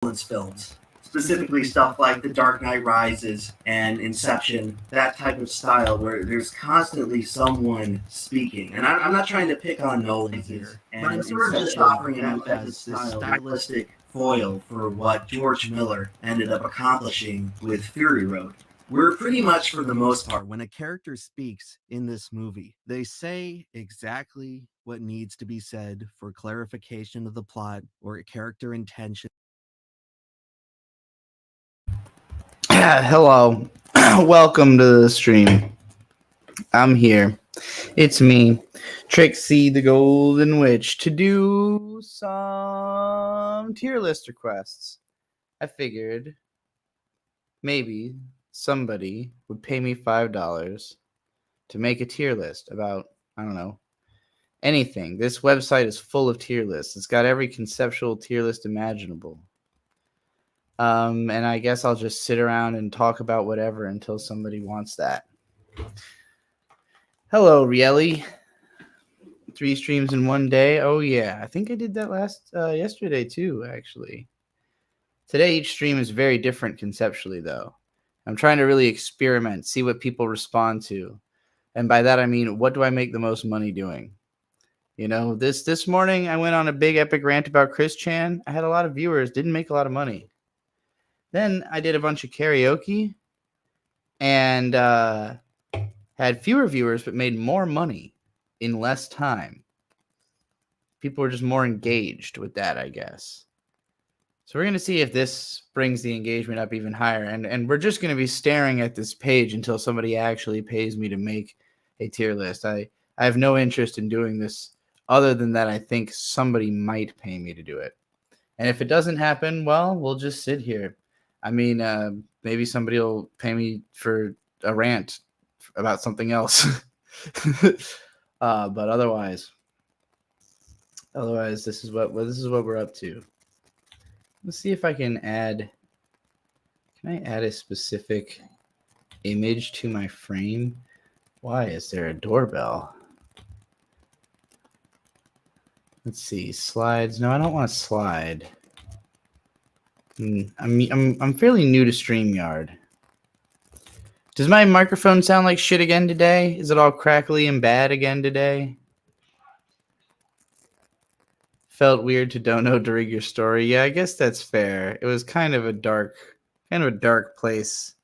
films, specifically stuff like The Dark Knight Rises and Inception, that type of style where there's constantly someone speaking. And I'm not trying to pick on Nolan here, but I'm sort of just offering it up as this stylistic foil for what George Miller ended up accomplishing with Fury Road. We're pretty much, for the most part, when a character speaks in this movie, they say exactly what needs to be said for clarification of the plot or character intention. Hello. Welcome to the stream. I'm here. It's me, Trixie the Golden Witch, to do some tier list requests. I figured maybe somebody would pay me $5 to make a tier list about, I don't know, anything. This website is full of tier lists. It's got every conceptual tier list imaginable. And I guess I'll just sit around and talk about whatever until somebody wants that. Hello, Rielly. 3 streams in one day. Oh yeah, I think I did that yesterday too, actually. Today each stream is very different conceptually, though. I'm trying to really experiment, see what people respond to, and by that I mean, what do I make the most money doing? You know, this morning I went on a big epic rant about Chris Chan. I had a lot of viewers, didn't make a lot of money. Then I did a bunch of karaoke and had fewer viewers, but made more money in less time. People were just more engaged with that, I guess. So we're going to see if this brings the engagement up even higher. And we're just going to be staring at this page until somebody actually pays me to make a tier list. I have no interest in doing this other than that I think somebody might pay me to do it. And if it doesn't happen, well, we'll just sit here. I mean, maybe somebody will pay me for a rant about something else. But otherwise, this is what we're up to. Let's see if I can add. Can I add a specific image to my frame? Why is there a doorbell? Let's see, slides. No, I don't want to slide. I'm fairly new to StreamYard. Does my microphone sound like shit again today? Is it all crackly and bad again today? Felt weird to don't know to read your story. Yeah, I guess that's fair. It was kind of a dark place.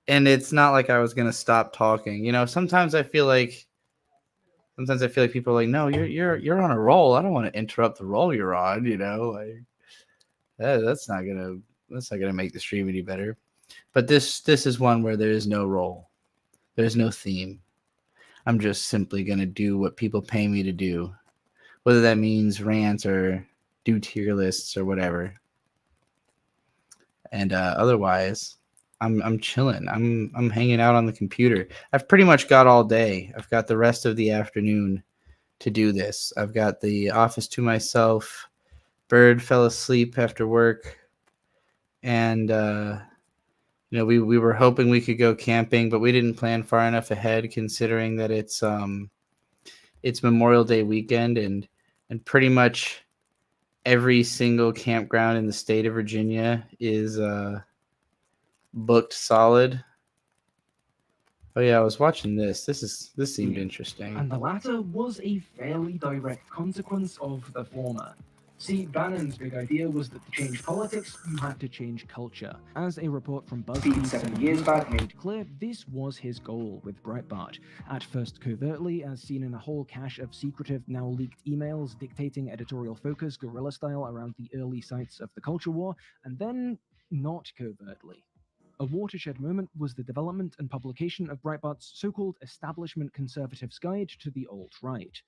And it's not like I was gonna stop talking. You know, sometimes I feel like people are like, no, you're on a roll. I don't want to interrupt the roll you're on, you know, like that's not gonna make the stream any better. But this is one where there is no role. There's no theme. I'm just simply gonna do what people pay me to do, whether that means rants or do tier lists or whatever. And otherwise, I'm chilling. I'm hanging out on the computer. I've pretty much got all day. I've got the rest of the afternoon to do this. I've got the office to myself. Bird fell asleep after work, and you know, we were hoping we could go camping, but we didn't plan far enough ahead, considering that it's Memorial Day weekend, and pretty much every single campground in the state of Virginia is booked solid. Oh yeah, I was watching this. This seemed interesting. And the latter was a fairly direct consequence of the former. See, Bannon's big idea was that to change politics, you had to change culture. As a report from BuzzFeed 7 years back made clear, this was his goal with Breitbart. At first covertly, as seen in a whole cache of secretive, now leaked emails dictating editorial focus guerrilla style around the early sites of the culture war, and then not covertly. A watershed moment was the development and publication of Breitbart's so-called establishment conservatives' guide to the alt-right.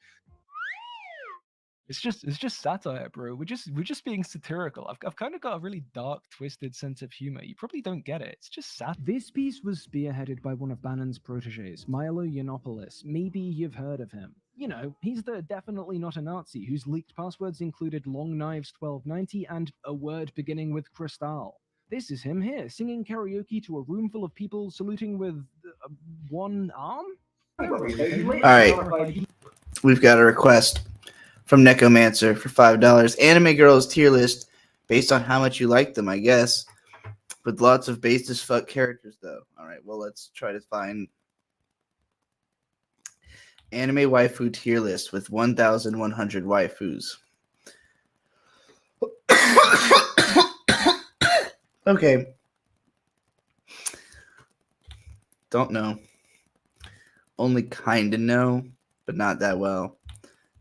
It's just satire, bro. We're just being satirical. I've kind of got a really dark, twisted sense of humor. You probably don't get it. It's just satire. This piece was spearheaded by one of Bannon's proteges, Milo Yiannopoulos. Maybe you've heard of him. You know, he's the definitely not a Nazi whose leaked passwords included Long Knives 1290 and a word beginning with Cristal. This is him here, singing karaoke to a room full of people, saluting with one arm? Alright, we've got a request from Necromancer for $5. Anime Girls tier list based on how much you like them, I guess. With lots of based as fuck characters, though. All right, well, let's try to find anime waifu tier list with 1,100 waifus. Okay. Don't know. Only kind of know, but not that well.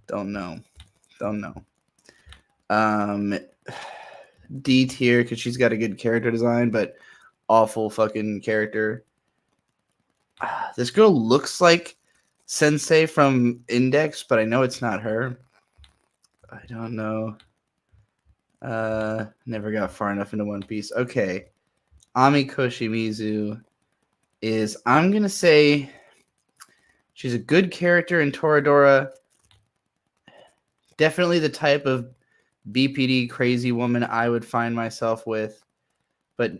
Don't know. D tier because she's got a good character design, but awful fucking character. This girl looks like Sensei from Index, but I know it's not her. I don't know. Never got far enough into One Piece. Okay. Ami Koshimizu is, I'm going to say, she's a good character in Toradora. Definitely the type of BPD crazy woman I would find myself with, but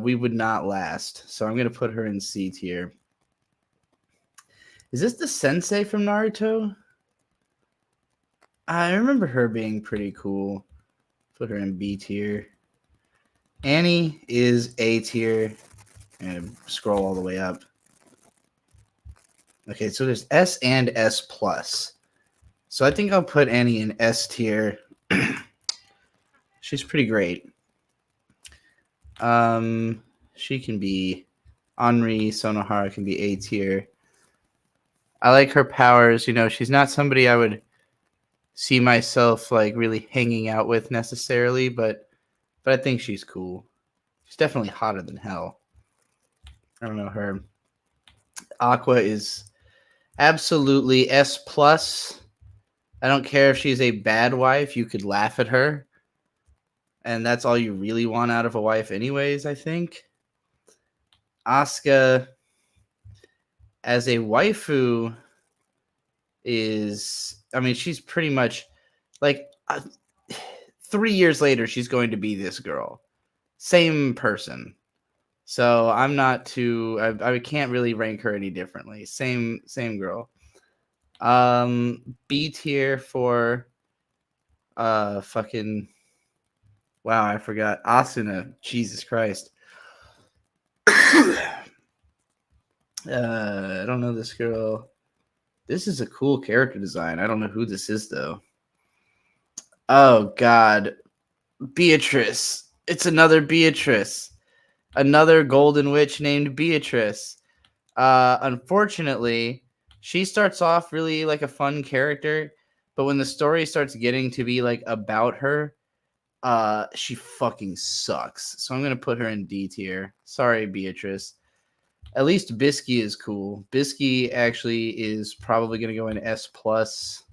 we would not last. So I'm going to put her in C tier. Is this the Sensei from Naruto? I remember her being pretty cool. Put her in B tier. Annie is A tier. And scroll all the way up. Okay, so there's S and S plus. So I think I'll put Annie in S tier. She's pretty great. She can be Henri. Sonohara can be A tier. I like her powers. You know, she's not somebody I would see myself like really hanging out with necessarily, but I think she's cool. She's definitely hotter than hell. I don't know her. Aqua is absolutely S plus. I don't care if she's a bad wife. You could laugh at her. And that's all you really want out of a wife anyways, I think. Asuka as a waifu is, I mean, she's pretty much like 3 years later, she's going to be this girl. Same person. So I'm not too, I can't really rank her any differently. Same girl. B tier for fucking, wow, I forgot. Asuna. Jesus Christ. I don't know this girl. This is a cool character design. I don't know who this is, though. Oh, God. Beatrice. It's another Beatrice. Another golden witch named Beatrice. Unfortunately, she starts off really like a fun character, but when the story starts getting to be like about her, she fucking sucks. So I'm gonna put her in D tier. Sorry, Beatrice. At least Bisky is cool. Bisky actually is probably gonna go in S plus.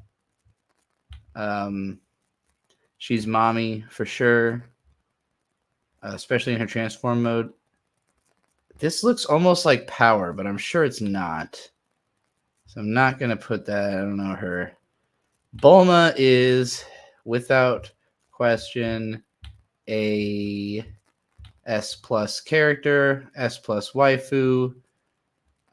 She's mommy for sure, especially in her transform mode. This looks almost like Power, but I'm sure it's not. So I'm not gonna put that. I don't know her. Bulma is without question a S plus character, S plus waifu.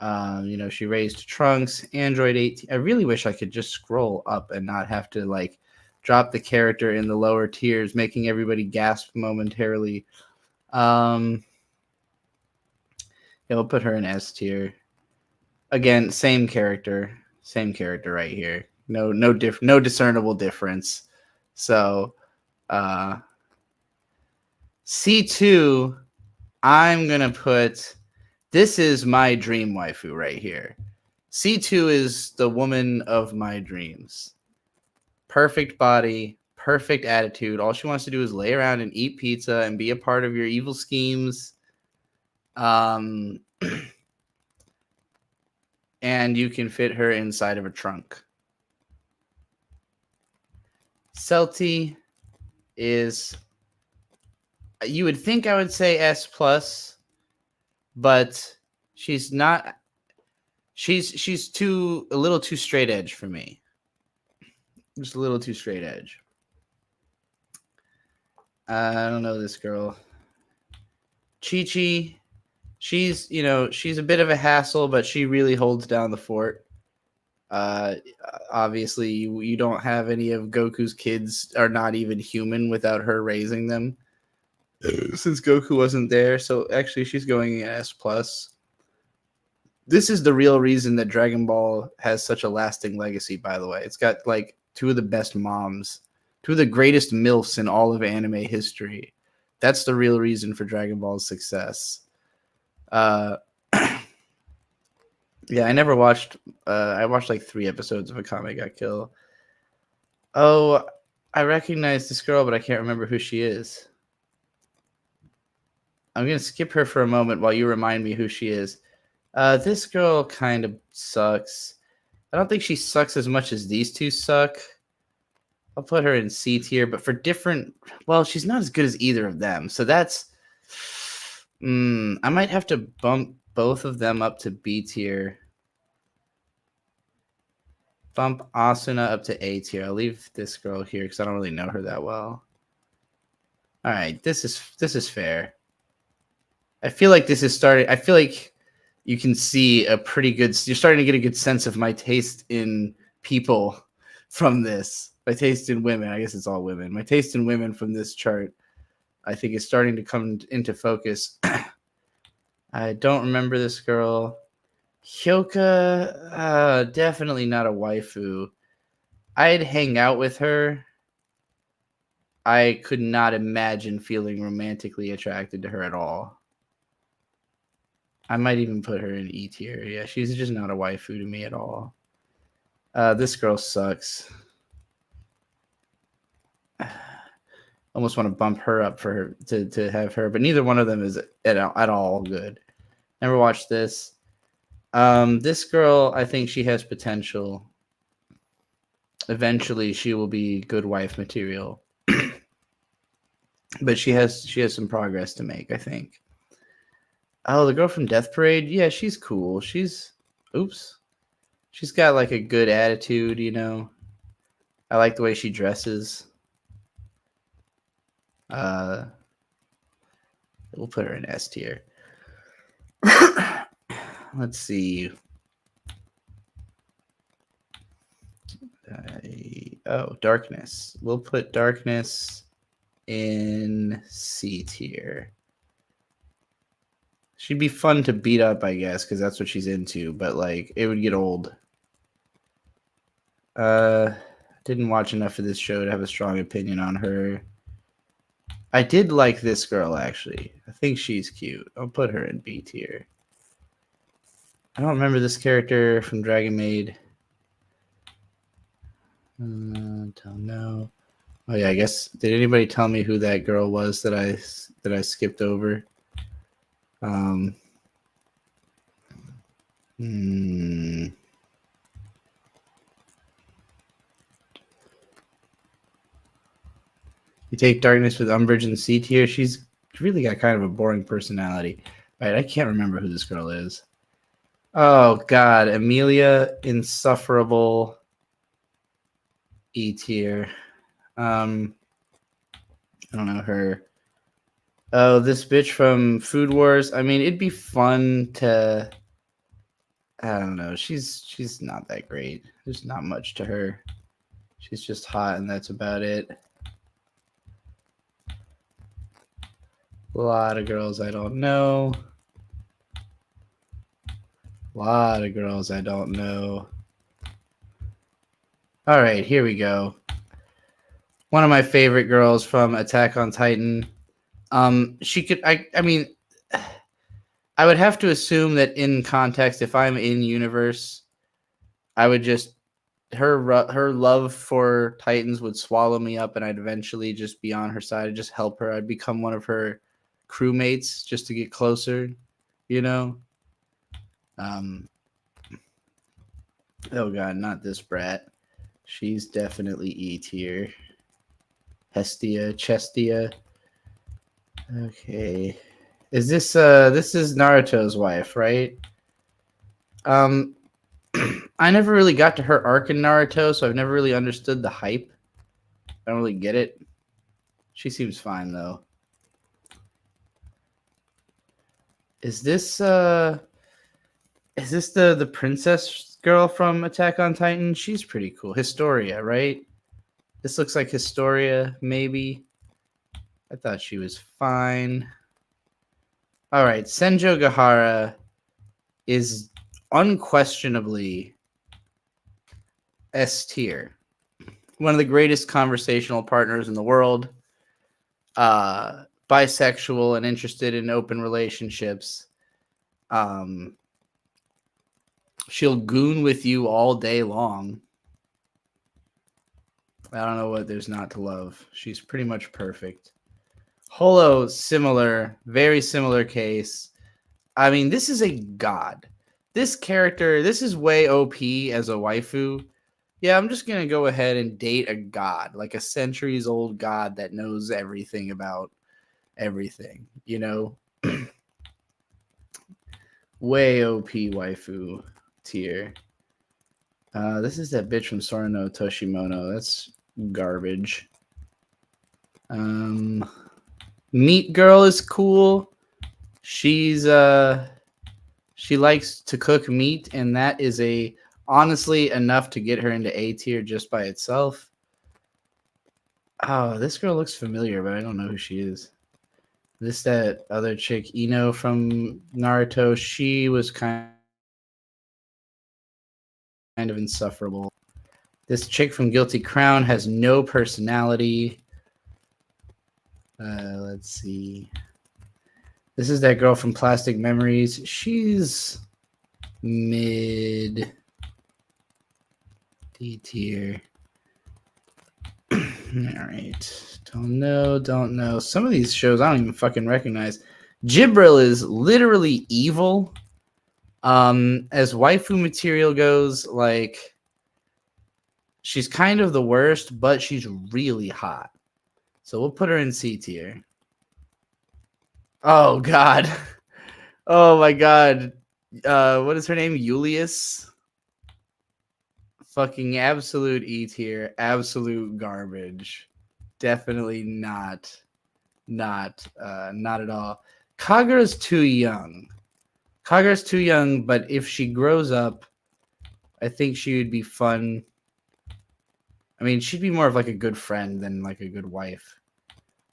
You know, she raised Trunks, Android 18. I really wish I could just scroll up and not have to like drop the character in the lower tiers, making everybody gasp momentarily. Yeah, we'll put her in S tier. Again, same character right here. No discernible difference. So, C2, I'm gonna put. This is my dream waifu right here. C2 is the woman of my dreams. Perfect body, perfect attitude. All she wants to do is lay around and eat pizza and be a part of your evil schemes. And you can fit her inside of a trunk. Celti is, you would think I would say S plus, but she's not. She's a little too straight edge for me. Just a little too straight edge. I don't know this girl. Chi-Chi. She's a bit of a hassle, but she really holds down the fort. Obviously, you don't have any of Goku's kids are not even human without her raising them. since Goku wasn't there. So actually, she's going S plus. This is the real reason that Dragon Ball has such a lasting legacy. By the way, it's got like two of the best moms, two of the greatest MILFs in all of anime history. That's the real reason for Dragon Ball's success. Yeah, I never watched. I watched like 3 episodes of Akame Got Kill. Oh, I recognize this girl, but I can't remember who she is. I'm gonna skip her for a moment while you remind me who she is. This girl kind of sucks. I don't think she sucks as much as these two suck. I'll put her in C tier, but for different. Well, she's not as good as either of them, so that's. I might have to bump both of them up to B tier. Bump Asuna up to A tier. I'll leave this girl here because I don't really know her that well. All right, this is fair. I feel like this is starting. I feel like you can see a pretty good. You're starting to get a good sense of my taste in people from this. My taste in women. I guess it's all women. My taste in women from this chart, I think, is starting to come into focus. I don't remember this girl. Hyoka, definitely not a waifu. I'd hang out with her. I could not imagine feeling romantically attracted to her at all. I might even put her in E tier. Yeah, she's just not a waifu to me at all. This girl sucks. Almost want to bump her up for her to have her, but neither one of them is at all good. Never watched this. This girl, I think she has potential. Eventually, she will be good wife material, but she has some progress to make, I think. Oh, the girl from Death Parade, yeah, she's cool. She's got like a good attitude, you know. I like the way she dresses. We'll put her in S tier. Let's see. Darkness. We'll put Darkness in C tier. She'd be fun to beat up, I guess, because that's what she's into, but like it would get old. Didn't watch enough of this show to have a strong opinion on her. I did like this girl, actually. I think she's cute. I'll put her in B tier. I don't remember this character from Dragon Maid. Don't know. Oh yeah, I guess. Did anybody tell me who that girl was that I skipped over? You take Darkness with Umbridge in C tier. She's really got kind of a boring personality. Right, I can't remember who this girl is. Oh God, Amelia, insufferable. E tier. I don't know her. Oh, this bitch from Food Wars. I mean, it'd be fun to. I don't know. She's not that great. There's not much to her. She's just hot, and that's about it. A lot of girls I don't know. A lot of girls I don't know. All right, here we go. One of my favorite girls from Attack on Titan. She could. I mean, I would have to assume that in context, if I'm in universe, I would just her love for Titans would swallow me up, and I'd eventually just be on her side and just help her. I'd become one of her crewmates just to get closer, you know. Oh God, not this brat. She's definitely E tier. Chestia. Okay. Is this this is Naruto's wife, right? I never really got to her arc in Naruto, so I've never really understood the hype. I don't really get it. She seems fine though. Is this the princess girl from Attack on Titan? She's pretty cool. Historia, right? This looks like Historia, maybe. I thought she was fine. All right, Senjo Gahara is unquestionably S tier. One of the greatest conversational partners in the world. Bisexual and interested in open relationships. She'll goon with you all day long. I don't know what there's not to love. She's pretty much perfect. Holo, similar, very similar case. I mean, this is a god. This character, this is way OP as a waifu. Yeah, I'm just going to go ahead and date a god, like a centuries old god that knows everything about everything, you know? Way OP waifu tier. This is that bitch from Sorano Toshimono. That's garbage. Meat Girl is cool. She likes to cook meat, and that is honestly enough to get her into A tier just by itself. Oh, this girl looks familiar, but I don't know who she is. That other chick, Ino from Naruto, she was kind of insufferable. This chick from Guilty Crown has no personality. Let's see. This is that girl from Plastic Memories. She's mid D tier. All right. Don't know. Some of these shows I don't even fucking recognize. Jibril is literally evil. As waifu material goes, like, she's kind of the worst, but she's really hot. So we'll put her in C tier. Oh god. Oh my god. What is her name? Julius? Fucking absolute E tier. Absolute garbage. Definitely not at all. Kagura's too young. But if she grows up, I think she would be fun. I mean, she'd be more of like a good friend than like a good wife.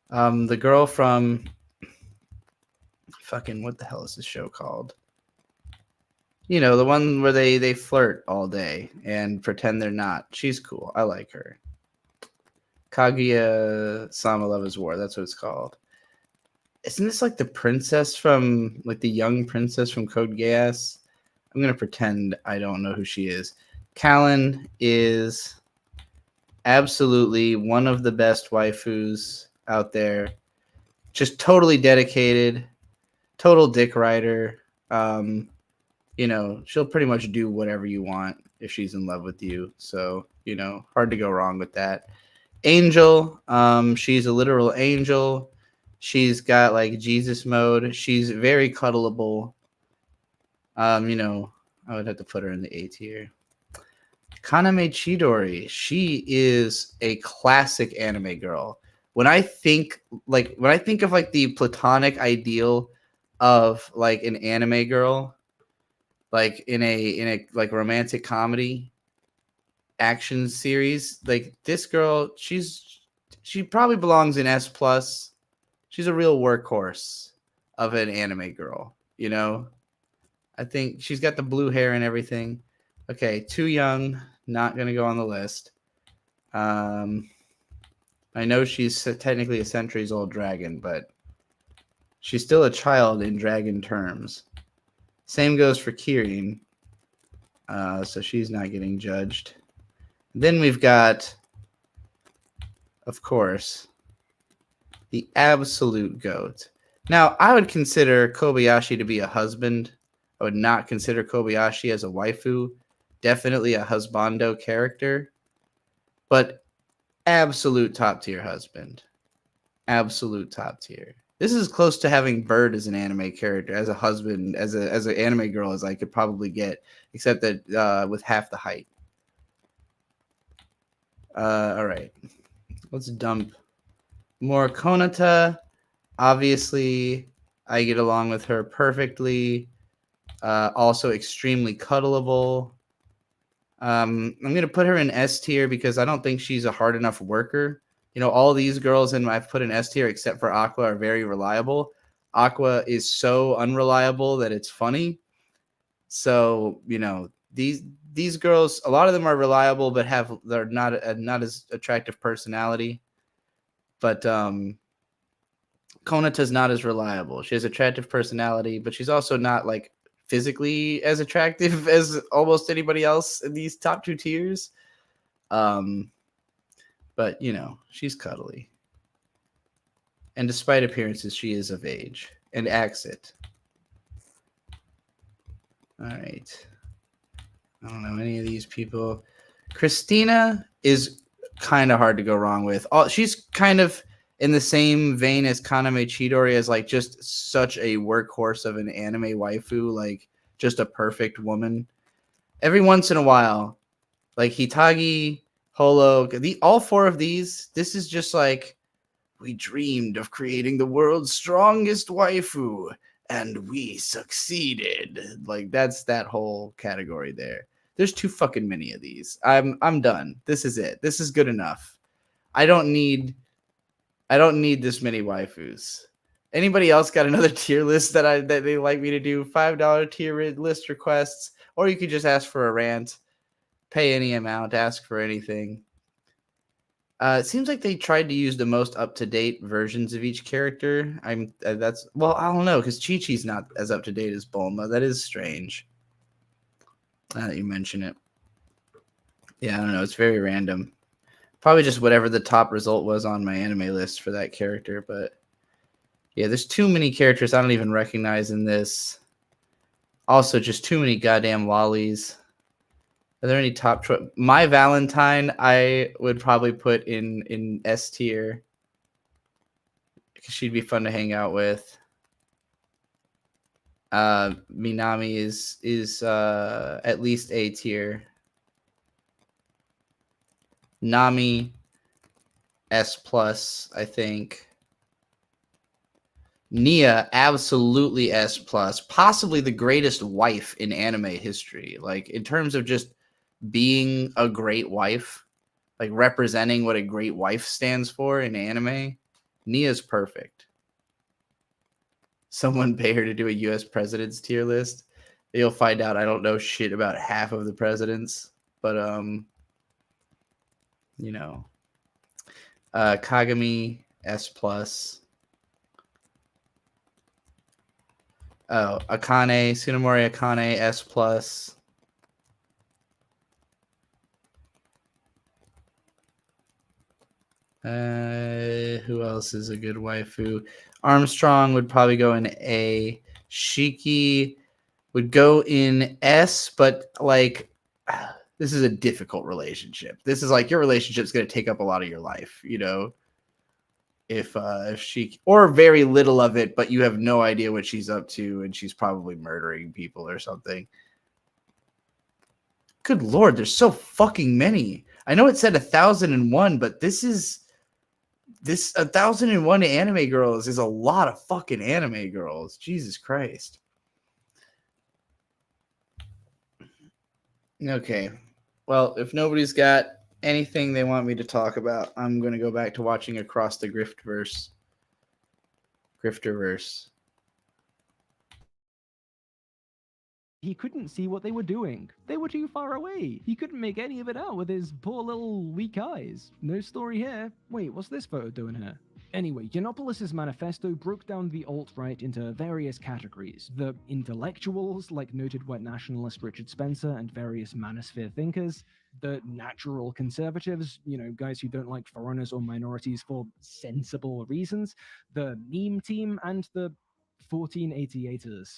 The girl from fucking, what the hell is this show called? You know, the one where they flirt all day and pretend they're not. She's cool. I like her. Kaguya-sama Love is War. That's what it's called. Isn't this like the princess from, like the young princess from Code Geass? I'm going to pretend I don't know who she is. Kallen is absolutely one of the best waifus out there. Just totally dedicated. Total dick rider. You know, she'll pretty much do whatever you want if she's in love with you. So, you know, hard to go wrong with that. Angel, she's a literal angel. She's got like Jesus mode. She's very cuddleable. You know, I would have to put her in the A tier. Kaname Chidori, she is a classic anime girl. When I think of like the platonic ideal of like an anime girl, like in a like romantic comedy action series, like this girl, she probably belongs in S plus. She's a real workhorse of an anime girl, you know. I think she's got the blue hair and everything. Okay, too young, not gonna go on the list. I know she's technically a centuries old dragon, but she's still a child in dragon terms. Same goes for Kirin. So she's not getting judged. Then we've got, of course, the absolute GOAT. Now, I would consider Kobayashi to be a husband. I would not consider Kobayashi as a waifu. Definitely a husbando character. But absolute top tier husband. Absolute top tier. This is close to having Bird as an anime character, as a husband, as an anime girl as I could probably get, except that with half the height. All right, let's dump more Konata. Obviously, I get along with her perfectly. Also extremely cuddleable. I'm gonna put her in S tier because I don't think she's a hard enough worker You know, all these girls in I've put in S tier except for Aqua are very reliable. Aqua is so unreliable that it's funny. So, you know, these girls, a lot of them are reliable, but they're not as attractive personality. But Konata's not as reliable. She has attractive personality, but she's also not like physically as attractive as almost anybody else in these top 2 tiers. But you know, she's cuddly. And despite appearances, she is of age and acts it. All right. I don't know any of these people. Christina is kind of hard to go wrong with. She's kind of in the same vein as Kaname Chidori, as like just such a workhorse of an anime waifu, like just a perfect woman. Every once in a while, like Hitagi, Holo, all 4 of these, this is just like, we dreamed of creating the world's strongest waifu, and we succeeded. Like that's that whole category there. There's too fucking many of these. I'm done. This is it. This is good enough. I don't need this many waifus. Anybody else got another tier list that they like me to do? $5 tier list requests, or you could just ask for a rant, pay any amount, ask for anything. It seems like they tried to use the most up-to-date versions of each character. I don't know, because Chi-Chi's not as up-to-date as Bulma. That is strange. Now that you mention it. Yeah, I don't know. It's very random. Probably just whatever the top result was on my anime list for that character. But yeah, there's too many characters I don't even recognize in this. Also, just too many goddamn lollies. Are there any top choice? My Valentine, I would probably put in S tier because she'd be fun to hang out with. Minami is at least A tier. Nami S plus, I think. Nia absolutely S plus, possibly the greatest wife in anime history. Like in terms of just being a great wife, like representing what a great wife stands for in anime, Nia's perfect. Someone pay her to do a US president's tier list. You'll find out I don't know shit about half of the presidents, but you know, Kagami S plus. Oh, Akane, Tsunemori Akane S plus. Who else is a good waifu? Armstrong would probably go in A. Shiki would go in S, but like this is a difficult relationship. This is like your relationship's going to take up a lot of your life, you know. If she or very little of it, but you have no idea what she's up to, and she's probably murdering people or something. Good Lord, there's so fucking many. I know it said 1,001, but this 1,001 anime girls is a lot of fucking anime girls. Jesus Christ. Okay. Well, if nobody's got anything they want me to talk about, I'm going to go back to watching Across the Grifterverse. He couldn't see what they were doing. They were too far away. He couldn't make any of it out with his poor little weak eyes. No story here. Wait, what's this photo doing here? Anyway, Yiannopoulos' manifesto broke down the alt-right into various categories. The intellectuals, like noted white nationalist Richard Spencer and various manosphere thinkers. The natural conservatives, you know, guys who don't like foreigners or minorities for sensible reasons. The meme team and the 1488ers.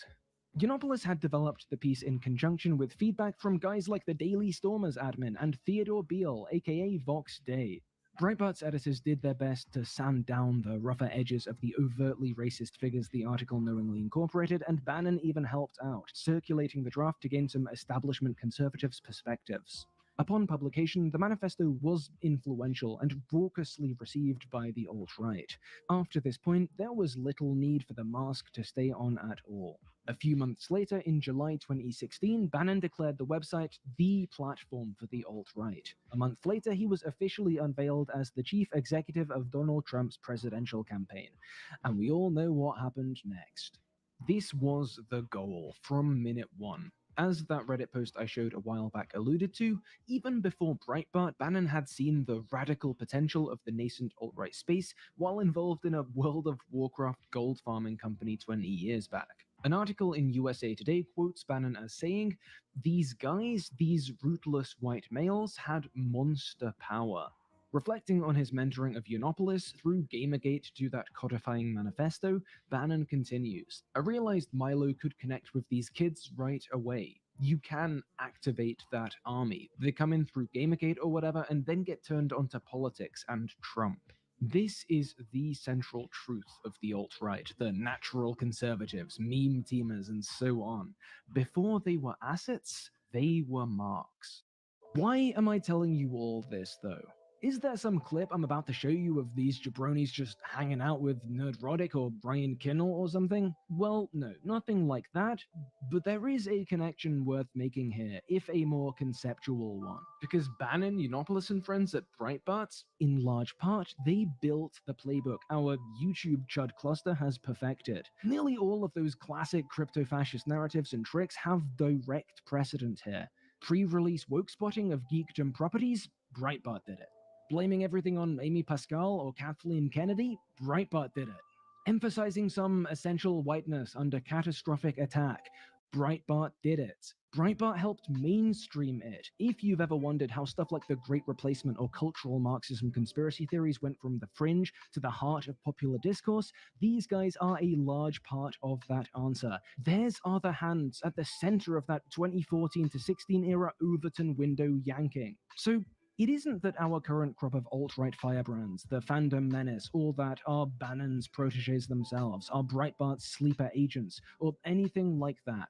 Yiannopoulos had developed the piece in conjunction with feedback from guys like the Daily Stormers admin and Theodore Beale, aka Vox Day. Breitbart's editors did their best to sand down the rougher edges of the overtly racist figures the article knowingly incorporated, and Bannon even helped out, circulating the draft to gain some establishment conservatives' perspectives. Upon publication, the manifesto was influential and raucously received by the alt-right. After this point, there was little need for the mask to stay on at all. A few months later, in July 2016, Bannon declared the website the platform for the alt-right. A month later, he was officially unveiled as the chief executive of Donald Trump's presidential campaign. And we all know what happened next. This was the goal from minute one. As that Reddit post I showed a while back alluded to, even before Breitbart, Bannon had seen the radical potential of the nascent alt-right space while involved in a World of Warcraft gold farming company 20 years back. An article in USA Today quotes Bannon as saying, "These guys, these rootless white males, had monster power." Reflecting on his mentoring of Yiannopoulos through Gamergate to that codifying manifesto, Bannon continues, "I realized Milo could connect with these kids right away. You can activate that army. They come in through Gamergate or whatever and then get turned onto politics and Trump." This is the central truth of the alt-right, the natural conservatives, meme teamers, and so on. Before they were assets, they were marks. Why am I telling you all this, though? Is there some clip I'm about to show you of these jabronis just hanging out with Nerdrotic or Brian Kinnell or something? Well, no, nothing like that, but there is a connection worth making here, if a more conceptual one. Because Bannon, Yiannopoulos, and friends at Breitbart, in large part, they built the playbook our YouTube Chud cluster has perfected. Nearly all of those classic crypto-fascist narratives and tricks have direct precedent here. Pre-release woke spotting of geekdom properties, Breitbart did it. Blaming everything on Amy Pascal or Kathleen Kennedy, Breitbart did it. Emphasizing some essential whiteness under catastrophic attack, Breitbart did it. Breitbart helped mainstream it. If you've ever wondered how stuff like the Great Replacement or cultural Marxism conspiracy theories went from the fringe to the heart of popular discourse, these guys are a large part of that answer. Theirs are the hands at the center of that 2014 to 16 era Overton window yanking. So it isn't that our current crop of alt-right firebrands, the fandom menace, or that are Bannon's proteges themselves, are Breitbart's sleeper agents, or anything like that.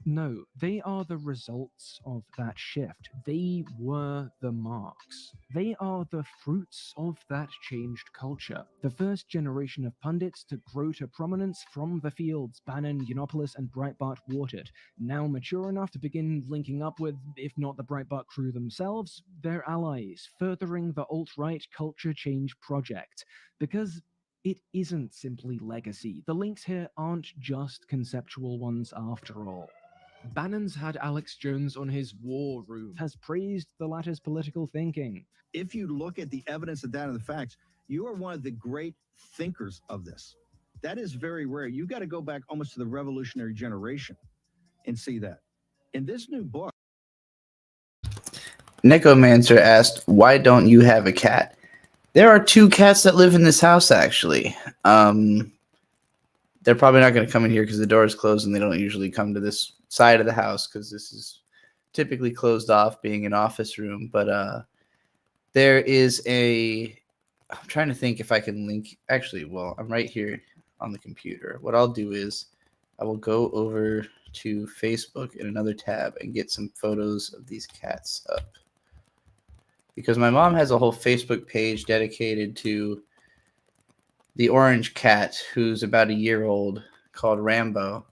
No, they are the results of that shift. They were the marks. They are the fruits of that changed culture. The first generation of pundits to grow to prominence from the fields Bannon, Yiannopoulos, and Breitbart watered, now mature enough to begin linking up with, if not the Breitbart crew themselves, their allies, furthering the alt-right culture change project. Because it isn't simply legacy. The links here aren't just conceptual ones after all. Bannon's had Alex Jones on his war room, has praised the latter's political thinking. If you look at the evidence and data and the facts, you are one of the great thinkers of this. That is very rare. You got to go back almost to the revolutionary generation and see that. In this new book, Necromancer asked, "Why don't you have a cat?" There are 2 cats that live in this house, actually. They're probably not going to come in here because the door is closed, and they don't usually come to this side of the house because this is typically closed off, being an office room. But there is a... I'm trying to think if I can link... Actually, well, I'm right here on the computer. What I'll do is I will go over to Facebook in another tab and get some photos of these cats up. Because my mom has a whole Facebook page dedicated to the orange cat who's about a year old, called Rambo.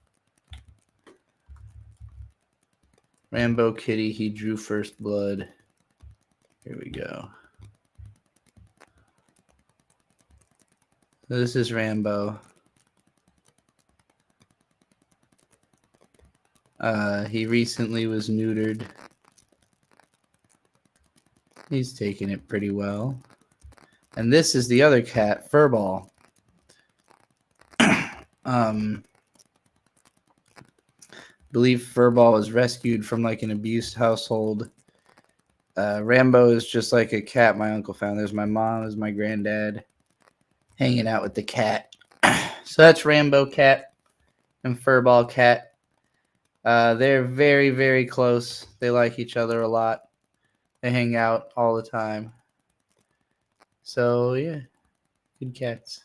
Rambo Kitty, he drew first blood. Here we go. This is Rambo. He recently was neutered. He's taking it pretty well. And this is the other cat, Furball. Believe Furball was rescued from like an abused household. Rambo is just like a cat my uncle found. There's my mom, there's my granddad hanging out with the cat. So that's Rambo cat and Furball cat. They're very, very close. They like each other a lot. They hang out all the time. So yeah, good cats.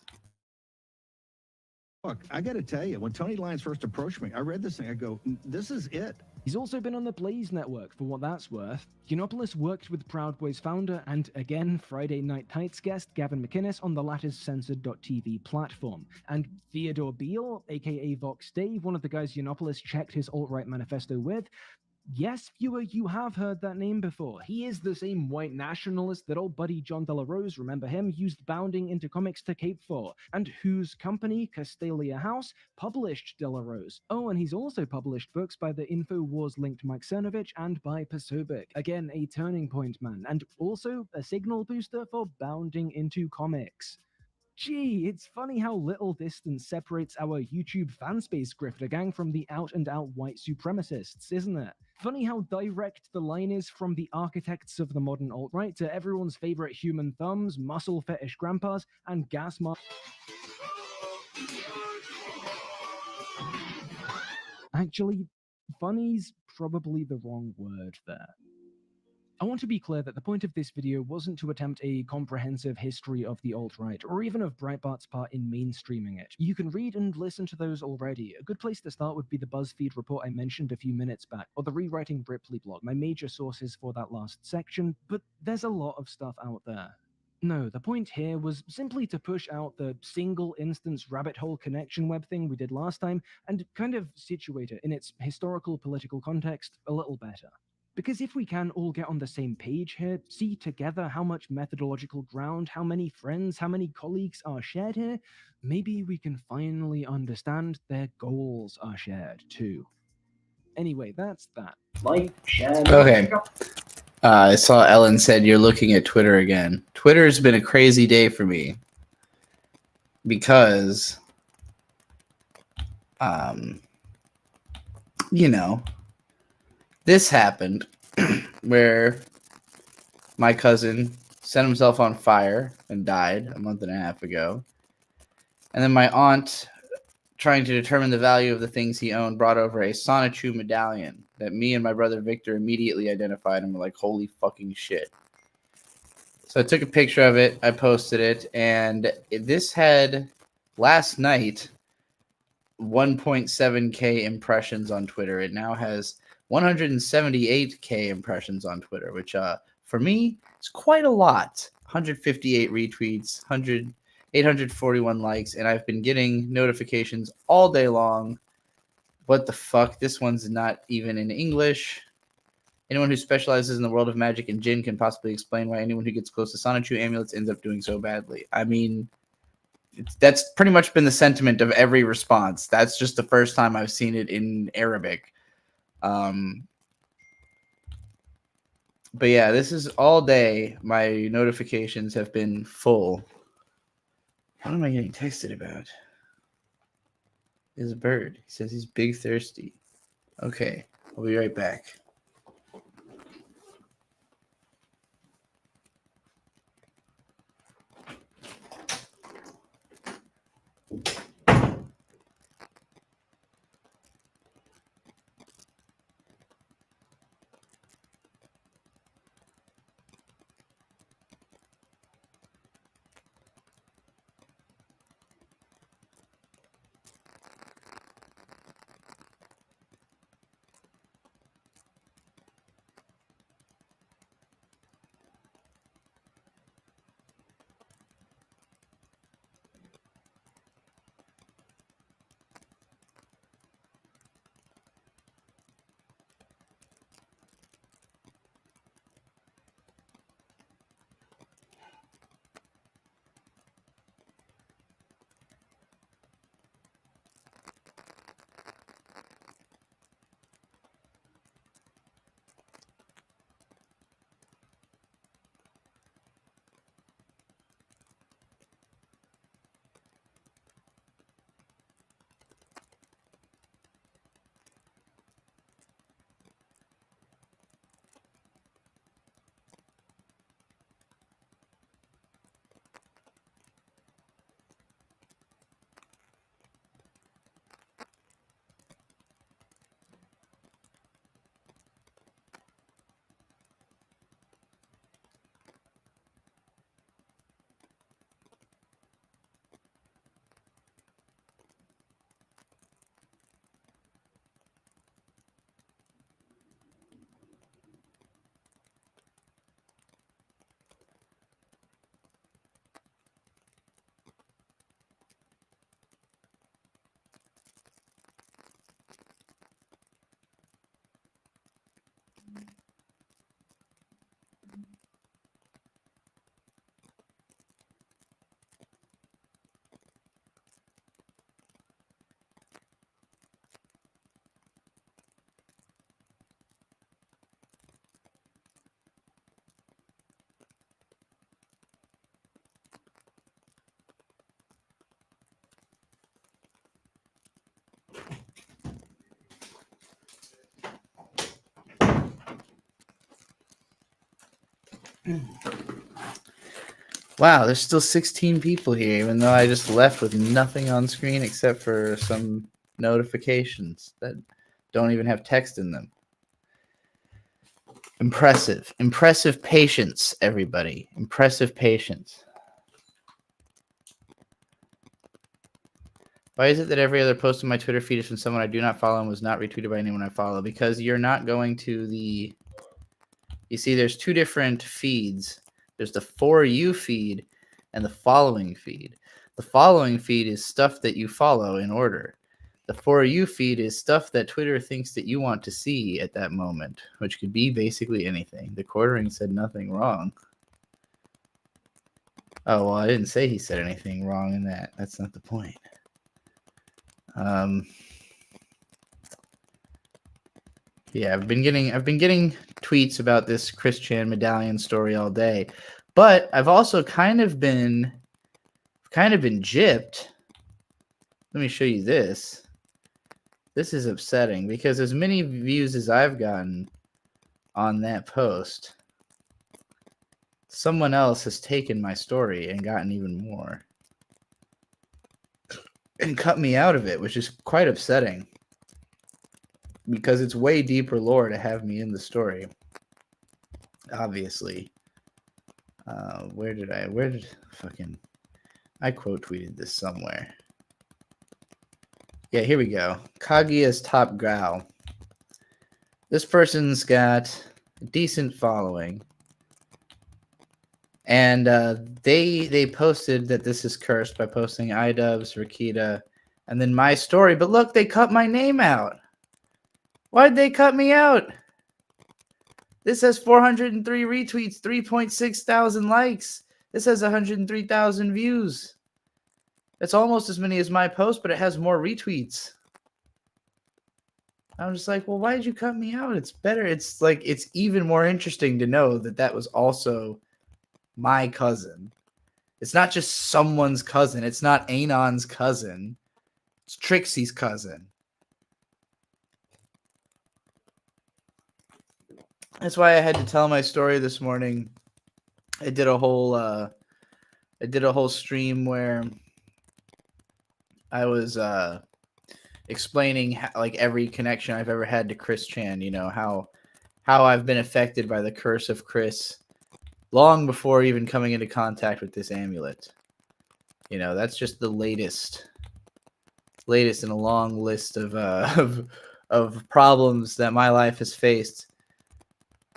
Look, I got to tell you, when Tony Lyons first approached me, I read this thing. I go, this is it. He's also been on the Blaze Network, for what that's worth. Yiannopoulos worked with Proud Boys founder and, again, Friday Night Tights guest Gavin McInnes on the latter's Censored.tv platform. And Theodore Beale, aka Vox Dave, one of the guys Yiannopoulos checked his alt-right manifesto with, yes, viewer, you have heard that name before. He is the same white nationalist that old buddy John De La Rose, remember him, used bounding into comics to cape for, and whose company, Castalia House, published De La Rose. Oh, and he's also published books by the InfoWars-linked Mike Cernovich and by Pasobic. Again, a turning point man, and also a signal booster for bounding into comics. Gee, it's funny how little distance separates our YouTube fanspace grifter gang from the out-and-out white supremacists, isn't it? Funny how direct the line is from the architects of the modern alt-right to everyone's favorite human thumbs, muscle fetish grandpas, and gas mask. Actually, funny's probably the wrong word there. I want to be clear that the point of this video wasn't to attempt a comprehensive history of the alt-right, or even of Breitbart's part in mainstreaming it. You can read and listen to those already. A good place to start would be the BuzzFeed report I mentioned a few minutes back, or the Rewriting Ripley blog, my major sources for that last section, but there's a lot of stuff out there. No, the point here was simply to push out the single instance rabbit hole connection web thing we did last time, and kind of situate it in its historical political context a little better. Because if we can all get on the same page here, see together how much methodological ground, how many friends, how many colleagues are shared here, maybe we can finally understand their goals are shared too. Anyway, that's that. Like, share, Okay. I saw Ellen said you're looking at Twitter again. Twitter's been a crazy day for me because, you know, this happened where my cousin set himself on fire and died a month and a half ago. And then my aunt, trying to determine the value of the things he owned, brought over a Sonichu medallion that me and my brother Victor immediately identified and were like, holy fucking shit. So I took a picture of it, I posted it, and this had last night 1.7k impressions on Twitter. It now has 178k impressions on Twitter, which for me is quite a lot. 158 retweets, 841 likes, and I've been getting notifications all day long. What the fuck? This one's not even in English. Anyone who specializes in the world of magic and Jinn can possibly explain why anyone who gets close to Sonichu amulets ends up doing so badly. I mean, that's pretty much been the sentiment of every response. That's just the first time I've seen it in Arabic. But yeah, this is all day. My notifications have been full. What am I getting texted about? There's a bird. He says he's big thirsty. Okay, I'll be right back. Wow, there's still 16 people here, even though I just left with nothing on screen except for some notifications that don't even have text in them. Impressive. Impressive patience, everybody. Impressive patience. Why is it that every other post on my Twitter feed is from someone I do not follow and was not retweeted by anyone I follow? Because you're not going to the... You see, there's two different feeds. There's the For You feed and the following feed. The following feed is stuff that you follow in order. The For You feed is stuff that Twitter thinks that you want to see at that moment, which could be basically anything. The quartering said nothing wrong. Oh, well, I didn't say he said anything wrong in that. That's not the point. Yeah, I've been getting tweets about this Chris Chan medallion story all day, but I've also kind of been gypped. Let me show you this. This is upsetting because as many views as I've gotten on that post, someone else has taken my story and gotten even more and cut me out of it, which is quite upsetting because it's way deeper lore to have me in the story. Obviously. I quote tweeted this somewhere. Yeah, here we go. Kaguya's Top Growl. This person's got a decent following. And they posted that this is cursed by posting iDubbbz, Rakita, and then my story. But look, they cut my name out. Why'd they cut me out? This has 403 retweets, 3.6 thousand likes. This has 103,000 views. That's almost as many as my post, but it has more retweets. I'm just like, well, why did you cut me out? It's better. It's like, it's even more interesting to know that that was also my cousin. It's not just someone's cousin. It's not Anon's cousin. It's Trixie's cousin. That's why I had to tell my story this morning. I did a whole stream where I was explaining like every connection I've ever had to Chris Chan, you know, how I've been affected by the curse of Chris long before even coming into contact with this amulet. You know, that's just the latest in a long list of problems that my life has faced.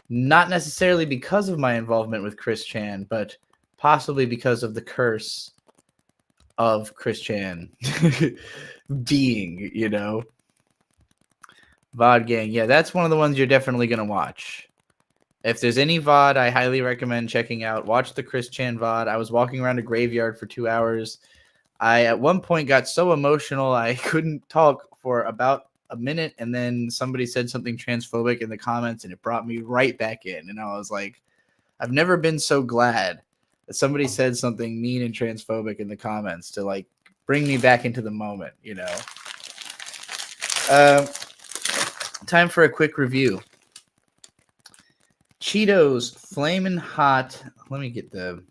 Not necessarily because of my involvement with Chris Chan, but possibly because of the curse of Chris Chan being, you know. VOD Gang. Yeah, that's one of the ones you're definitely going to watch. If there's any VOD I highly recommend checking out, watch the Chris Chan VOD. I was walking around a graveyard for 2 hours. I, at one point, got so emotional I couldn't talk for about a minute, and then somebody said something transphobic in the comments, and it brought me right back in. And I was like, I've never been so glad that somebody said something mean and transphobic in the comments to, like, bring me back into the moment, you know. Time for a quick review. Cheetos Flamin' Hot. Let me get the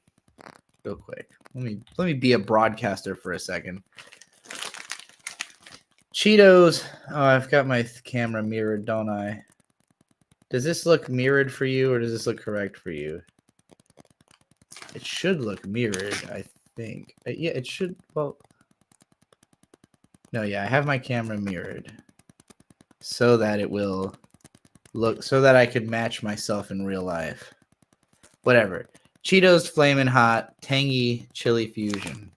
real quick. Let me be a broadcaster for a second. Cheetos. Oh, I've got my camera mirrored, don't I? Does this look mirrored for you, or does this look correct for you? It should look mirrored, I think. Yeah, it should. Well, no, yeah, I have my camera mirrored so that it will look, so that I could match myself in real life. Whatever. Cheetos Flamin' Hot Tangy Chili Fusion.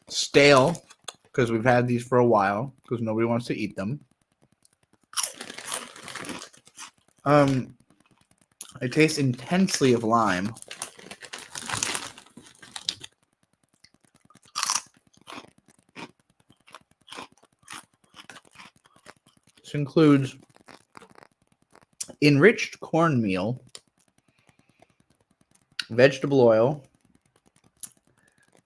Stale, because we've had these for a while, because nobody wants to eat them. It tastes intensely of lime. This includes enriched cornmeal, vegetable oil.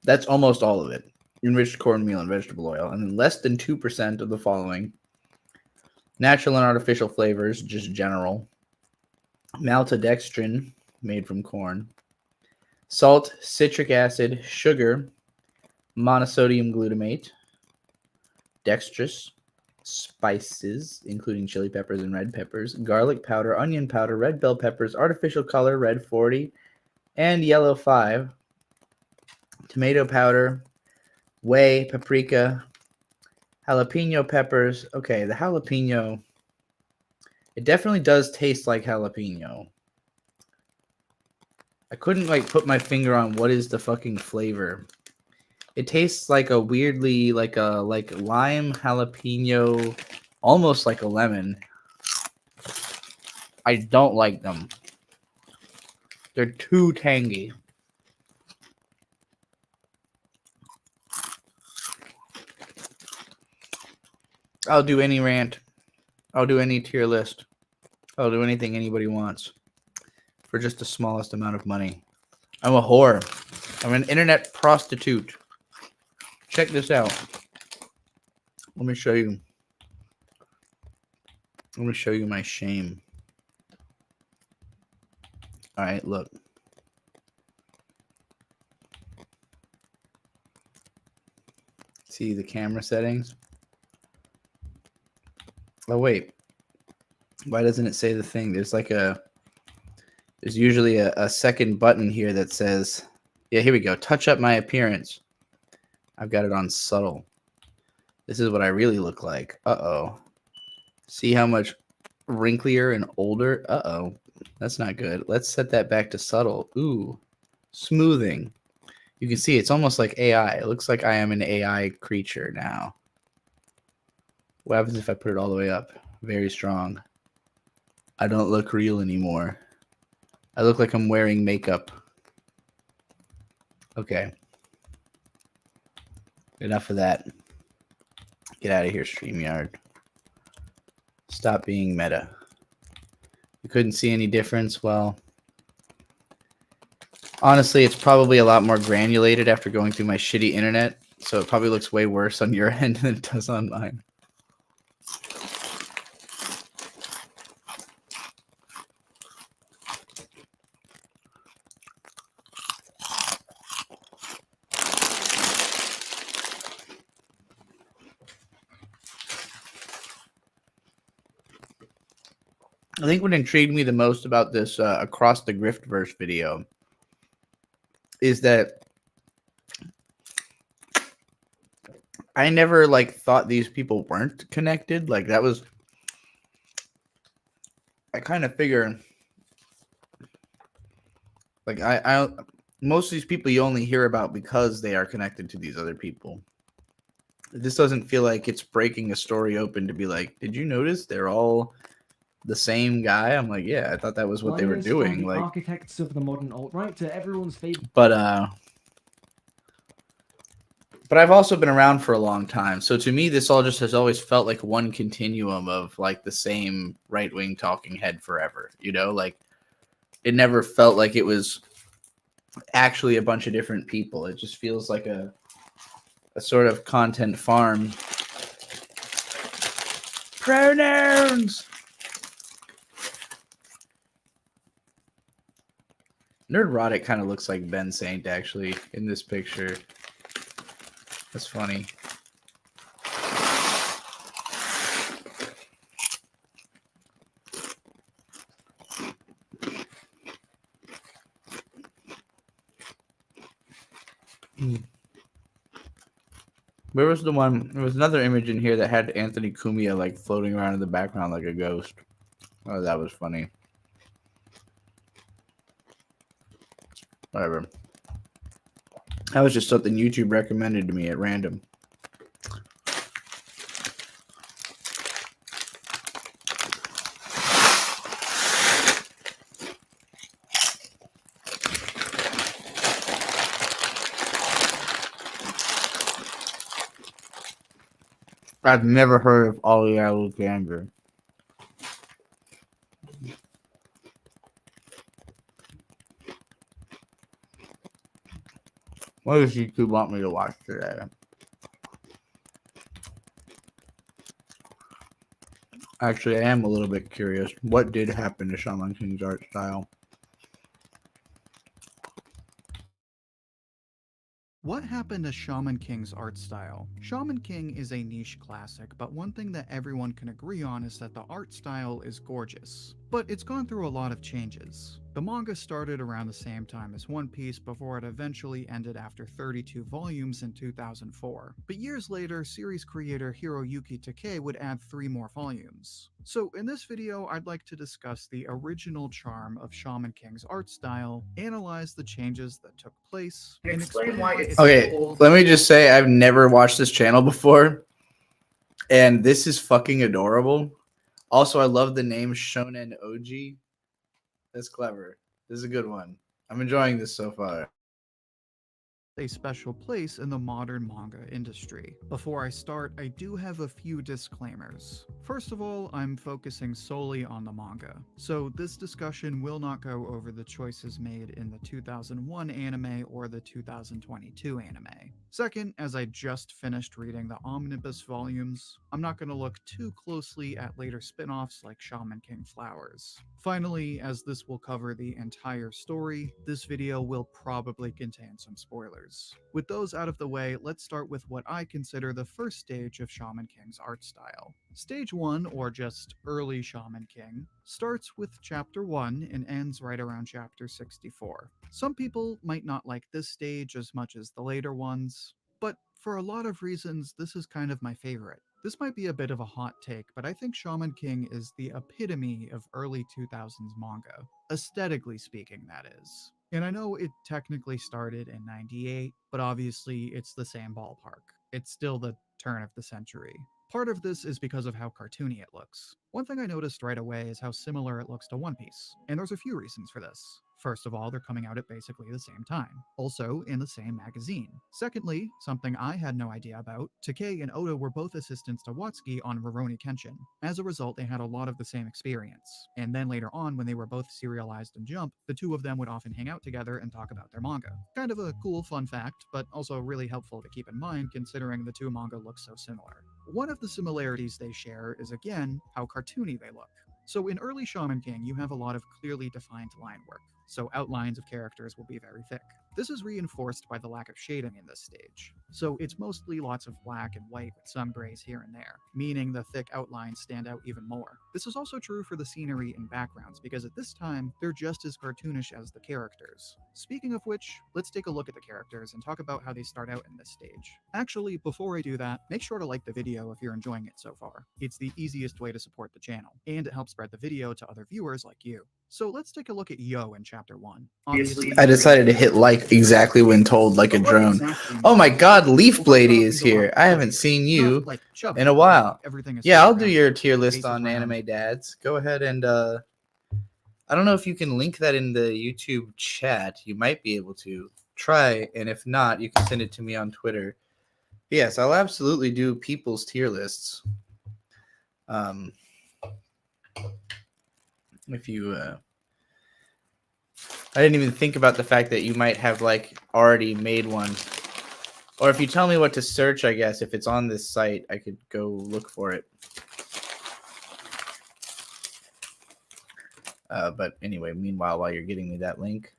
That's almost all of it. Enriched cornmeal and vegetable oil. And then less than 2% of the following: natural and artificial flavors, just general. Maltodextrin, made from corn. Salt, citric acid, sugar, monosodium glutamate, dextrose, spices, including chili peppers and red peppers, garlic powder, onion powder, red bell peppers, artificial color, red 40, and yellow 5, tomato powder, whey, paprika, jalapeno peppers. Okay, the jalapeno, it definitely does taste like jalapeno. I couldn't like put my finger on what is the fucking flavor. It tastes like a weirdly like lime jalapeno, almost like a lemon. I don't like them. They're too tangy. I'll do any rant. I'll do any tier list. I'll do anything anybody wants for just the smallest amount of money. I'm a whore. I'm an internet prostitute. Check this out. Let me show you. Let me show you my shame. All right, look. See the camera settings? Oh, wait. Why doesn't it say the thing? There's usually a second button here that says, yeah, here we go. Touch up my appearance. I've got it on subtle. This is what I really look like. Uh-oh. See how much wrinklier and older? Uh-oh. That's not good. Let's set that back to subtle. Ooh. Smoothing. You can see it's almost like AI. It looks like I am an AI creature now. What happens if I put it all the way up? Very strong. I don't look real anymore. I look like I'm wearing makeup. Okay. Enough of that. Get out of here, StreamYard. Stop being meta. You couldn't see any difference? Well, honestly, it's probably a lot more granulated after going through my shitty internet, so it probably looks way worse on your end than it does on mine. I think what intrigued me the most about this Across the Griftverse video is that I never like thought these people weren't connected. Like that was, I kind of figure like I most of these people you only hear about because they are connected to these other people. This doesn't feel like it's breaking a story open to be like, did you notice they're all the same guy? I'm like, yeah, I thought that was what they were Linus doing. from the Like, architects of the modern alt-right to everyone's favorite. but I've also been around for a long time. So to me, this all just has always felt like one continuum of like the same right-wing talking head forever. You know, like it never felt like it was actually a bunch of different people. It just feels like a sort of content farm. Pronouns. Nerdrotic kind of looks like Ben Saint actually in this picture. That's funny. Where was the one? There was another image in here that had Anthony Cumia like floating around in the background like a ghost. Oh, that was funny. Whatever. That was just something YouTube recommended to me at random. I've never heard of Ollie Alexander. What does YouTube want me to watch today? Actually, I am a little bit curious. What did happen to Shaman King's art style? What happened to Shaman King's art style? Shaman King is a niche classic, but one thing that everyone can agree on is that the art style is gorgeous. But it's gone through a lot of changes. The manga started around the same time as One Piece before it eventually ended after 32 volumes in 2004. But years later, series creator Hiroyuki Takei would add 3 more volumes. So in this video, I'd like to discuss the original charm of Shaman King's art style, analyze the changes that took place, and explain why it's Okay, so old. let me just say I've never watched this channel before, and this is fucking adorable. Also, I love the name Shonen Oji. That's clever. This is a good one. I'm enjoying this so far. A special place in the modern manga industry. Before I start, I do have a few disclaimers. First of all, I'm focusing solely on the manga, so this discussion will not go over the choices made in the 2001 anime or the 2022 anime. Second, as I just finished reading the omnibus volumes, I'm not going to look too closely at later spin-offs like Shaman King Flowers. Finally, as this will cover the entire story, this video will probably contain some spoilers. With those out of the way, let's start with what I consider the first stage of Shaman King's art style. Stage 1, or just early Shaman King, starts with Chapter 1 and ends right around Chapter 64. Some people might not like this stage as much as the later ones, but for a lot of reasons, this is kind of my favorite. This might be a bit of a hot take, but I think Shaman King is the epitome of early 2000s manga. Aesthetically speaking, that is. And I know it technically started in 98, but obviously it's the same ballpark. It's still the turn of the century. Part of this is because of how cartoony it looks. One thing I noticed right away is how similar it looks to One Piece, and there's a few reasons for this. First of all, they're coming out at basically the same time, also in the same magazine. Secondly, something I had no idea about, Takei and Oda were both assistants to Watsuki on Rurouni Kenshin. As a result, they had a lot of the same experience. And then later on, when they were both serialized in Jump, the two of them would often hang out together and talk about their manga. Kind of a cool fun fact, but also really helpful to keep in mind considering the two manga look so similar. One of the similarities they share is again how cartoony they look. So in early Shaman King, you have a lot of clearly defined line work, so outlines of characters will be very thick. This is reinforced by the lack of shading in this stage. So it's mostly lots of black and white with some grays here and there, meaning the thick outlines stand out even more. This is also true for the scenery and backgrounds, because at this time, they're just as cartoonish as the characters. Speaking of which, let's take a look at the characters and talk about how they start out in this stage. Actually, before I do that, make sure to like the video if you're enjoying it so far. It's the easiest way to support the channel, and it helps spread the video to other viewers like you. So let's take a look at Yo in Chapter 1. Obviously, I decided to hit like exactly when told, like a drone. Oh my god, Leaf Blady is here. I haven't seen you in a while. Yeah, I'll do your tier list on Anime Dads. Go ahead and I don't know if you can link that in the YouTube chat. You might be able to. Try, and if not, you can send it to me on Twitter. Yes, I'll absolutely do people's tier lists. If you I didn't even think about the fact that you might have like already made one. Or if you tell me what to search, I guess if it's on this site, I could go look for it. But anyway, meanwhile, while you're getting me that link.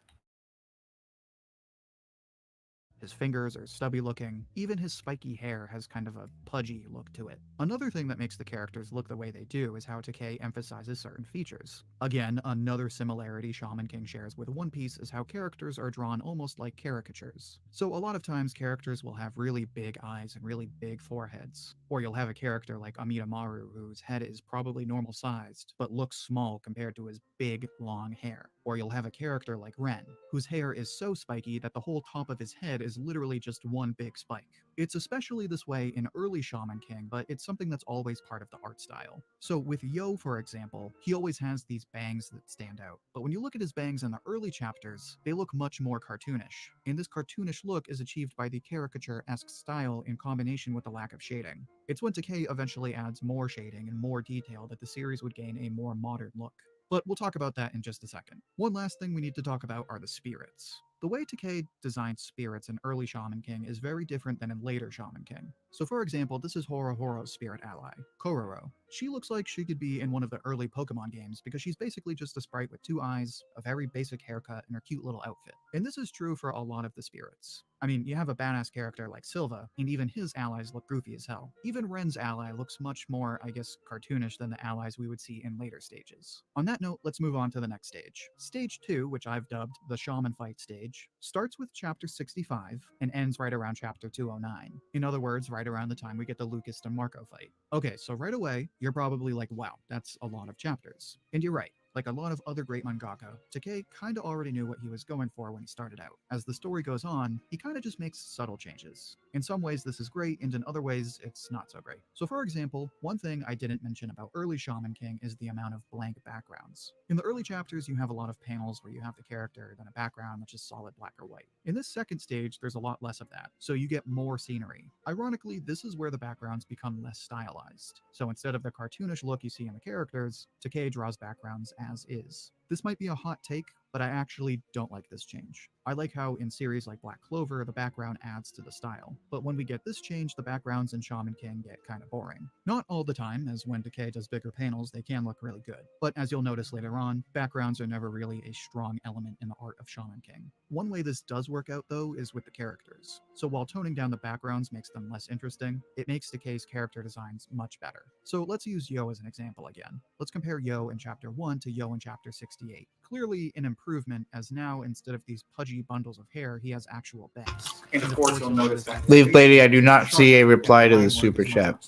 His fingers are stubby looking. Even his spiky hair has kind of a pudgy look to it. Another thing that makes the characters look the way they do is how Takei emphasizes certain features. Again, another similarity Shaman King shares with One Piece is how characters are drawn almost like caricatures. So a lot of times characters will have really big eyes and really big foreheads. Or you'll have a character like Amidamaru whose head is probably normal sized, but looks small compared to his big, long hair. Or you'll have a character like Ren, whose hair is so spiky that the whole top of his head is literally just one big spike. It's especially this way in early Shaman King, but it's something that's always part of the art style. So with Yo, for example, he always has these bangs that stand out. But when you look at his bangs in the early chapters, they look much more cartoonish. And this cartoonish look is achieved by the caricature-esque style in combination with the lack of shading. It's when Takei eventually adds more shading and more detail that the series would gain a more modern look. But we'll talk about that in just a second. One last thing we need to talk about are the spirits. The way Takei designed spirits in early Shaman King is very different than in later Shaman King. So for example, this is Horohoro's spirit ally, Kororo. She looks like she could be in one of the early Pokemon games because she's basically just a sprite with 2 eyes, a very basic haircut, and her cute little outfit. And this is true for a lot of the spirits. I mean, you have a badass character like Silva, and even his allies look goofy as hell. Even Ren's ally looks much more, I guess, cartoonish than the allies we would see in later stages. On that note, let's move on to the next stage. Stage 2, which I've dubbed the Shaman Fight stage, starts with chapter 65 and ends right around chapter 209. In other words, right around the time we get the Lucas and Marco fight. Okay, so right away, you're probably like, wow, that's a lot of chapters. And you're right. Like a lot of other great mangaka, Takei kinda already knew what he was going for when he started out. As the story goes on, he kinda just makes subtle changes. In some ways this is great, and in other ways it's not so great. So for example, one thing I didn't mention about early Shaman King is the amount of blank backgrounds. In the early chapters you have a lot of panels where you have the character, then a background which is solid black or white. In this second stage there's a lot less of that, so you get more scenery. Ironically, this is where the backgrounds become less stylized. So instead of the cartoonish look you see in the characters, Takei draws backgrounds as is. This might be a hot take, but I actually don't like this change. I like how in series like Black Clover, the background adds to the style. But when we get this change, the backgrounds in Shaman King get kind of boring. Not all the time, as when Takei does bigger panels, they can look really good. But as you'll notice later on, backgrounds are never really a strong element in the art of Shaman King. One way this does work out though is with the characters. So while toning down the backgrounds makes them less interesting, it makes Takei's character designs much better. So let's use Yo as an example again. Let's compare Yo in chapter 1 to Yo in chapter 68. Clearly an improvement, as now instead of these pudgy bundles of hair, he has actual bangs. And of course you'll notice that Leave Lady, I do not see a reply to the super chat.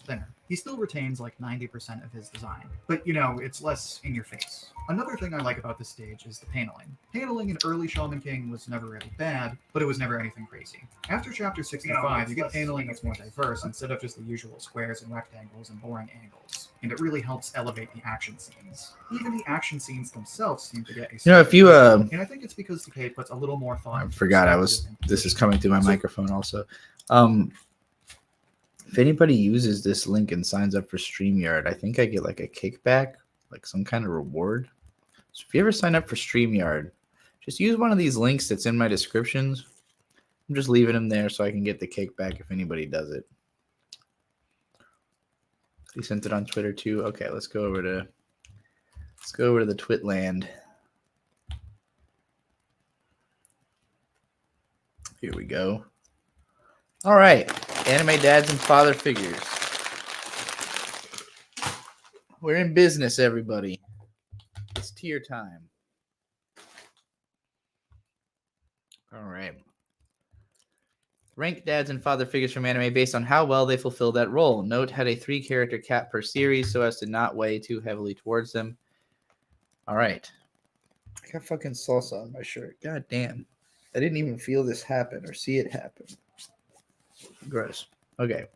he still retains like 90% of his design, but you know, it's less in your face. Another thing I like about this stage is the paneling. Paneling in early Shaman King was never really bad, but it was never anything crazy. After chapter 65, you get paneling that's more diverse instead of just the usual squares and rectangles and boring angles. And it really helps elevate the action scenes. Even the action scenes themselves seem to get a If you and I think it's because Takei puts a little more thought. I forgot this is coming through my microphone also. If anybody uses this link and signs up for StreamYard, I think I get like a kickback, like some kind of reward. So if you ever sign up for StreamYard, just use one of these links that's in my descriptions. I'm just leaving them there so I can get the kickback if anybody does it. He sent it on Twitter too. Okay, let's go over to the Twitland. Here we go. All right, anime dads and father figures. We're in business, everybody. It's tier time. All right. Rank dads and father figures from anime based on how well they fulfill that role. Note had a 3-character cap per series so as to not weigh too heavily towards them. All right. I got fucking salsa on my shirt. God damn. I didn't even feel this happen or see it happen. Gross. Okay.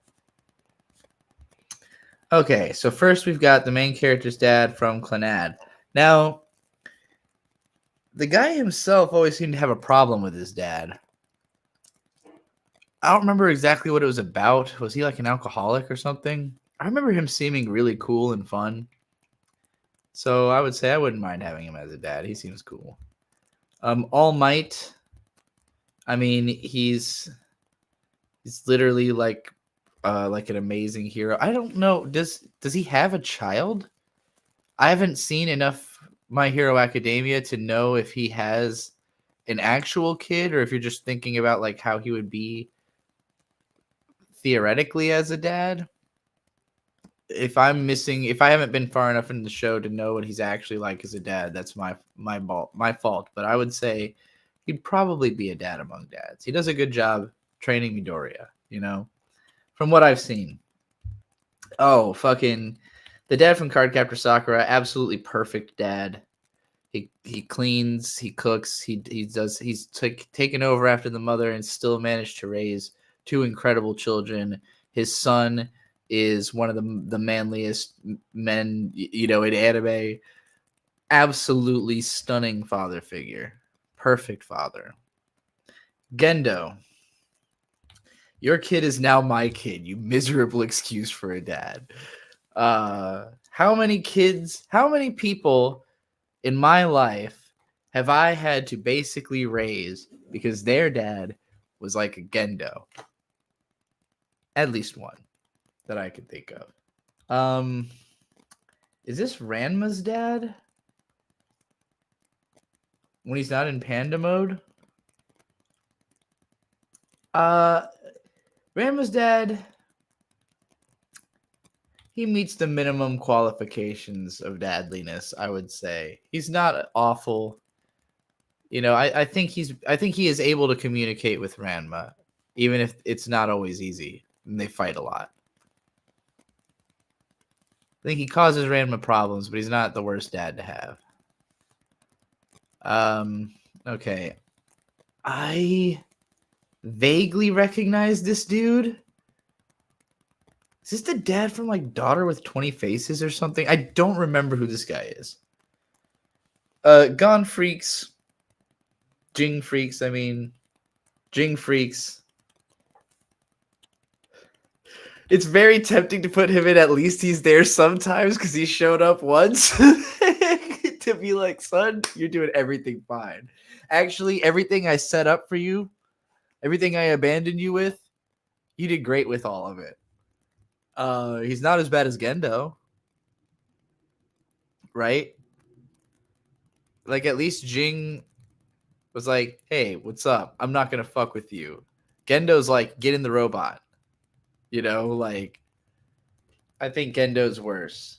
Okay, so first we've got the main character's dad from Clannad. Now, the guy himself always seemed to have a problem with his dad. I don't remember exactly what it was about. Was he like an alcoholic or something? I remember him seeming really cool and fun. So I would say I wouldn't mind having him as a dad. He seems cool. All Might. I mean, he's literally like an amazing hero. I don't know. Does he have a child? I haven't seen enough My Hero Academia to know if he has an actual kid or if you're just thinking about like how he would be theoretically as a dad. If I haven't been far enough in the show to know what he's actually like as a dad, that's my fault. But I would say he'd probably be a dad among dads. He does a good job training Midoriya, you know, from what I've seen. Oh, fucking the dad from Cardcaptor Sakura, absolutely perfect dad. He cleans, he cooks, he's taken over after the mother and still managed to raise 2 incredible children. His son is one of the manliest men, you know, in anime. Absolutely stunning father figure. Perfect father. Gendo. Your kid is now my kid, you miserable excuse for a dad. How many people in my life have I had to basically raise because their dad was like a Gendo? At least one that I can think of. Is this Ranma's dad? When he's not in panda mode? Ranma's dad, he meets the minimum qualifications of dadliness, I would say. He's not awful. You know, I think he is able to communicate with Ranma, even if it's not always easy and they fight a lot. I think he causes Ranma problems, but he's not the worst dad to have. Okay. I vaguely recognize this dude. Is this the dad from like Daughter with 20 Faces or something? I don't remember who this guy is. Gon Freaks. Jing Freaks, I mean. Jing Freaks. It's very tempting to put him in At Least He's There Sometimes because he showed up once. To be like, son, you're doing everything fine. Actually, everything I set up for you, everything I abandoned you with, you did great with all of it. He's not as bad as Gendo. Right? Like, at least Jing was like, hey, what's up? I'm not going to fuck with you. Gendo's like, get in the robot. You know, like, I think Gendo's worse.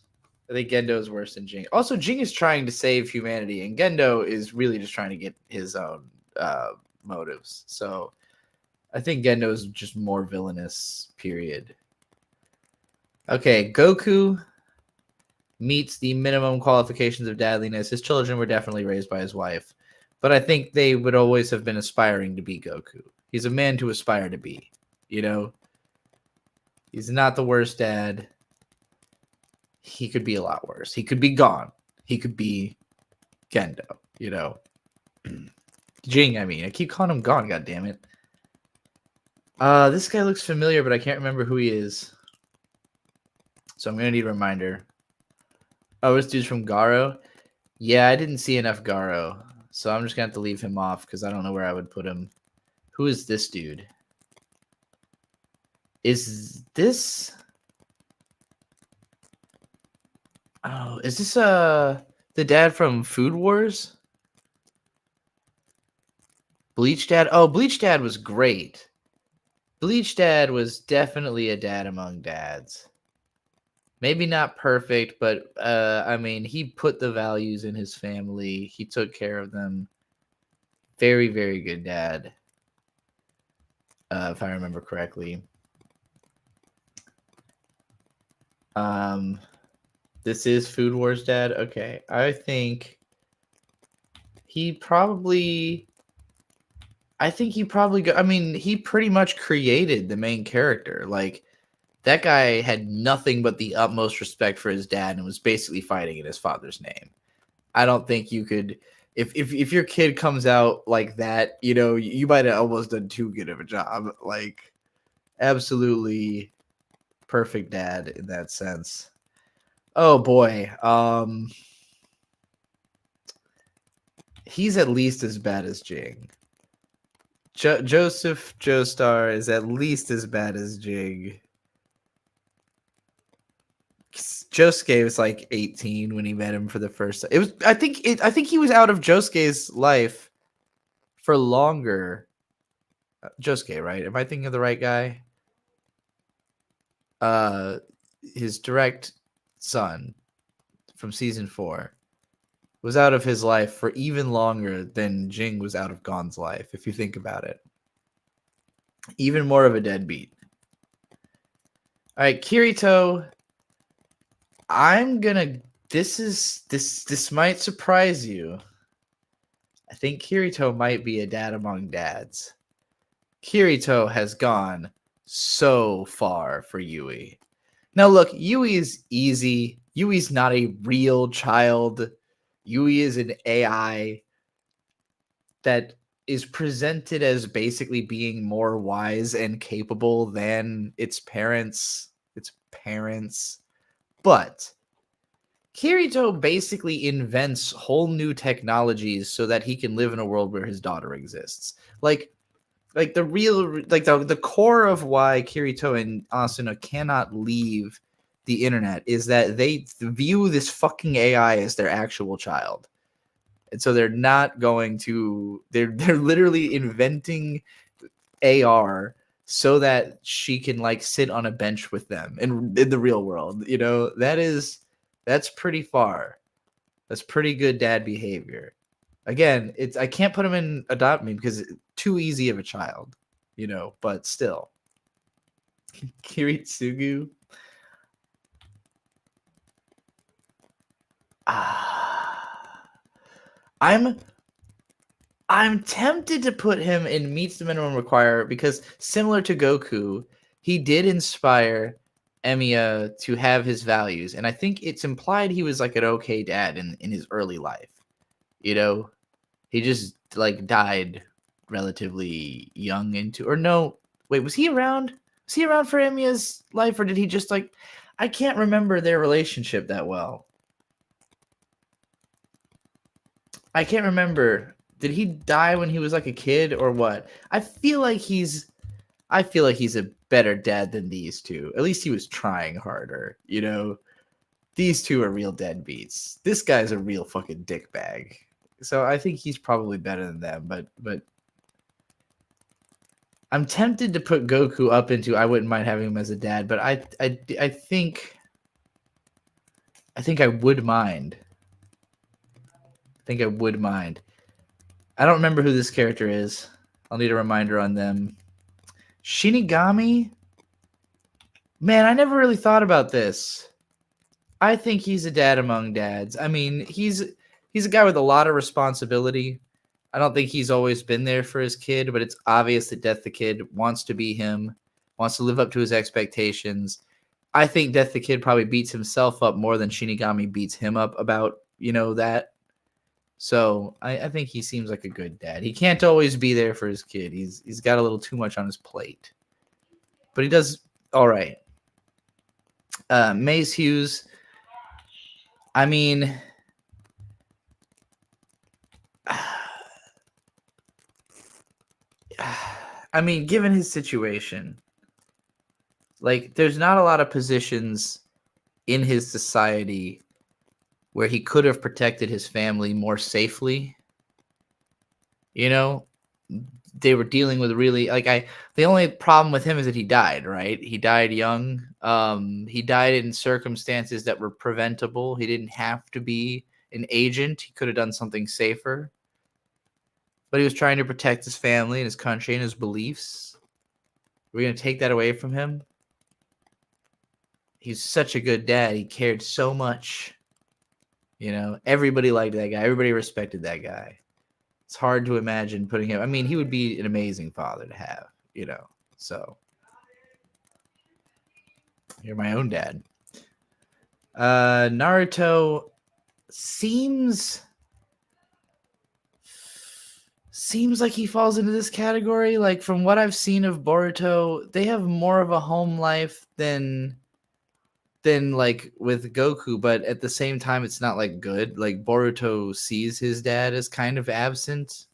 I think Gendo is worse than Jing. Also, Jing is trying to save humanity, and Gendo is really just trying to get his own motives. So I think Gendo is just more villainous, period. Okay, Goku meets the minimum qualifications of dadliness. His children were definitely raised by his wife, but I think they would always have been aspiring to be Goku. He's a man to aspire to be, you know? He's not the worst dad. He could be a lot worse. He could be Gon. He could be Gendo, you know. Jing, I mean. I keep calling him Gon, goddammit. This guy looks familiar, but I can't remember who he is. So I'm going to need a reminder. Oh, this dude's from Garo? Yeah, I didn't see enough Garo. So I'm just going to have to leave him off because I don't know where I would put him. Who is this dude? Is this... Oh, is this the dad from Food Wars? Bleach Dad? Oh, Bleach Dad was great. Bleach Dad was definitely a dad among dads. Maybe not perfect, but I mean, he put the values in his family. He took care of them. Very, very good dad. If I remember correctly. This is Food Wars dad. Okay. I think he probably I mean, he pretty much created the main character. Like, that guy had nothing but the utmost respect for his dad and was basically fighting in his father's name. I don't think you could if your kid comes out like that, you know, you might have almost done too good of a job. Like, absolutely perfect dad in that sense. Oh boy. He's at least as bad as Jing. Joseph Joestar is at least as bad as Jing. Josuke was like 18 when he met him for the first time. I think he was out of Josuke's life for longer. Josuke, right? Am I thinking of the right guy? His direct son from season 4 was out of his life for even longer than Jing was out of Gon's life, if you think about it. Even more of a deadbeat. All right, Kirito. This might surprise you. I think Kirito might be a dad among dads. Kirito has gone so far for Yui. Now look, Yui is easy. Yui's not a real child. Yui is an AI that is presented as basically being more wise and capable than its parents. But Kirito basically invents whole new technologies so that he can live in a world where his daughter exists. Like the real, like the core of why Kirito and Asuna cannot leave the internet is that they view this fucking AI as their actual child. And so they're not going to, they're literally inventing AR so that she can like sit on a bench with them in the real world. You know, that's pretty far. That's pretty good dad behavior. Again, I can't put him in Adopt Me because it's too easy of a child, you know, but still. Kiritsugu. I'm tempted to put him in Meets the Minimum Requirement because similar to Goku, he did inspire Emiya to have his values. And I think it's implied he was like an okay dad in his early life. You know, he just like died relatively young into, or no, wait, was he around? Was he around for Emiya's life, or did he just like, I can't remember their relationship that well. I can't remember. Did he die when he was like a kid or what? I feel like he's a better dad than these two. At least he was trying harder, you know. These two are real deadbeats. This guy's a real fucking dickbag. So I think he's probably better than them, but I'm tempted to put Goku up into I wouldn't mind having him as a dad, but I think I would mind. I think I would mind. I don't remember who this character is. I'll need a reminder on them. Shinigami? Man, I never really thought about this. I think he's a dad among dads. I mean, he's a guy with a lot of responsibility. I don't think he's always been there for his kid, but it's obvious that Death the Kid wants to be him, wants to live up to his expectations. I think Death the Kid probably beats himself up more than Shinigami beats him up about, you know, that. So I think he seems like a good dad. He can't always be there for his kid. He's got a little too much on his plate, but he does all right. Mace Hughes. I mean, given his situation, like there's not a lot of positions in his society where he could have protected his family more safely. You know, they were dealing with really the only problem with him is that he died, right? He died young. He died in circumstances that were preventable. He didn't have to be an agent. He could have done something safer. But he was trying to protect his family and his country and his beliefs. We're going to take that away from him. He's such a good dad. He cared so much. You know, everybody liked that guy. Everybody respected that guy. It's hard to imagine putting him. I mean, he would be an amazing father to have, you know. So, you're my own dad. Naruto seems like he falls into this category. Like, from what I've seen of Boruto, they have more of a home life than like with Goku, but at the same time it's not like good. Like Boruto sees his dad as kind of absent.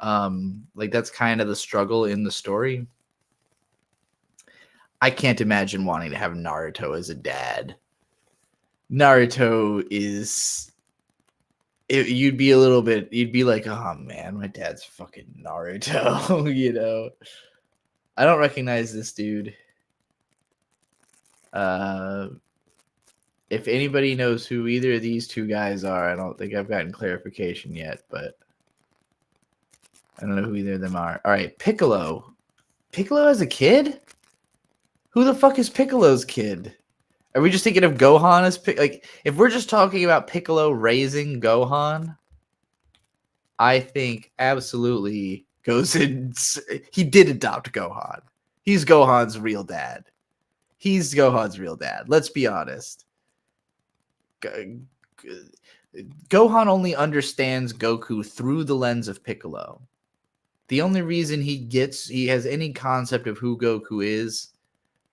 Like that's kind of the struggle in the story. I can't imagine wanting to have Naruto as a dad. Naruto is you'd be like, oh man, my dad's fucking Naruto. You know, I don't recognize this dude. If anybody knows who either of these two guys are, I don't think I've gotten clarification yet, but I don't know who either of them are. All right, Piccolo. Piccolo as a kid? Who the fuck is Piccolo's kid? Are we just thinking of Gohan as like if we're just talking about Piccolo raising Gohan? I think absolutely goes in. He did adopt Gohan. He's Gohan's real dad. He's Gohan's real dad. Let's be honest. Gohan only understands Goku through the lens of Piccolo. The only reason he has any concept of who Goku is,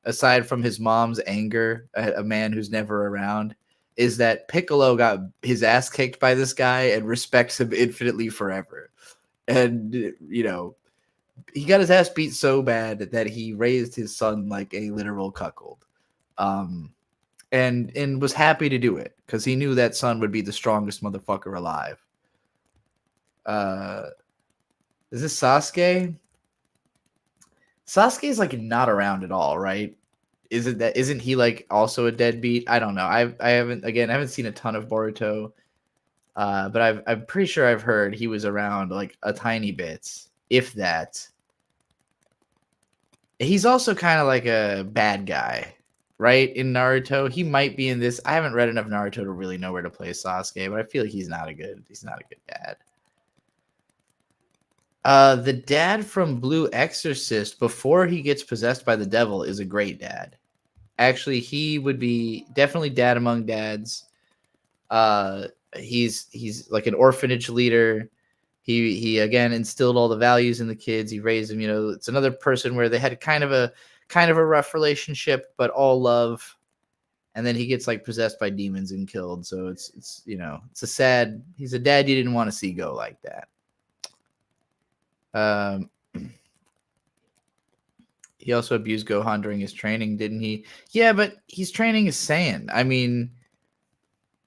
aside from his mom's anger at a man who's never around, is that Piccolo got his ass kicked by this guy and respects him infinitely forever. And, you know, he got his ass beat so bad that he raised his son like a literal cuckold. And was happy to do it because he knew that son would be the strongest motherfucker alive. Is this Sasuke? Sasuke is like not around at all, right? Isn't he like also a deadbeat? I don't know. I haven't seen a ton of Boruto, but I'm pretty sure I've heard he was around like a tiny bit, if that. He's also kind of like a bad guy, right? In Naruto, he might be in this. I haven't read enough Naruto to really know where to place Sasuke, but I feel like he's not a good dad. The dad from Blue Exorcist, before he gets possessed by the devil, is a great dad. Actually, he would be definitely dad among dads. He's like an orphanage leader. He again instilled all the values in the kids. He raised them. You know, it's another person where they had kind of a rough relationship, but all love. And then he gets like possessed by demons and killed. So it's you know, it's a sad. He's a dad you didn't want to see go like that. He also abused Gohan during his training, didn't he? Yeah, but he's training as Saiyan. I mean,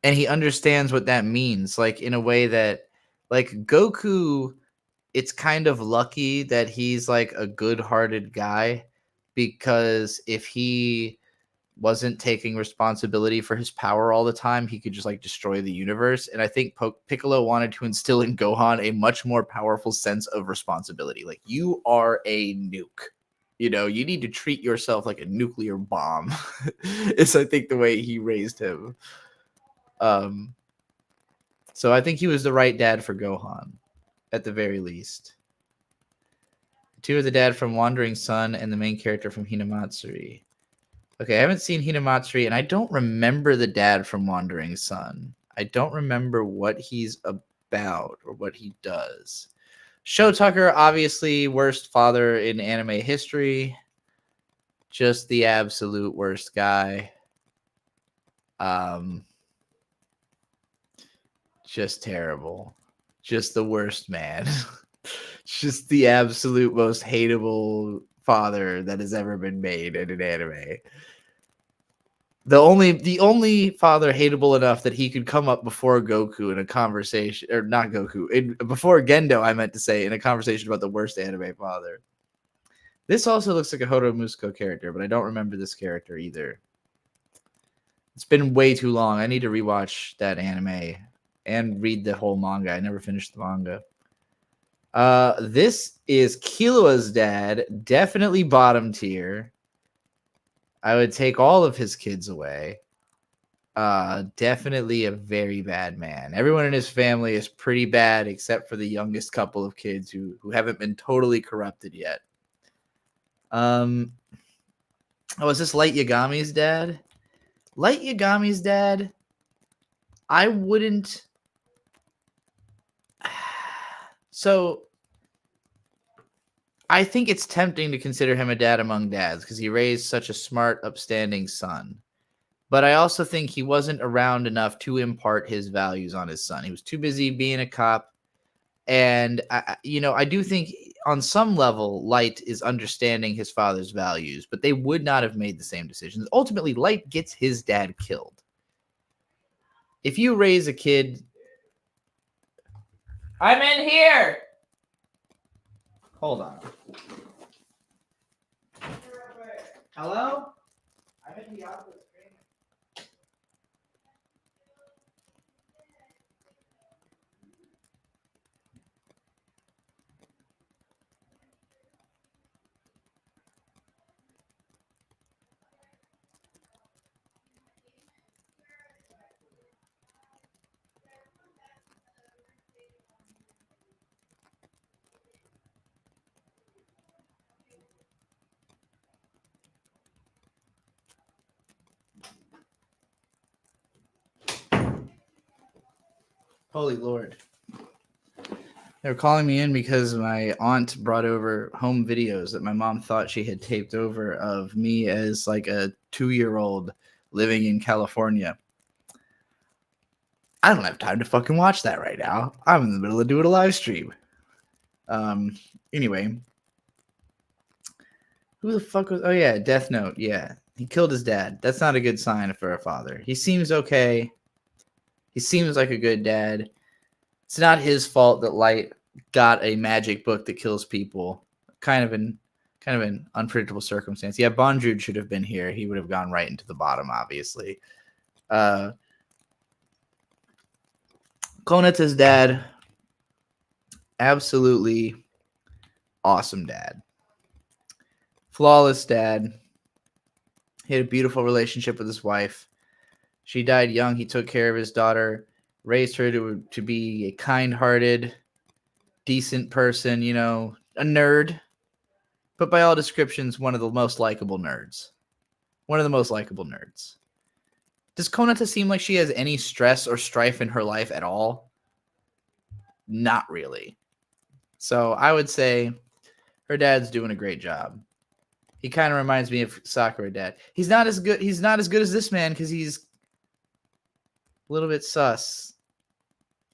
and he understands what that means, like in a way that, like Goku, it's kind of lucky that he's like a good-hearted guy, because if he wasn't taking responsibility for his power all the time, he could just like destroy the universe. And I think Piccolo wanted to instill in Gohan a much more powerful sense of responsibility. Like, you are a nuke. You know, you need to treat yourself like a nuclear bomb. Is I think the way he raised him. So I think he was the right dad for Gohan, at the very least. Two are the dad from Wandering Sun and the main character from Hinamatsuri. Okay, I haven't seen Hinamatsuri, and I don't remember the dad from Wandering Sun. I don't remember what he's about or what he does. Sho Tucker, obviously worst father in anime history. Just the absolute worst guy. Just terrible. Just the worst man. Just the absolute most hateable father that has ever been made in an anime. The only father hateable enough that he could come up before Goku in a conversation, or not Goku, before Gendo, I meant to say, in a conversation about the worst anime father. This also looks like a Hodo Musuko character, but I don't remember this character either. It's been way too long. I need to rewatch that anime and read the whole manga. I never finished the manga. This is Killua's dad, definitely bottom tier. I would take all of his kids away. Definitely a very bad man. Everyone in his family is pretty bad, except for the youngest couple of kids who haven't been totally corrupted yet. Oh, is this Light Yagami's dad? Light Yagami's dad, I wouldn't. So I think it's tempting to consider him a dad among dads because he raised such a smart, upstanding son. But I also think he wasn't around enough to impart his values on his son. He was too busy being a cop. And, I do think on some level, Light is understanding his father's values, but they would not have made the same decisions. Ultimately, Light gets his dad killed. If you raise a kid... I'm in here! Hold on. Hello? I'm in the office. Holy Lord. They were calling me in because my aunt brought over home videos that my mom thought she had taped over of me as like a 2-year-old living in California. I don't have time to fucking watch that right now. I'm in the middle of doing a live stream. Anyway. Who the fuck was... Oh, yeah, Death Note. Yeah. He killed his dad. That's not a good sign for a father. He seems okay. He seems like a good dad. It's not his fault that Light got a magic book that kills people. Kind of an unpredictable circumstance. Yeah, Bondrewd should have been here. He would have gone right into the bottom, obviously. Konata's dad, absolutely awesome dad. Flawless dad. He had a beautiful relationship with his wife. She died young. He took care of his daughter, raised her to be a kind-hearted, decent person, you know, a nerd. But by all descriptions, one of the most likable nerds. One of the most likable nerds. Does Konata seem like she has any stress or strife in her life at all? Not really. So I would say her dad's doing a great job. He kind of reminds me of Sakura dad. He's not as good as this man because he's a little bit sus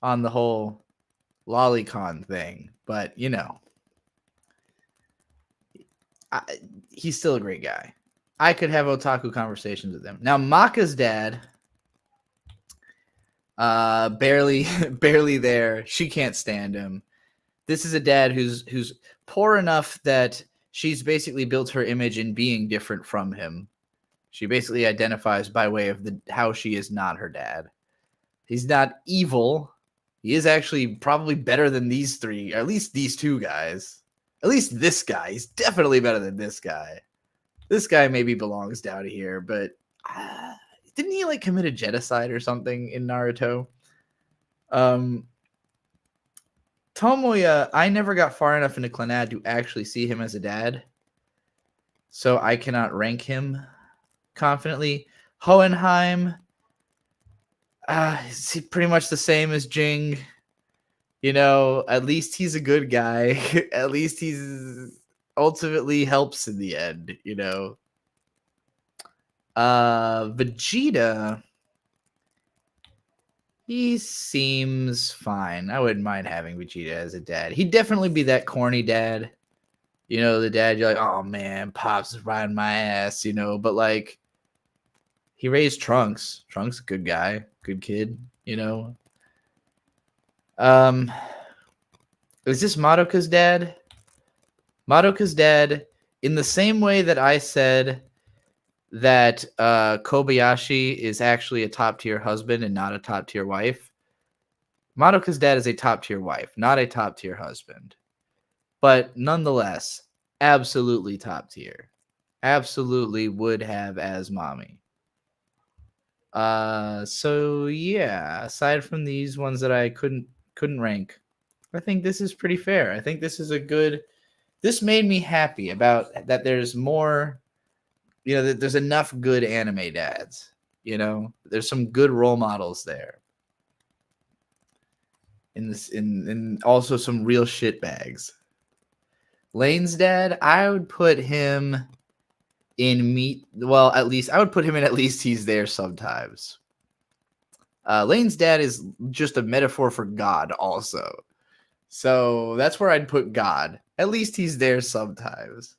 on the whole lolicon thing. But, you know, he's still a great guy. I could have otaku conversations with him. Now, Maka's dad, barely there. She can't stand him. This is a dad who's poor enough that she's basically built her image in being different from him. She basically identifies by way of how she is not her dad. He's not evil. He is actually probably better than these three, or at least these two guys. At least this guy. He's definitely better than this guy. This guy maybe belongs down here, but didn't he like commit a genocide or something in Naruto? Tomoya, I never got far enough into Clannad to actually see him as a dad, so I cannot rank him confidently. Hohenheim, is he pretty much the same as Jing? You know, at least he's a good guy. At least he's ultimately helps in the end, you know. Vegeta, he seems fine. I wouldn't mind having Vegeta as a dad. He'd definitely be that corny dad. You know, the dad you're like, oh man, Pops is riding my ass, you know, but like he raised Trunks. Trunks a good guy, good kid, you know. Is this Madoka's dad? Madoka's dad, in the same way that I said that Kobayashi is actually a top-tier husband and not a top-tier wife, Madoka's dad is a top-tier wife, not a top-tier husband. But nonetheless, absolutely top-tier. Absolutely would have as mommy. So yeah, aside from these ones that I couldn't rank, I think this is pretty fair. I think this is a good... This made me happy about that there's more... You know, there's enough good anime dads. You know, there's some good role models there. In also some real shit bags. Lane's dad, I would put him in meat. Well, at least I would put him in at least he's there sometimes. Lane's dad is just a metaphor for God, also. So that's where I'd put God. At least he's there sometimes.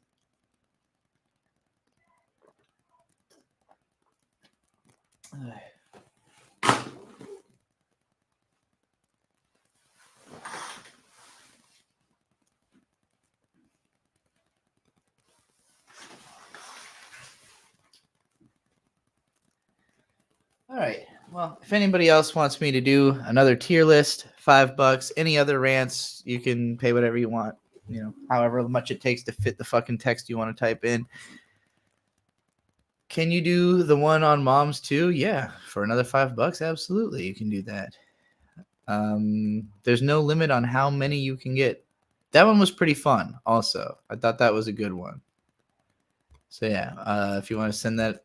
All right. Well, if anybody else wants me to do another tier list, $5, any other rants, you can pay whatever you want. You know, however much it takes to fit the fucking text you want to type in. Can you do the one on moms too? Yeah, for another $5, absolutely, you can do that. There's no limit on how many you can get. That one was pretty fun. Also, I thought that was a good one. So yeah, if you want to send the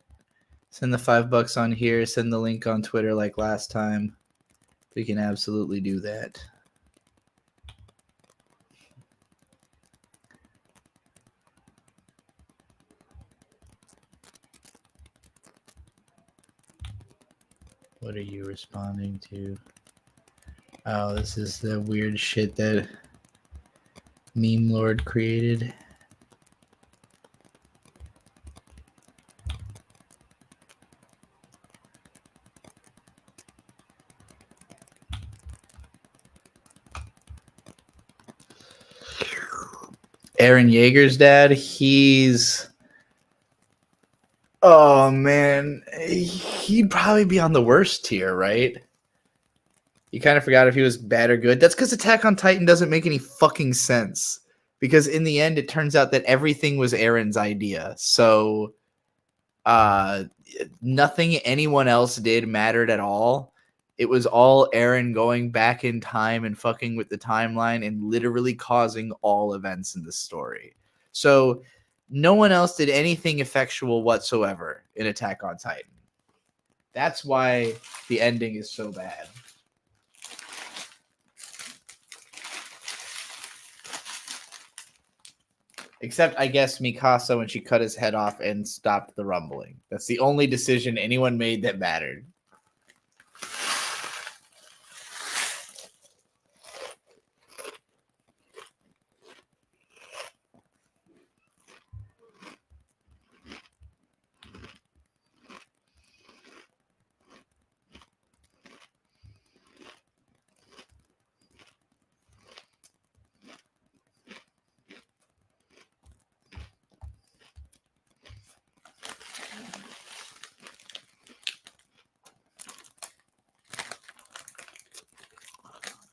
$5 on here, send the link on Twitter like last time. We can absolutely do that. What are you responding to? Oh, this is the weird shit that Meme Lord created. Aaron Yeager's dad, oh man, he'd probably be on the worst tier, right? You kind of forgot if he was bad or good. That's because Attack on Titan doesn't make any fucking sense. Because in the end, it turns out that everything was Aaron's idea. So, nothing anyone else did mattered at all. It was all Aaron going back in time and fucking with the timeline and literally causing all events in the story. So, no one else did anything effectual whatsoever in Attack on Titan. That's why the ending is so bad. Except, I guess, Mikasa when she cut his head off and stopped the rumbling. That's the only decision anyone made that mattered.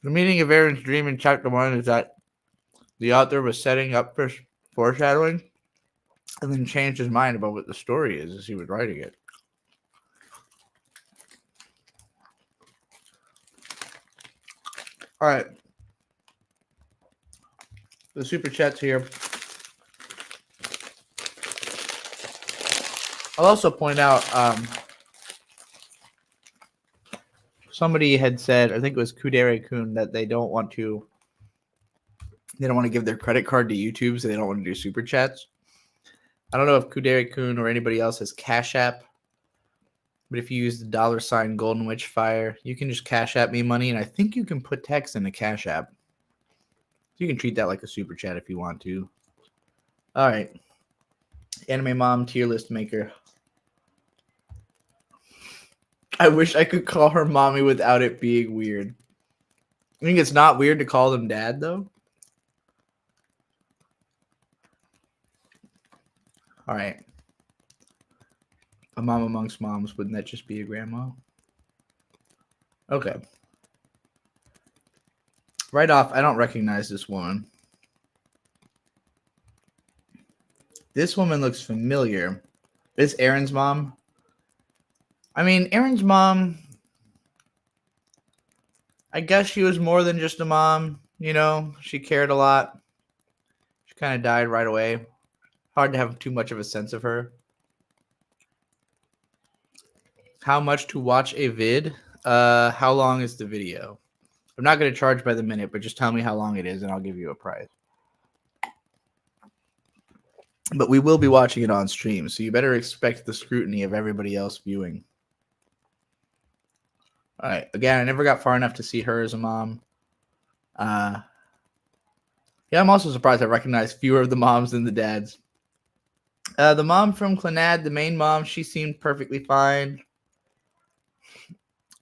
The meaning of Aaron's dream in chapter 1 is that the author was setting up for foreshadowing and then changed his mind about what the story is as he was writing it. All right. The super chat's here. I'll also point out somebody had said, I think it was Kudere-kun, that they don't want to give their credit card to YouTube, so they don't want to do super chats. I don't know if Kudere-kun or anybody else has Cash App, but if you use the $ Golden Witch Fire, you can just Cash App me money, and I think you can put text in a Cash App. You can treat that like a super chat if you want to. All right. Anime Mom tier list maker. I wish I could call her mommy without it being weird. I think it's not weird to call them dad, though. All right. A mom amongst moms. Wouldn't that just be a grandma? Okay. Right off, I don't recognize this woman. This woman looks familiar. Is Aaron's mom? I mean, Aaron's mom, I guess she was more than just a mom. You know, she cared a lot. She kind of died right away. Hard to have too much of a sense of her. How much to watch a vid? How long is the video? I'm not going to charge by the minute, but just tell me how long it is and I'll give you a price. But we will be watching it on stream, so you better expect the scrutiny of everybody else viewing. All right. Again, I never got far enough to see her as a mom. Yeah, I'm also surprised I recognize fewer of the moms than the dads. The mom from Clannad, the main mom, she seemed perfectly fine.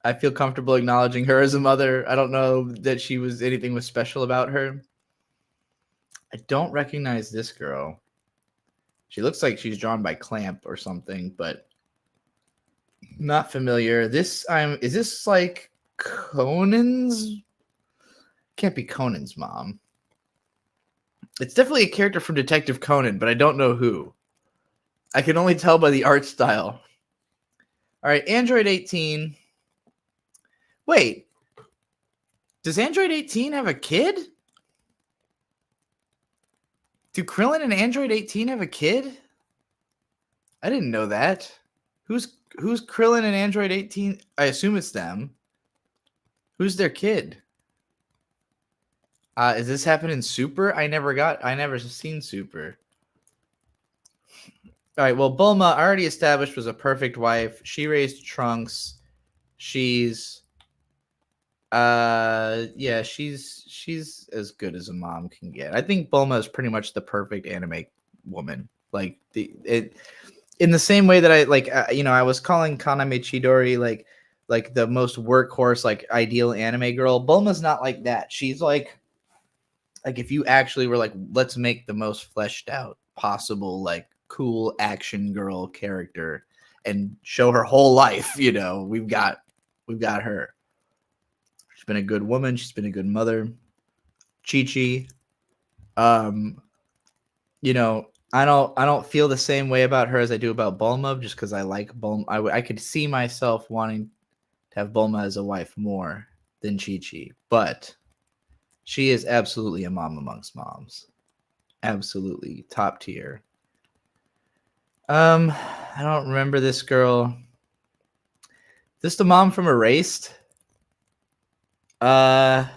I feel comfortable acknowledging her as a mother. I don't know that anything was special about her. I don't recognize this girl. She looks like she's drawn by Clamp or something, but not familiar. Is this like Conan's? Can't be Conan's mom. It's definitely a character from Detective Conan, but I don't know who. I can only tell by the art style. All right, Android 18. Wait, does Android 18 have a kid? Do Krillin and Android 18 have a kid? I didn't know that. Who's Krillin and Android 18? I assume it's them. Who's their kid? Is this happening in Super? I never seen Super. All right, well, Bulma, I already established, was a perfect wife. She raised Trunks. She's Yeah, she's as good as a mom can get. I think Bulma is pretty much the perfect anime woman. Like in the same way that I like, I was calling Kaname Chidori like the most workhorse, like ideal anime girl. Bulma's not like that. She's like if you actually were like, let's make the most fleshed out possible, like cool action girl character and show her whole life, we've got her. She's been a good woman. She's been a good mother. Chi-Chi. I don't feel the same way about her as I do about Bulma, just because I like Bulma. I could see myself wanting to have Bulma as a wife more than Chi-Chi, but she is absolutely a mom amongst moms. Absolutely top tier. I don't remember this girl. This the mom from Erased? Wait.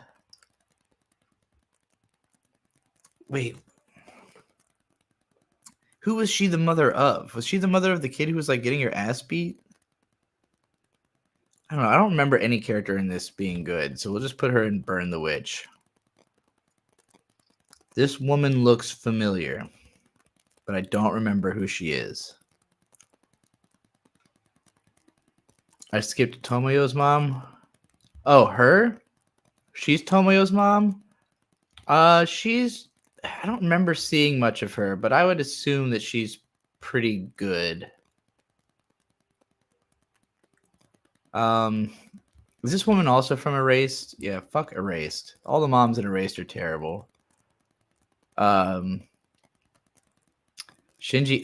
Who was she the mother of? Was she the mother of the kid who was like getting her ass beat? I don't know. I don't remember any character in this being good, so we'll just put her in Burn the Witch. This woman looks familiar, but I don't remember who she is. I skipped Tomoyo's mom. Oh, her? She's Tomoyo's mom? I don't remember seeing much of her, but I would assume that she's pretty good. Is this woman also from Erased? Yeah, fuck Erased. All the moms in Erased are terrible. Shinji.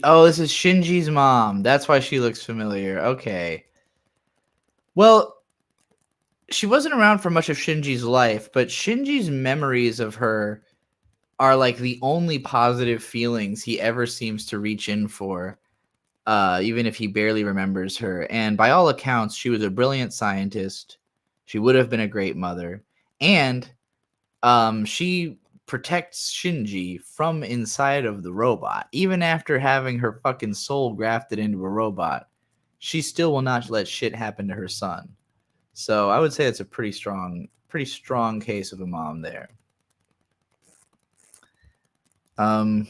Oh, this is Shinji's mom. That's why she looks familiar. Okay. Well, she wasn't around for much of Shinji's life, but Shinji's memories of her are like the only positive feelings he ever seems to reach in for, even if he barely remembers her. And by all accounts, she was a brilliant scientist. She would have been a great mother. And she protects Shinji from inside of the robot. Even after having her fucking soul grafted into a robot, she still will not let shit happen to her son. So I would say it's a pretty strong case of a mom there. In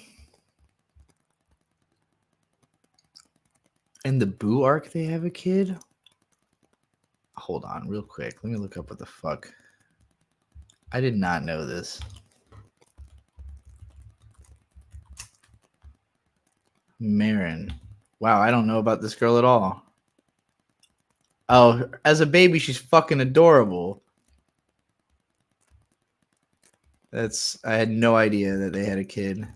the Boo arc, they have a kid. Hold on, real quick. Let me look up what the fuck. I did not know this. Marin. Wow, I don't know about this girl at all. Oh, as a baby, she's fucking adorable. I had no idea that they had a kid.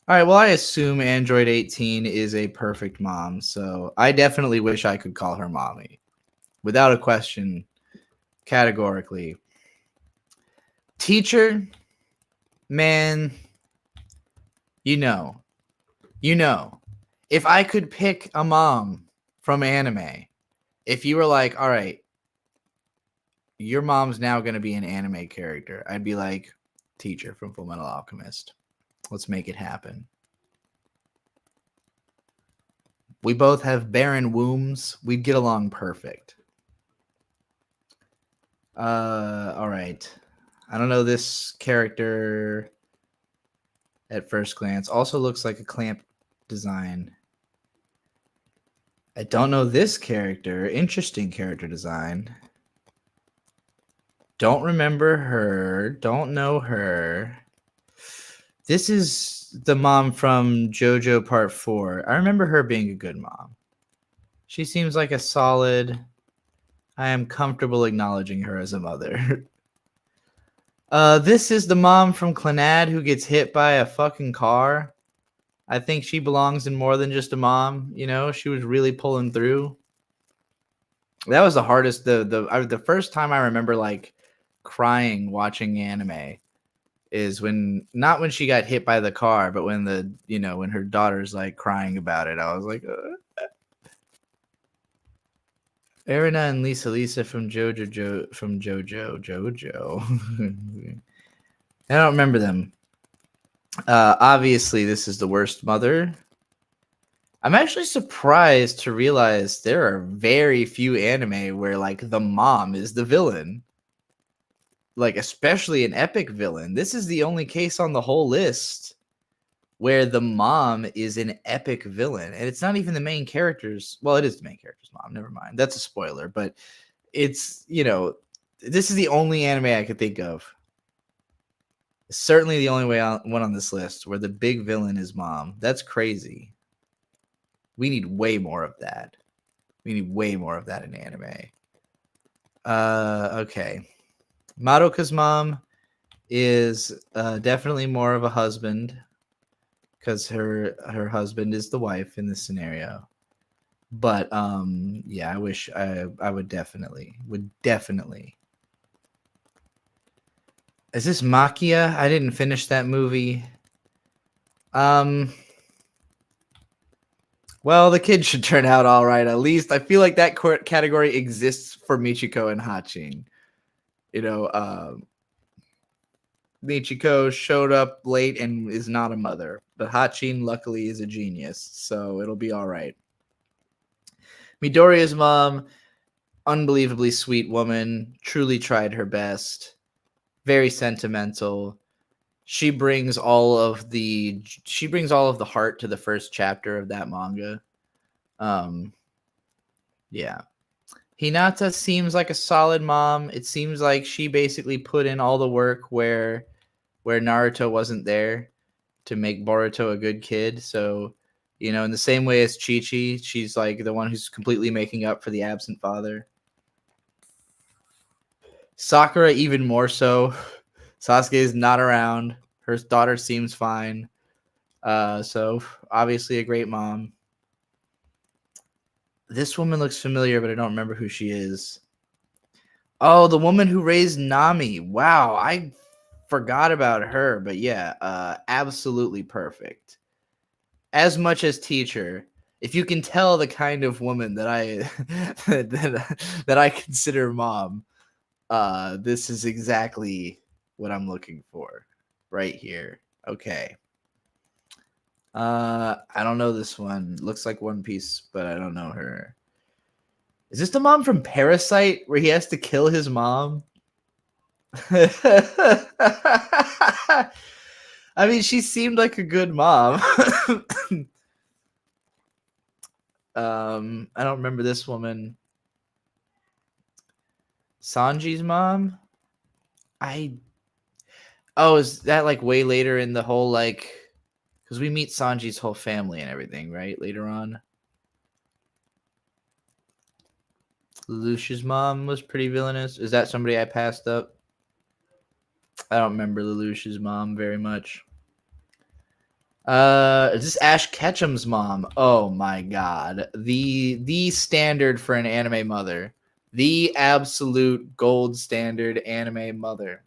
All right, well, I assume Android 18 is a perfect mom, so I definitely wish I could call her mommy. Without a question, categorically. Teacher, man, you know, if I could pick a mom from anime, if you were like, all right, your mom's now going to be an anime character, I'd be like, Teacher from Fullmetal Alchemist. Let's make it happen. We both have barren wombs. We'd get along perfect. All right. I don't know this character at first glance. Also looks like a Clamp design. I don't know this character. Interesting character design. Don't remember her. Don't know her. This is the mom from JoJo Part 4. I remember her being a good mom. She seems like a solid... I am comfortable acknowledging her as a mother. This is the mom from Clannad who gets hit by a fucking car. I think she belongs in more than just a mom. You know, she was really pulling through. That was the hardest. The first time I remember like crying watching anime is not when she got hit by the car, but when when her daughter's like crying about it. I was like, Erina and Lisa from JoJo. I don't remember them. Obviously, this is the worst mother. I'm actually surprised to realize there are very few anime where like the mom is the villain. like especially an epic villain. This is the only case on the whole list where the mom is an epic villain, and it's not even the main character's. Well, it is the main character's mom. Never mind, that's a spoiler. But it's, you know, this is the only anime I could think of. Certainly the only one on this list where the big villain is mom. That's crazy. We need way more of that. We need way more of that in anime. Okay. Madoka's mom is definitely more of a husband because her husband is the wife in this scenario. But yeah, I wish I would definitely. Is this Makia? I didn't finish that movie. Well, the kid should turn out all right. At least I feel like that category exists for Michiko and Hachin. You know, Michiko showed up late and is not a mother, but Hachin luckily is a genius, so it'll be all right. Midoriya's mom, unbelievably sweet woman, truly tried her best, very sentimental. She brings all of the heart to the first chapter of that manga. Yeah. Hinata seems like a solid mom. It seems like she basically put in all the work where Naruto wasn't there to make Boruto a good kid. So, you know, in the same way as Chi-Chi, she's like the one who's completely making up for the absent father. Sakura even more so. Sasuke is not around. Her daughter seems fine. So obviously a great mom. This woman looks familiar, but I don't remember who she is. Oh, the woman who raised Nami. Wow, I forgot about her. But yeah, absolutely perfect. As much as teacher, if you can tell the kind of woman that I that I consider mom, this is exactly what I'm looking for right here. Okay. I don't know this one. Looks like One Piece, but I don't know her. Is this the mom from Parasite where he has to kill his mom? I mean, she seemed like a good mom. I don't remember this woman. Sanji's mom? Oh, is that like way later in the whole, like, because we meet Sanji's whole family and everything, right? Later on. Lelouch's mom was pretty villainous. Is that somebody I passed up? I don't remember Lelouch's mom very much. Is this Ash Ketchum's mom? Oh my god. The standard for an anime mother. The absolute gold standard anime mother.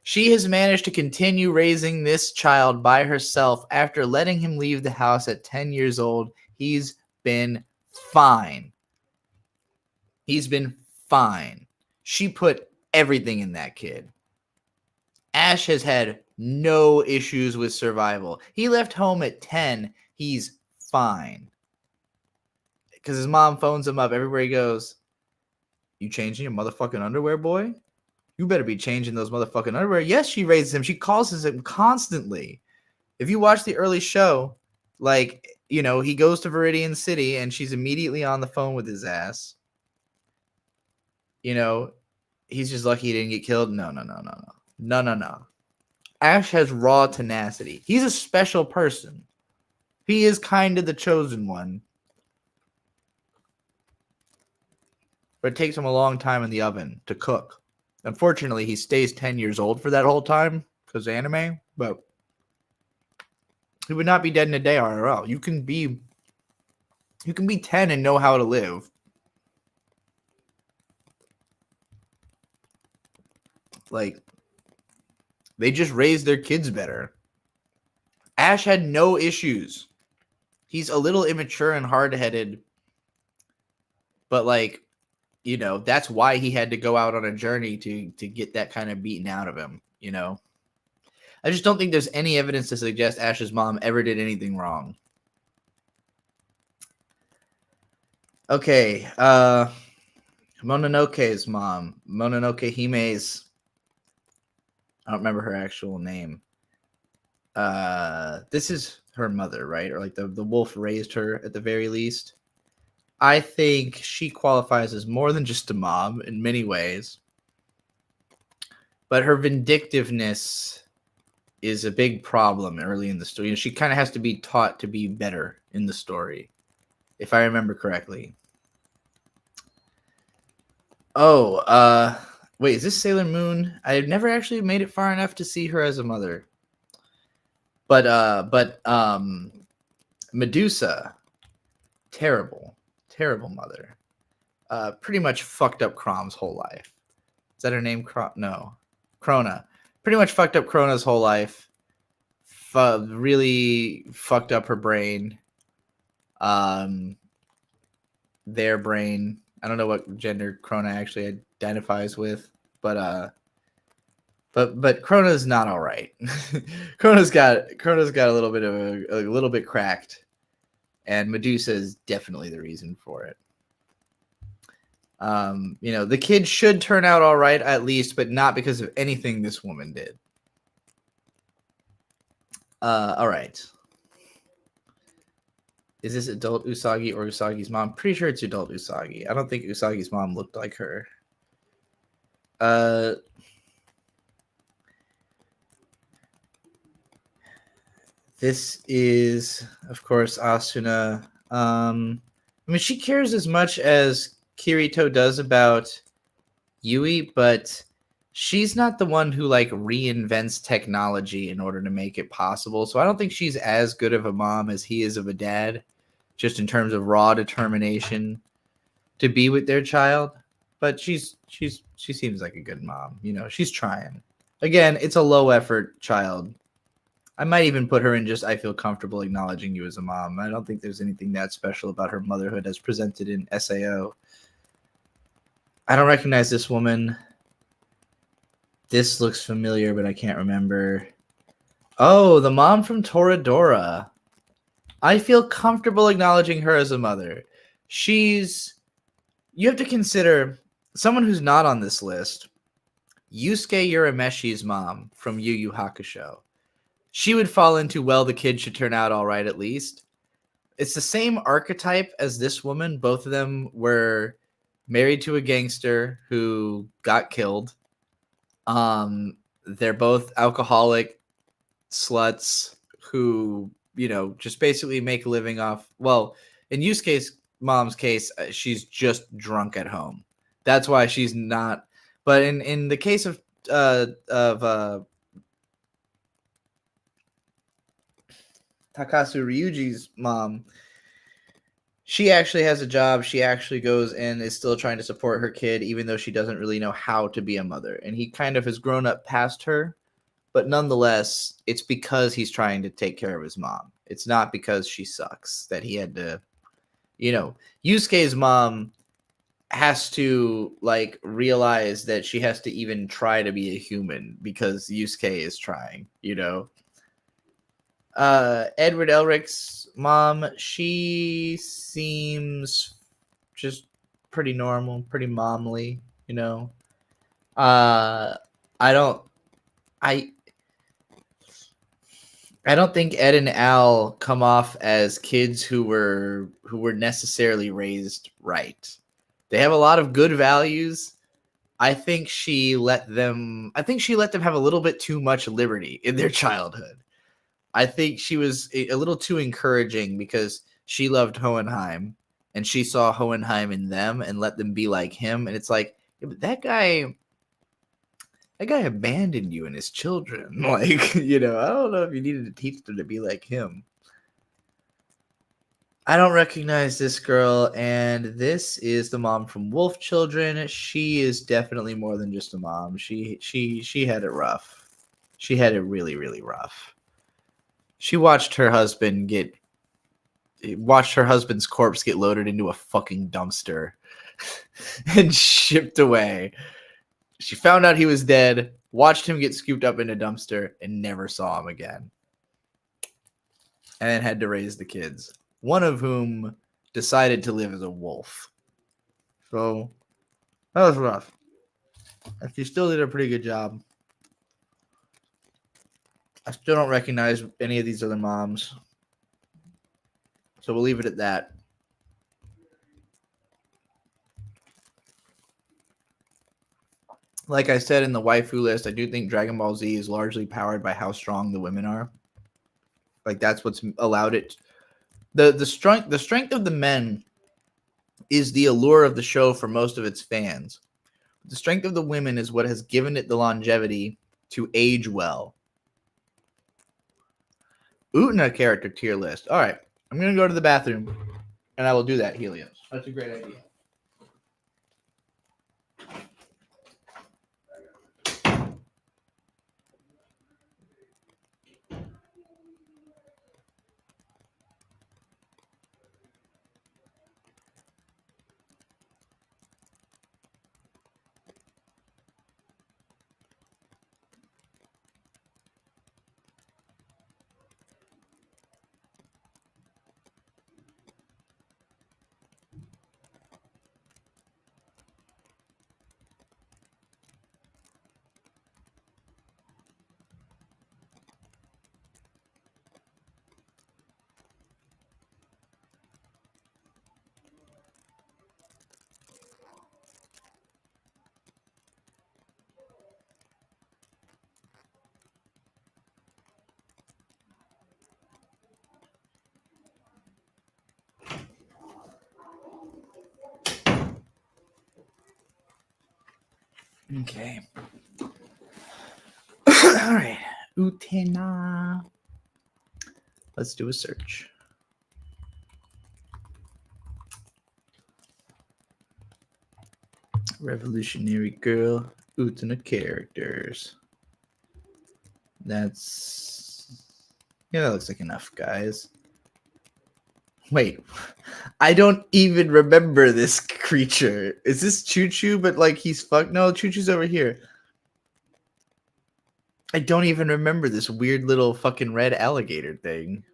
She has managed to continue raising this child by herself after letting him leave the house at 10 years old. He's been fine. He's been fine. She put everything in that kid. Ash has had no issues with survival. He left home at 10. He's fine. Because his mom phones him up everywhere he goes. You changing your motherfucking underwear, boy? You better be changing those motherfucking underwear. Yes, she raises him. She calls him constantly. If you watch the early show, like, you know, he goes to Viridian City and she's immediately on the phone with his ass. You know, he's just lucky he didn't get killed. No. Ash has raw tenacity. He's a special person. He is kind of the chosen one. But it takes him a long time in the oven to cook. Unfortunately, he stays 10 years old for that whole time because of anime, but he would not be dead in a day IRL. You can be 10 and know how to live. Like, they just raise their kids better. Ash had no issues. He's a little immature and hard-headed, but like, you know, that's why he had to go out on a journey to get that kind of beaten out of him, you know? I just don't think there's any evidence to suggest Ash's mom ever did anything wrong. Okay, Mononoke's mom. Mononoke Hime's I don't remember her actual name. This is her mother, right? Or like the wolf raised her at the very least. I think she qualifies as more than just a mom in many ways. But her vindictiveness is a big problem early in the story. You know, she kind of has to be taught to be better in the story, if I remember correctly. Oh, wait, is this Sailor Moon? I've never actually made it far enough to see her as a mother. But Medusa, terrible mother. Pretty much fucked up Crom's whole life. Is that her name? No, Krona. Pretty much fucked up Krona's whole life. Really fucked up her brain. Their brain. I don't know what gender Krona actually identifies with, but Krona's not all right. Krona's got a little bit of a little bit cracked, and Medusa is definitely the reason for it. You know, the kid should turn out all right at least, but not because of anything this woman did. All right. Is this adult Usagi or Usagi's mom? Pretty sure it's adult Usagi. I don't think Usagi's mom looked like her. This is, of course, Asuna. I mean, she cares as much as Kirito does about Yui, but she's not the one who like reinvents technology in order to make it possible. So I don't think she's as good of a mom as he is of a dad, just in terms of raw determination to be with their child. But she seems like a good mom. You know, she's trying. Again, it's a low effort child. I might even put her in just I feel comfortable acknowledging you as a mom. I don't think there's anything that special about her motherhood as presented in SAO. I don't recognize this woman. This looks familiar, but I can't remember. Oh, the mom from Toradora. I feel comfortable acknowledging her as a mother. You have to consider someone who's not on this list. Yusuke Urameshi's mom from Yu Yu Hakusho. She would fall into, well, the kid should turn out all right at least. It's the same archetype as this woman. Both of them were married to a gangster who got killed. They're both alcoholic sluts who, you know, just basically make a living off. Well, in Yusuke's mom's case, she's just drunk at home. That's why she's not. But in the case of Takasu Ryuji's mom, she actually has a job. She actually goes and is still trying to support her kid, even though she doesn't really know how to be a mother. And he kind of has grown up past her, but nonetheless, it's because he's trying to take care of his mom. It's not because she sucks that he had to, you know, Yusuke's mom has to like realize that she has to even try to be a human because Yusuke is trying, you know. Edward Elric's mom, she seems just pretty normal, pretty momly, you know. I don't think Ed and Al come off as kids who were necessarily raised right. They have a lot of good values. I think she let them have a little bit too much liberty in their childhood. I think she was a little too encouraging because she loved Hohenheim and she saw Hohenheim in them and let them be like him. And it's like, yeah, but that guy abandoned you and his children. Like, you know, I don't know if you needed to teach them to be like him. I don't recognize this girl, and this is the mom from Wolf Children. She is definitely more than just a mom. She had it rough. She had it really, really rough. She watched her husband's corpse get loaded into a fucking dumpster and shipped away. She found out he was dead, watched him get scooped up in a dumpster, and never saw him again. And then had to raise the kids, one of whom decided to live as a wolf. So that was rough. And she still did a pretty good job. I still don't recognize any of these other moms. So we'll leave it at that. Like I said in the waifu list, I do think Dragon Ball Z is largely powered by how strong the women are. Like that's what's allowed it. The strength of the men is the allure of the show for most of its fans. The strength of the women is what has given it the longevity to age well. Utena character tier list. All right, I'm gonna go to the bathroom, and I will do that. Helios. That's a great idea. Okay. All right. Utena. Let's do a search. Revolutionary Girl, Utena characters. That's... Yeah, that looks like enough, guys. Wait, I don't even remember this creature. Is this Choo Choo, but like he's fucked? No, Choo Choo's over here. I don't even remember this weird little fucking red alligator thing.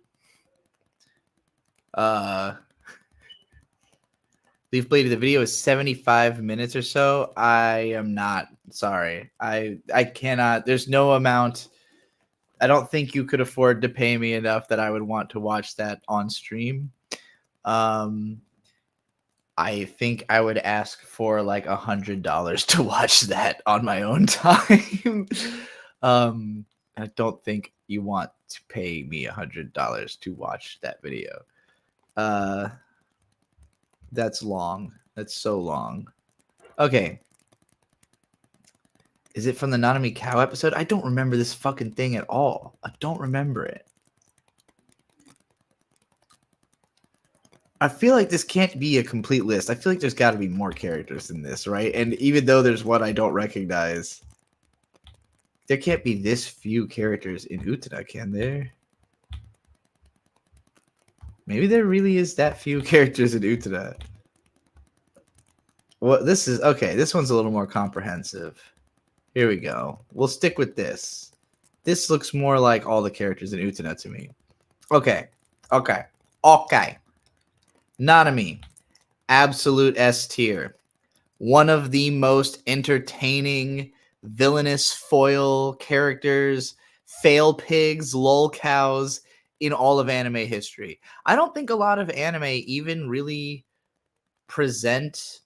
Leaf Blade, the video is 75 minutes or so. I am not sorry. I cannot. There's no amount. I don't think you could afford to pay me enough that I would want to watch that on stream. I think I would ask for like $100 to watch that on my own time. I don't think you want to pay me $100 to watch that video. That's long. That's so long. Okay. Is it from the Nanami Cow episode? I don't remember this fucking thing at all. I don't remember it. I feel like this can't be a complete list. I feel like there's got to be more characters in this, right? And even though there's one I don't recognize, there can't be this few characters in Utena, can there? Maybe there really is that few characters in Utena. Well, this is... Okay, this one's a little more comprehensive. Here we go. We'll stick with this. This looks more like all the characters in Utena to me. Okay. Nanami. Absolute S tier. One of the most entertaining villainous foil characters, fail pigs, lol cows in all of anime history. I don't think a lot of anime even really present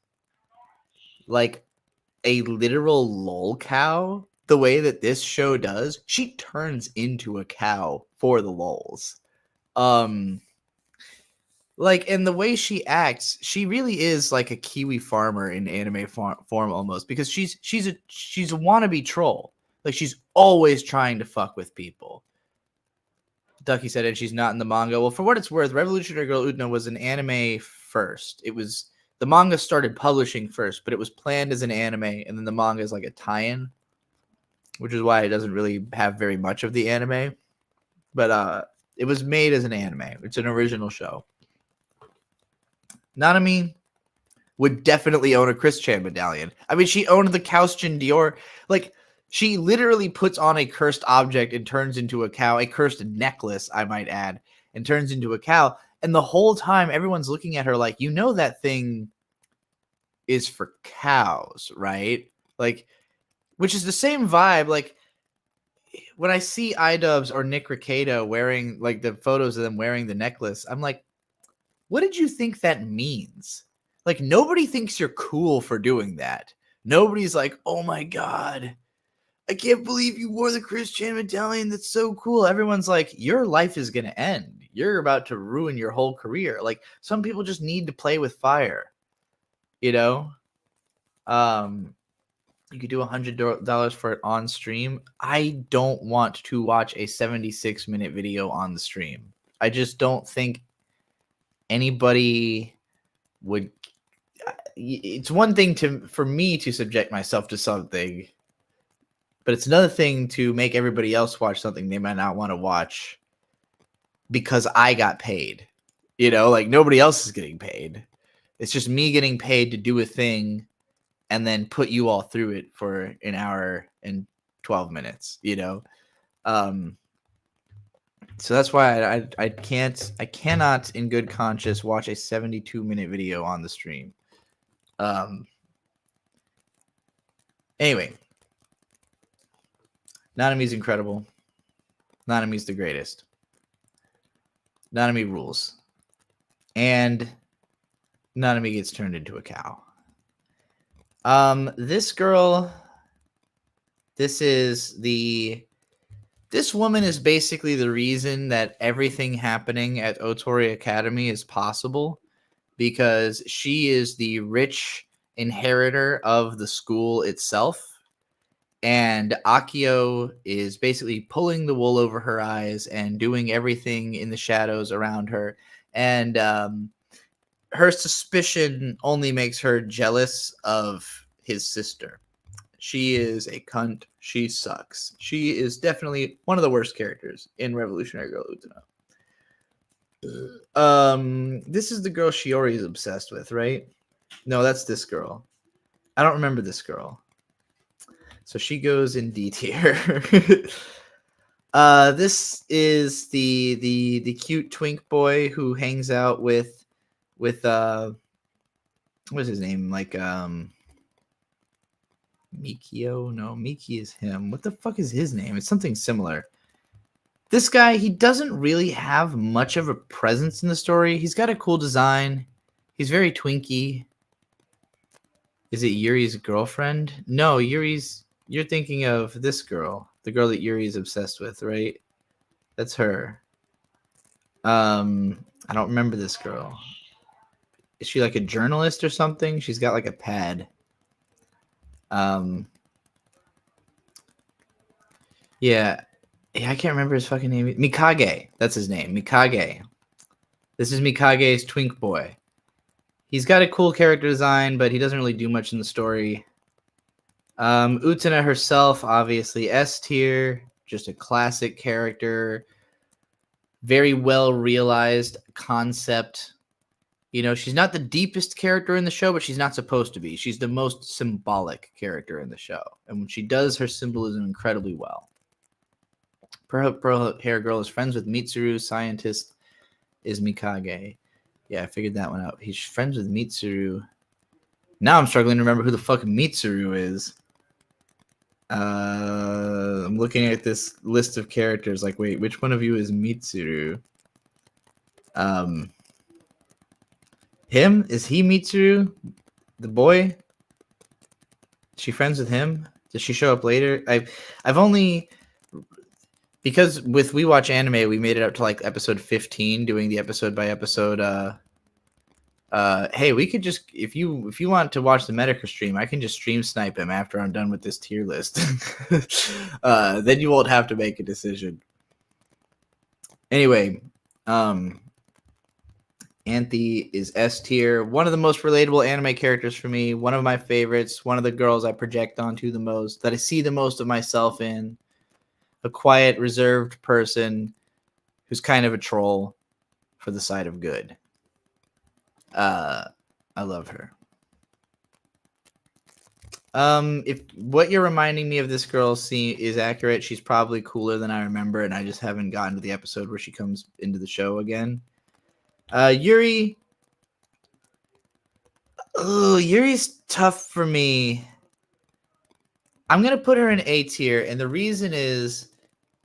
like a literal lol cow the way that this show does. She turns into a cow for the lols. Like, and the way she acts, she really is like a Kiwi farmer in anime form almost, because she's a wannabe troll. Like, she's always trying to fuck with people. Ducky said, and she's not in the manga. Well, for what it's worth, Revolutionary Girl Utena was an anime first. It was, the manga started publishing first, but it was planned as an anime, and then the manga is like a tie-in, which is why it doesn't really have very much of the anime. But it was made as an anime. It's an original show. Nanami would definitely own a Chris Chan medallion. I mean, she owned the Kaustin Dior. Like, she literally puts on a cursed object and turns into a cow, a cursed necklace, I might add, and turns into a cow. And the whole time, everyone's looking at her like, you know that thing is for cows, right? Like, which is the same vibe. Like, when I see iDubbbz or Nick Rekieta wearing like the photos of them wearing the necklace, I'm like, what did you think that means? Like, nobody thinks you're cool for doing that. Nobody's like, oh my God, I can't believe you wore the Chris Chan medallion. That's so cool. Everyone's like, your life is going to end. You're about to ruin your whole career. Like, some people just need to play with fire, you know? You could do $100 for it on stream. I don't want to watch a 76-minute video on the stream. I just don't think anybody would. It's one thing for me to subject myself to something, but it's another thing to make everybody else watch something they might not want to watch because I got paid. You know, like nobody else is getting paid. It's just me getting paid to do a thing and then put you all through it for an hour and 12 minutes, you know? So that's why I cannot in good conscience watch a 72-minute video on the stream. Anyway, Nanami's incredible. Nanami's the greatest. Nanami rules. And Nanami gets turned into a cow. This girl, this woman is basically the reason that everything happening at Otori Academy is possible, because she is the rich inheritor of the school itself. And Akio is basically pulling the wool over her eyes and doing everything in the shadows around her. And her suspicion only makes her jealous of his sister. She is a cunt. She sucks. She is definitely one of the worst characters in Revolutionary Girl Utena. This is the girl Shiori is obsessed with, right? No, that's this girl. I don't remember this girl. So she goes in D tier. This is the cute twink boy who hangs out with what's his name? Like Mikio? No, Miki is him. What the fuck is his name? It's something similar. This guy, he doesn't really have much of a presence in the story. He's got a cool design. He's very twinky. Is it Yuri's girlfriend? No, you're thinking of this girl. The girl that Yuri is obsessed with, right? That's her. I don't remember this girl. Is she like a journalist or something? She's got like a pad. Yeah, I can't remember his fucking name. Mikage. That's his name. Mikage. This is Mikage's twink boy. He's got a cool character design, but he doesn't really do much in the story. Utena herself, obviously S tier, just a classic character. Very well realized concept. You know, she's not the deepest character in the show, but she's not supposed to be. She's the most symbolic character in the show. And when she does her symbolism incredibly well. Pearl Hair Girl is friends with Mitsuru. Scientist is Mikage. Yeah, I figured that one out. He's friends with Mitsuru. Now I'm struggling to remember who the fuck Mitsuru is. I'm looking at this list of characters. Like, wait, which one of you is Mitsuru? Him? Is he Mitsuru? The boy? Is she friends with him? Does she show up later? I've only, because with We Watch Anime, we made it up to like episode 15, doing the episode by episode. Hey, we could just, if you want to watch the Metacritic stream, I can just stream snipe him after I'm done with this tier list. Then you won't have to make a decision. Anyway, Anthe is S tier. One of the most relatable anime characters for me. One of my favorites. One of the girls I project onto the most. That I see the most of myself in. A quiet, reserved person who's kind of a troll for the side of good. I love her. If what you're reminding me of this girl is accurate, she's probably cooler than I remember, and I just haven't gotten to the episode where she comes into the show again. Yuri. Oh, Yuri's tough for me. I'm gonna put her in A tier, and the reason is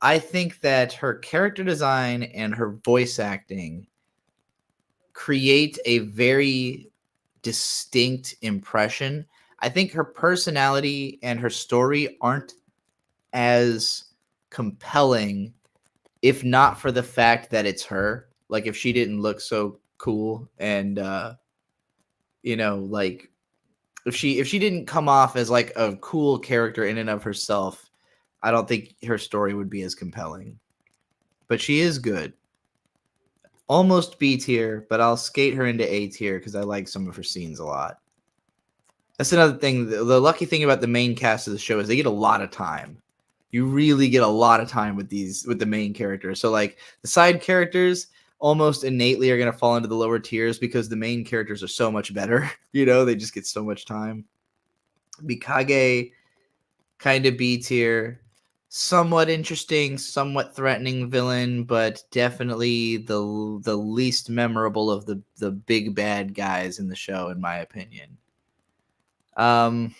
I think that her character design and her voice acting create a very distinct impression. I think her personality and her story aren't as compelling if not for the fact that it's her. Like if she didn't look so cool and like if she didn't come off as like a cool character in and of herself, I don't think her story would be as compelling. But she is good. Almost B tier, but I'll skate her into A tier because I like some of her scenes a lot. That's another thing. The lucky thing about the main cast of the show is they get a lot of time. You really get a lot of time with the main characters. So like the side characters almost innately are going to fall into the lower tiers because the main characters are so much better. They just get so much time. Mikage, kind of B tier. Somewhat interesting, somewhat threatening villain, but definitely the least memorable of the big bad guys in the show, in my opinion. Oh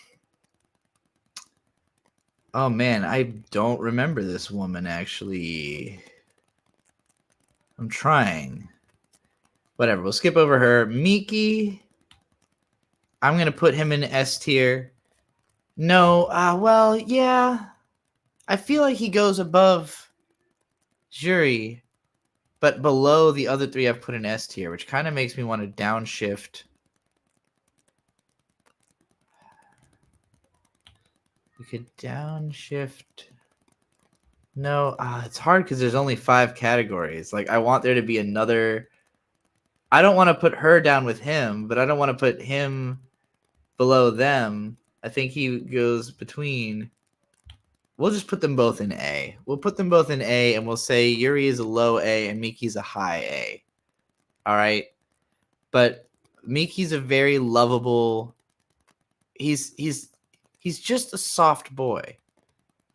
man, I don't remember this woman actually. I'm trying. Whatever, we'll skip over her. Miki, I'm gonna put him in S tier. No, well, yeah. I feel like he goes above Juri, but below the other three I've put in S tier, which kind of makes me want to downshift. We could downshift. No, it's hard because there's only 5 categories. Like, I want there to be another. I don't want to put her down with him, but I don't want to put him below them. I think he goes between. We'll just put them both in A. We'll put them both in A, and we'll say Yuri is a low A and Miki's a high A. All right? But Miki's a very lovable. He's just a soft boy,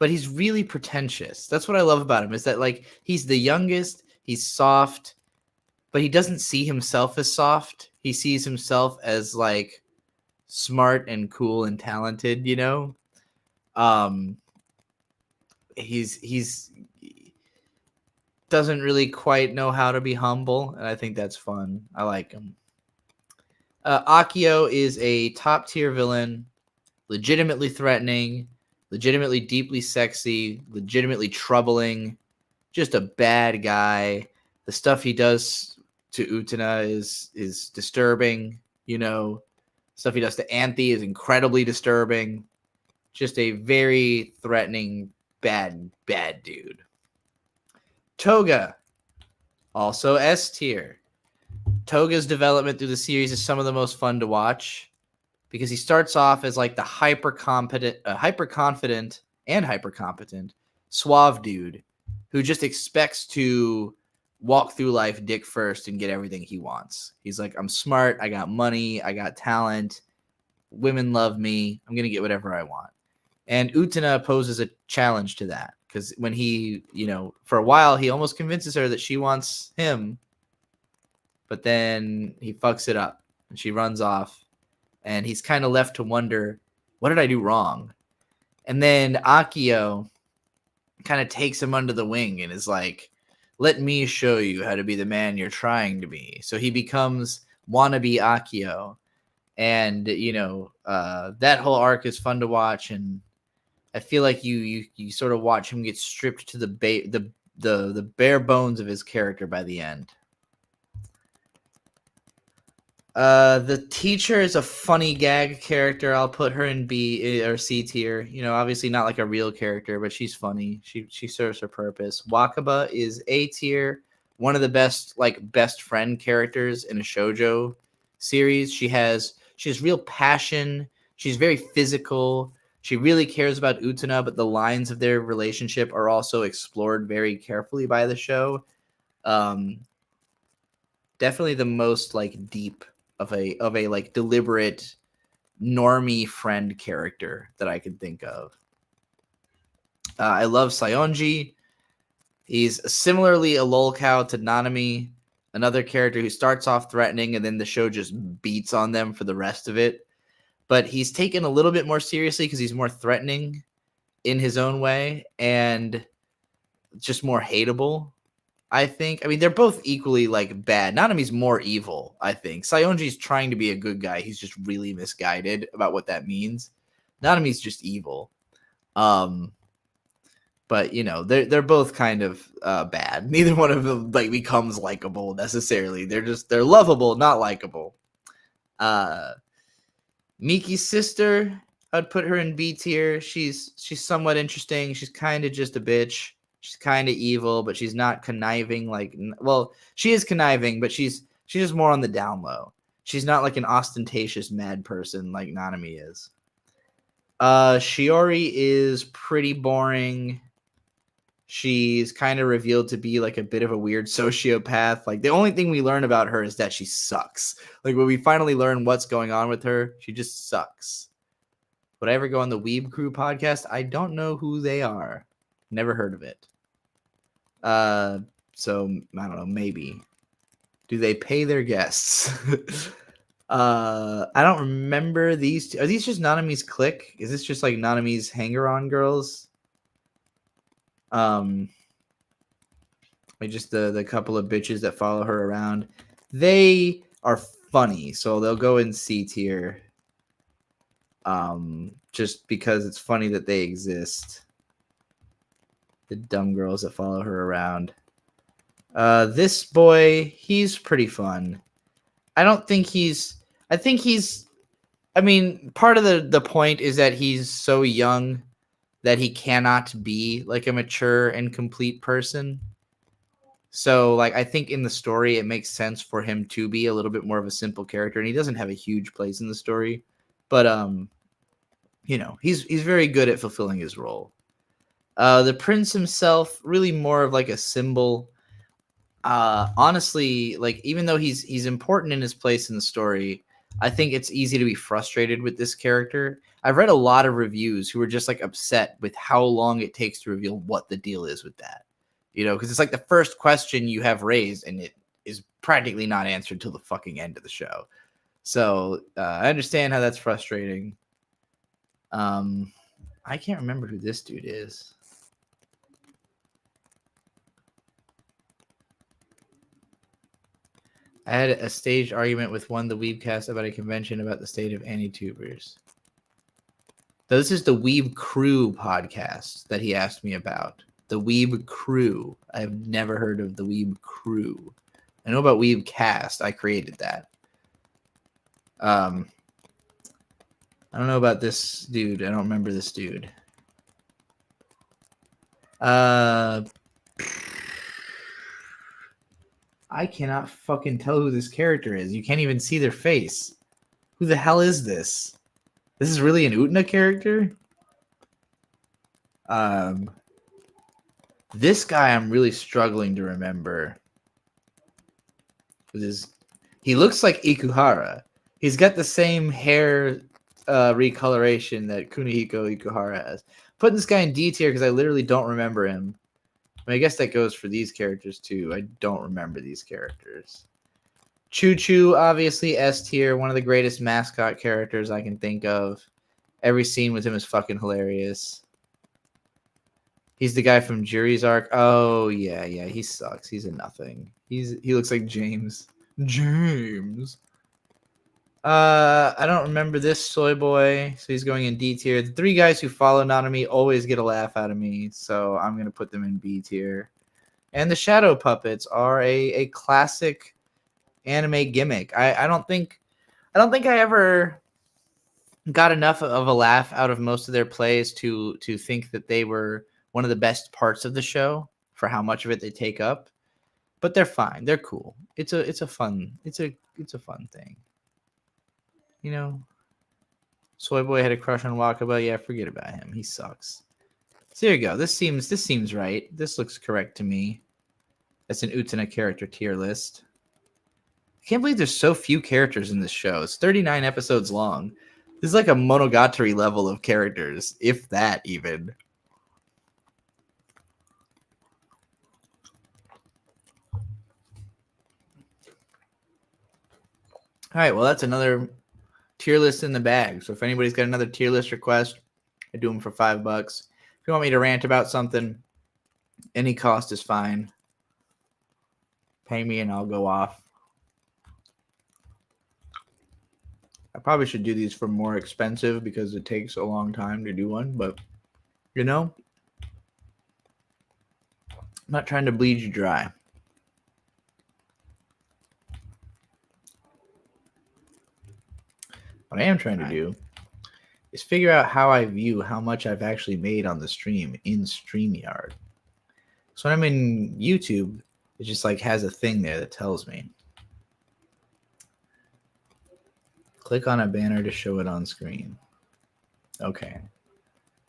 but he's really pretentious. That's what I love about him, is that like he's the youngest, he's soft, but he doesn't see himself as soft. He sees himself as like smart and cool and talented, He's doesn't really quite know how to be humble, and I think that's fun. I like him. Akio is a top tier villain, legitimately threatening, legitimately deeply sexy, legitimately troubling, just a bad guy. The stuff he does to Utena is disturbing, Stuff he does to Anthy is incredibly disturbing. Just a very threatening, bad dude. Toga, also S tier. Toga's development through the series is some of the most fun to watch because he starts off as like the hyper confident and hyper competent suave dude who just expects to walk through life dick first and get everything he wants. He's like, I'm smart, I got money, I got talent, women love me, I'm gonna get whatever I want. And Utena poses a challenge to that because when he, for a while, he almost convinces her that she wants him, but then he fucks it up and she runs off and he's kind of left to wonder, what did I do wrong? And then Akio kind of takes him under the wing and is like, let me show you how to be the man you're trying to be. So he becomes wannabe Akio. And, that whole arc is fun to watch. And I feel like you sort of watch him get stripped to the bare bones of his character by the end. The teacher is a funny gag character. I'll put her in B or C tier. Obviously not like a real character, but she's funny. She serves her purpose. Wakaba is A tier. One of the best friend characters in a shoujo series. She has real passion. She's very physical. She really cares about Utena, but the lines of their relationship are also explored very carefully by the show. Definitely the most deep of a deliberate normie friend character that I can think of. I love Saionji. He's similarly a lolcow to Nanami, another character who starts off threatening and then the show just beats on them for the rest of it. But he's taken a little bit more seriously because he's more threatening in his own way. And just more hateable. I think. I mean, they're both equally like bad. Nanami's more evil, I think. Saionji's trying to be a good guy. He's just really misguided about what that means. Nanami's just evil. But you know, they're both kind of bad. Neither one of them like becomes likable necessarily. They're lovable, not likable. Miki's sister, I'd put her in B tier. She's somewhat interesting. She's kind of just a bitch. She's kind of evil, but she's not conniving. Well, she is conniving, but she's just more on the down low. She's not like an ostentatious mad person like Nanami is. Shiori is pretty boring. She's kind of revealed to be like a bit of a weird sociopath. Like the only thing we learn about her is that she sucks. Like when we finally learn what's going on with her, she just sucks. Would I ever go on the Weeb Crew podcast? I don't know who they are. Never heard of it. So I don't know, maybe. Do they pay their guests? I don't remember these two. Are these just Nanami's clique? Is this just like Nanami's hanger-on girls? Like just the couple of bitches that follow her around. They are funny, so they'll go in C tier. Just because it's funny that they exist. The dumb girls that follow her around. This boy, he's pretty fun. I think he's I mean, part of the point is that he's so young that he cannot be like a mature and complete person. So like I think in the story it makes sense for him to be a little bit more of a simple character, and he doesn't have a huge place in the story. But you know, he's very good at fulfilling his role. The prince himself, really more of like a symbol. Honestly, like even though he's important in his place in the story, I think it's easy to be frustrated with this character. I've read a lot of reviews who are just like upset with how long it takes to reveal what the deal is with that. You know, because it's like the first question you have raised and it is practically not answered till the fucking end of the show. So I understand how that's frustrating. I can't remember who this dude is. I had a staged argument with one of the Weebcast about a convention about the state of anti-tubers. This is the Weeb Crew podcast that he asked me about. The Weeb Crew. I've never heard of the Weeb Crew. I know about Weebcast. I created that. I don't know about this dude. I don't remember this dude. I cannot fucking tell who this character is. You can't even see their face. Who the hell is this? This is really an Utena character? This guy I'm really struggling to remember. He looks like Ikuhara. He's got the same hair recoloration that Kunihiko Ikuhara has. Putting this guy in D tier because I literally don't remember him. I mean, I guess that goes for these characters too. I don't remember these characters. Choo Choo, obviously S tier, one of the greatest mascot characters I can think of. Every scene with him is fucking hilarious. He's the guy from Jury's Arc. Oh yeah, he sucks. He's a nothing. He looks like James. James. I don't remember this soy boy, so he's going in D tier. The three guys who follow Nanami always get a laugh out of me, so I'm gonna put them in B tier. And the shadow puppets are a classic anime gimmick. I don't think I ever got enough of a laugh out of most of their plays to think that they were one of the best parts of the show for how much of it they take up. But they're fine. They're cool. It's a fun thing. You know, Soy Boy had a crush on Wakaba. Yeah, forget about him. He sucks. So there you go. This seems right. This looks correct to me. That's an Utena character tier list. I can't believe there's so few characters in this show. It's 39 episodes long. This is like a Monogatari level of characters, if that even. All right, well, that's another tier list in the bag. So if anybody's got another tier list request, I do them for $5. If you want me to rant about something, Any cost is fine. Pay me and I'll go off. I probably should do these for more expensive because it takes a long time to do one, but you know, I'm not trying to bleed you dry. What I am trying to do is figure out how I view how much I've actually made on the stream in StreamYard. So when I'm in YouTube, it just like has a thing there that tells me. Click on a banner to show it on screen. Okay.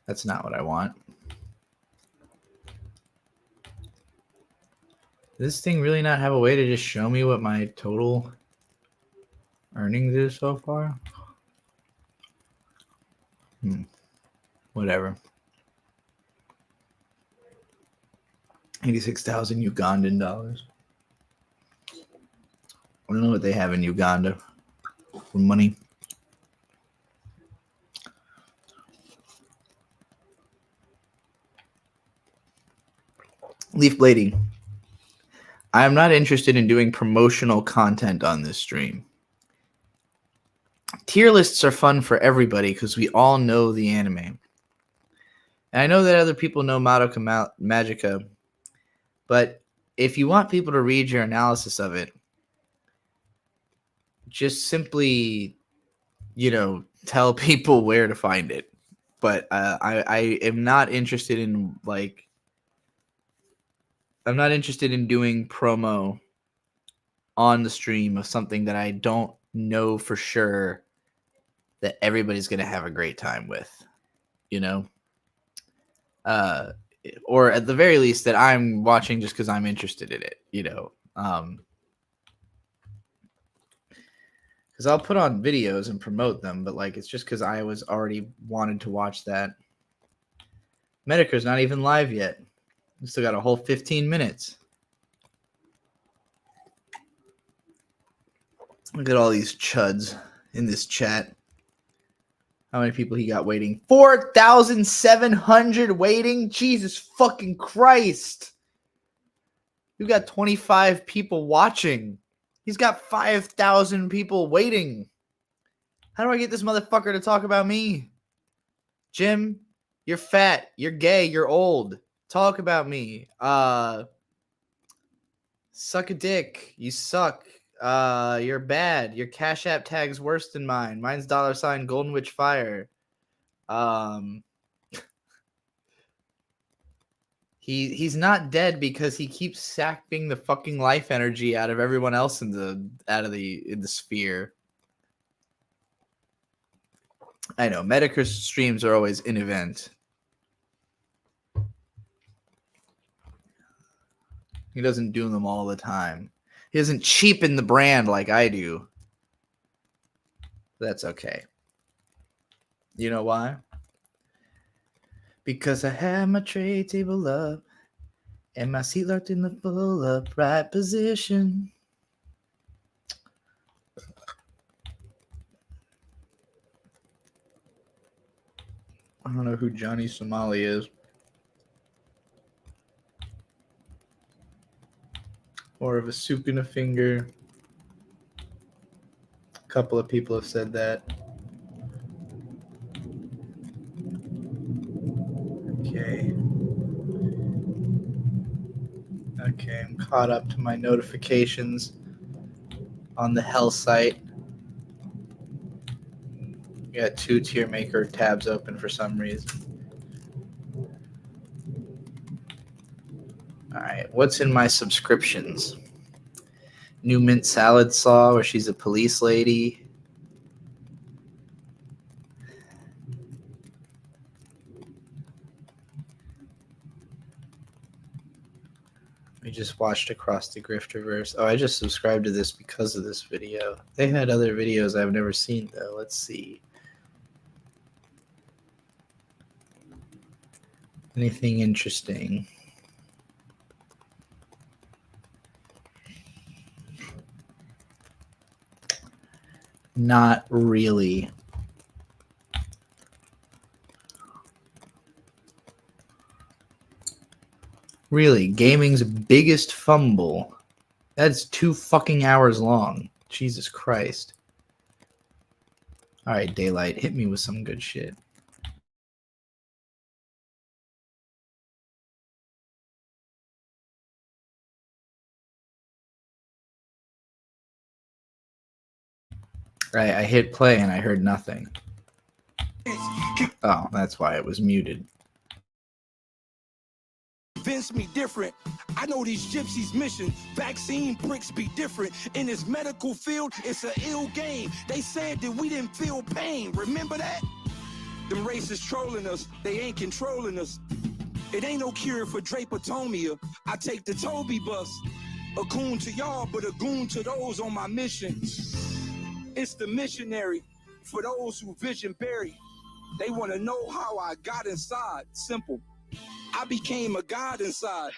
That's not what I want. Does this thing really not have a way to just show me what my total earnings is so far? Whatever. 86,000 Ugandan dollars. I don't know what they have in Uganda for money. Leaf Blading. I am not interested in doing promotional content on this stream. Tier lists are fun for everybody because we all know the anime. And I know that other people know Madoka Magica, but if you want people to read your analysis of it, just simply, tell people where to find it. But I am not interested in I'm not interested in doing promo on the stream of something that I don't know for sure that everybody's going to have a great time with, or at the very least that I'm watching just because I'm interested in it, because I'll put on videos and promote them, but it's just because I was already wanted to watch that. Medicare's not even live yet. We still got a whole 15 minutes. Look at all these chuds in this chat. How many people he got waiting? 4,700 waiting? Jesus fucking Christ. You got 25 people watching. He's got 5,000 people waiting. How do I get this motherfucker to talk about me? Jim, you're fat. You're gay. You're old. Talk about me. Suck a dick. You suck. You're bad. Your Cash App tag's worse than mine. Mine's $ Golden Witch Fire. He's not dead because he keeps sapping the fucking life energy out of everyone else in the sphere. I know Medicare's streams are always an event. He doesn't do them all the time. He doesn't cheapen the brand like I do. That's okay. You know why? Because I have my tray table up and my seat locked in the full upright position. I don't know who Johnny Somali is. Or of a soup in a finger. A couple of people have said that. Okay. Okay, I'm caught up to my notifications on the Hell site. Got 2 tier maker tabs open for some reason. All right, what's in my subscriptions? New Mint Salad Saw, where she's a police lady. We just watched Across the Grifterverse. Oh, I just subscribed to this because of this video. They had other videos I've never seen, though. Let's see. Anything interesting? Not really. Really, gaming's biggest fumble. That's 2 fucking hours long. Jesus Christ. All right, Daylight, hit me with some good shit. Right, I hit play and I heard nothing. Oh, that's why it was muted. Convince me different. I know these gypsies' mission. Vaccine bricks be different. In this medical field, it's an ill game. They said that we didn't feel pain. Remember that? Them racists trolling us. They ain't controlling us. It ain't no cure for drapetomia. I take the Toby bus. A goon to y'all, but a goon to those on my mission. It's the missionary for those who vision bury. They want to know how I got inside. Simple. I became a god inside,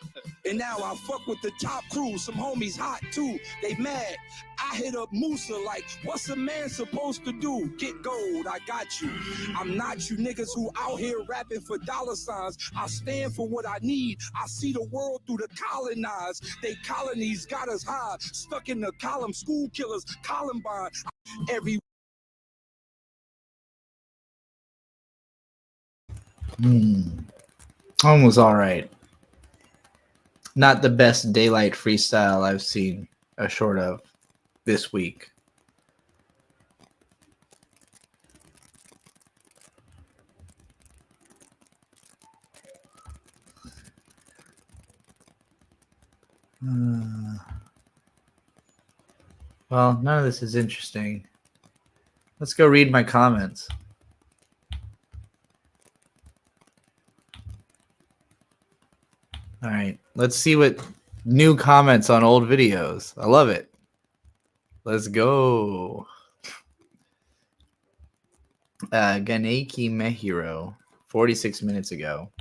and now I fuck with the top crew. Some homies hot too, they mad. I hit up Musa like, what's a man supposed to do? Get gold, I got you. I'm not you niggas who out here rapping for dollar signs. I stand for what I need. I see the world through the colonized. They colonies got us high, stuck in the column. School killers, Columbine. Every Home was all right. Not the best Daylight freestyle I've seen a short of this week. Well, none of this is interesting. Let's go read my comments. All right, let's see what new comments on old videos. I love it. Let's go. Ganeki Mehiro, 46 minutes ago.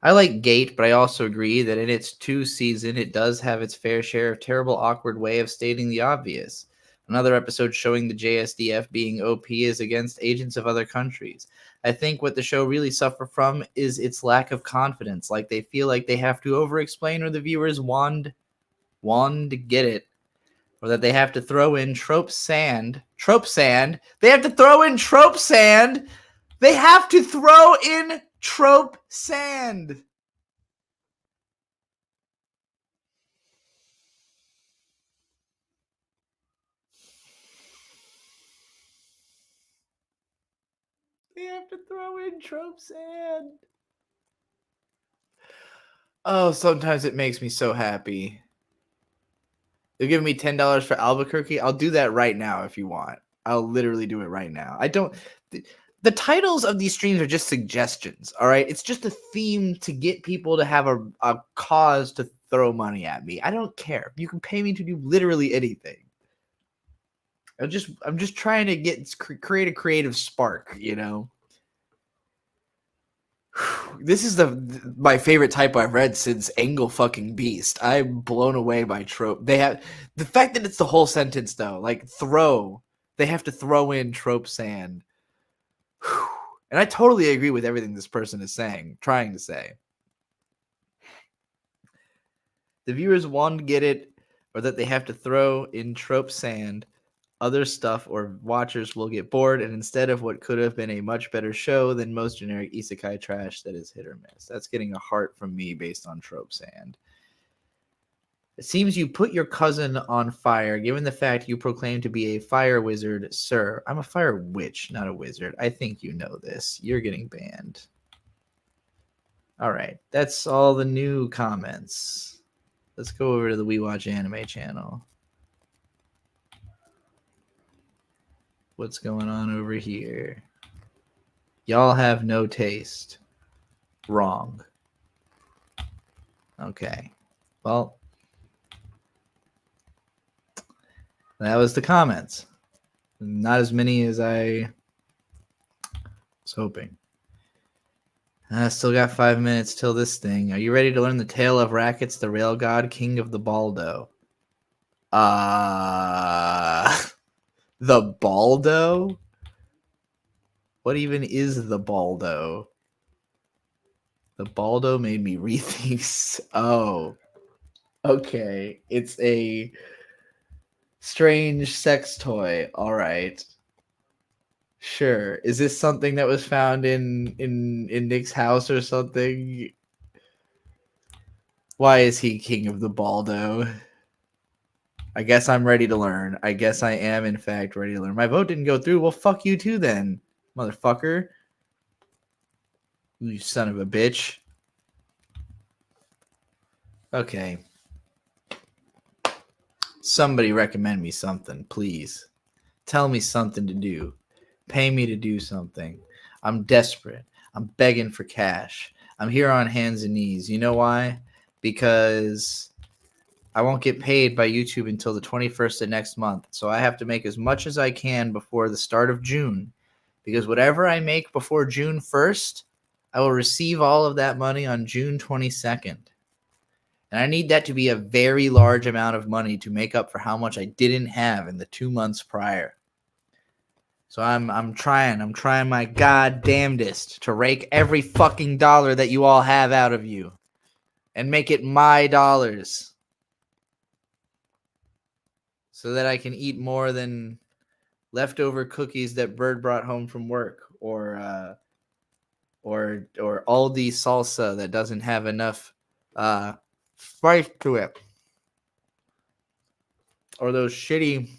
I like Gate, but I also agree that in its 2 season, it does have its fair share of terrible, awkward way of stating the obvious. Another episode showing the JSDF being OP is against agents of other countries. I think what the show really suffer from is its lack of confidence. Like they feel like they have to over-explain or the viewers want to get it. Or that they have to throw in trope sand. Trope sand? They have to throw in trope sand! They have to throw in trope sand! They have to throw in trope sand. Oh, sometimes it makes me so happy. You'll give me $10 for Albuquerque? I'll do that right now if you want. I'll literally do it right now. I don't... The titles of these streams are just suggestions, all right? It's just a theme to get people to have a cause to throw money at me. I don't care. You can pay me to do literally anything. I'm just trying to create a creative spark, you know? This is my favorite typo I've read since Angle fucking Beast. I'm blown away by trope. They have the fact that it's the whole sentence though, like throw. They have to throw in trope sand. And I totally agree with everything this person is trying to say. The viewers want to get it, or that they have to throw in trope sand. Other stuff or watchers will get bored, and instead of what could have been a much better show than most generic isekai trash that is hit or miss. That's getting a heart from me based on trope sand. It seems you put your cousin on fire, given the fact you proclaim to be a fire wizard, sir. I'm a fire witch, not a wizard. I think you know this. You're getting banned. All right, that's all the new comments. Let's go over to the We Watch Anime channel. What's going on over here? Y'all have no taste. Wrong. Okay. Well, that was the comments. Not as many as I was hoping. I still got 5 minutes till this thing. Are you ready to learn the tale of Rackets, the rail god, king of the Baldo? The Baldo? What even is the Baldo? The Baldo made me rethink. Oh, okay. It's a strange sex toy. All right. Sure. Is this something that was found in Nick's house or something? Why is he king of the Baldo? I guess I'm ready to learn. I guess I am, in fact, ready to learn. My vote didn't go through. Well, fuck you too, then, motherfucker. You son of a bitch. Okay. Somebody recommend me something, please. Tell me something to do. Pay me to do something. I'm desperate. I'm begging for cash. I'm here on hands and knees. You know why? Because I won't get paid by YouTube until the 21st of next month. So I have to make as much as I can before the start of June. Because whatever I make before June 1st, I will receive all of that money on June 22nd. And I need that to be a very large amount of money to make up for how much I didn't have in the 2 months prior. So I'm trying my goddamnedest to rake every fucking dollar that you all have out of you and make it my dollars. So that I can eat more than leftover cookies that Bird brought home from work, or Aldi salsa that doesn't have enough spice to it, or those shitty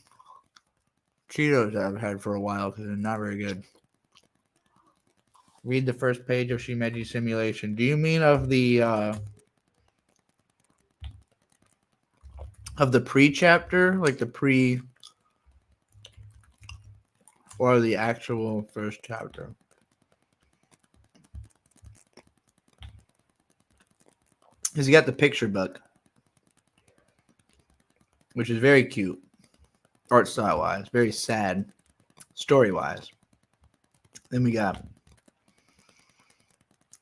Cheetos that I've had for a while because they're not very good. Read the first page of Shimeji Simulation. Do you mean of the pre-chapter, like the pre, or the actual first chapter? Because you got the picture book, which is very cute, art style wise, very sad, story wise. Then we got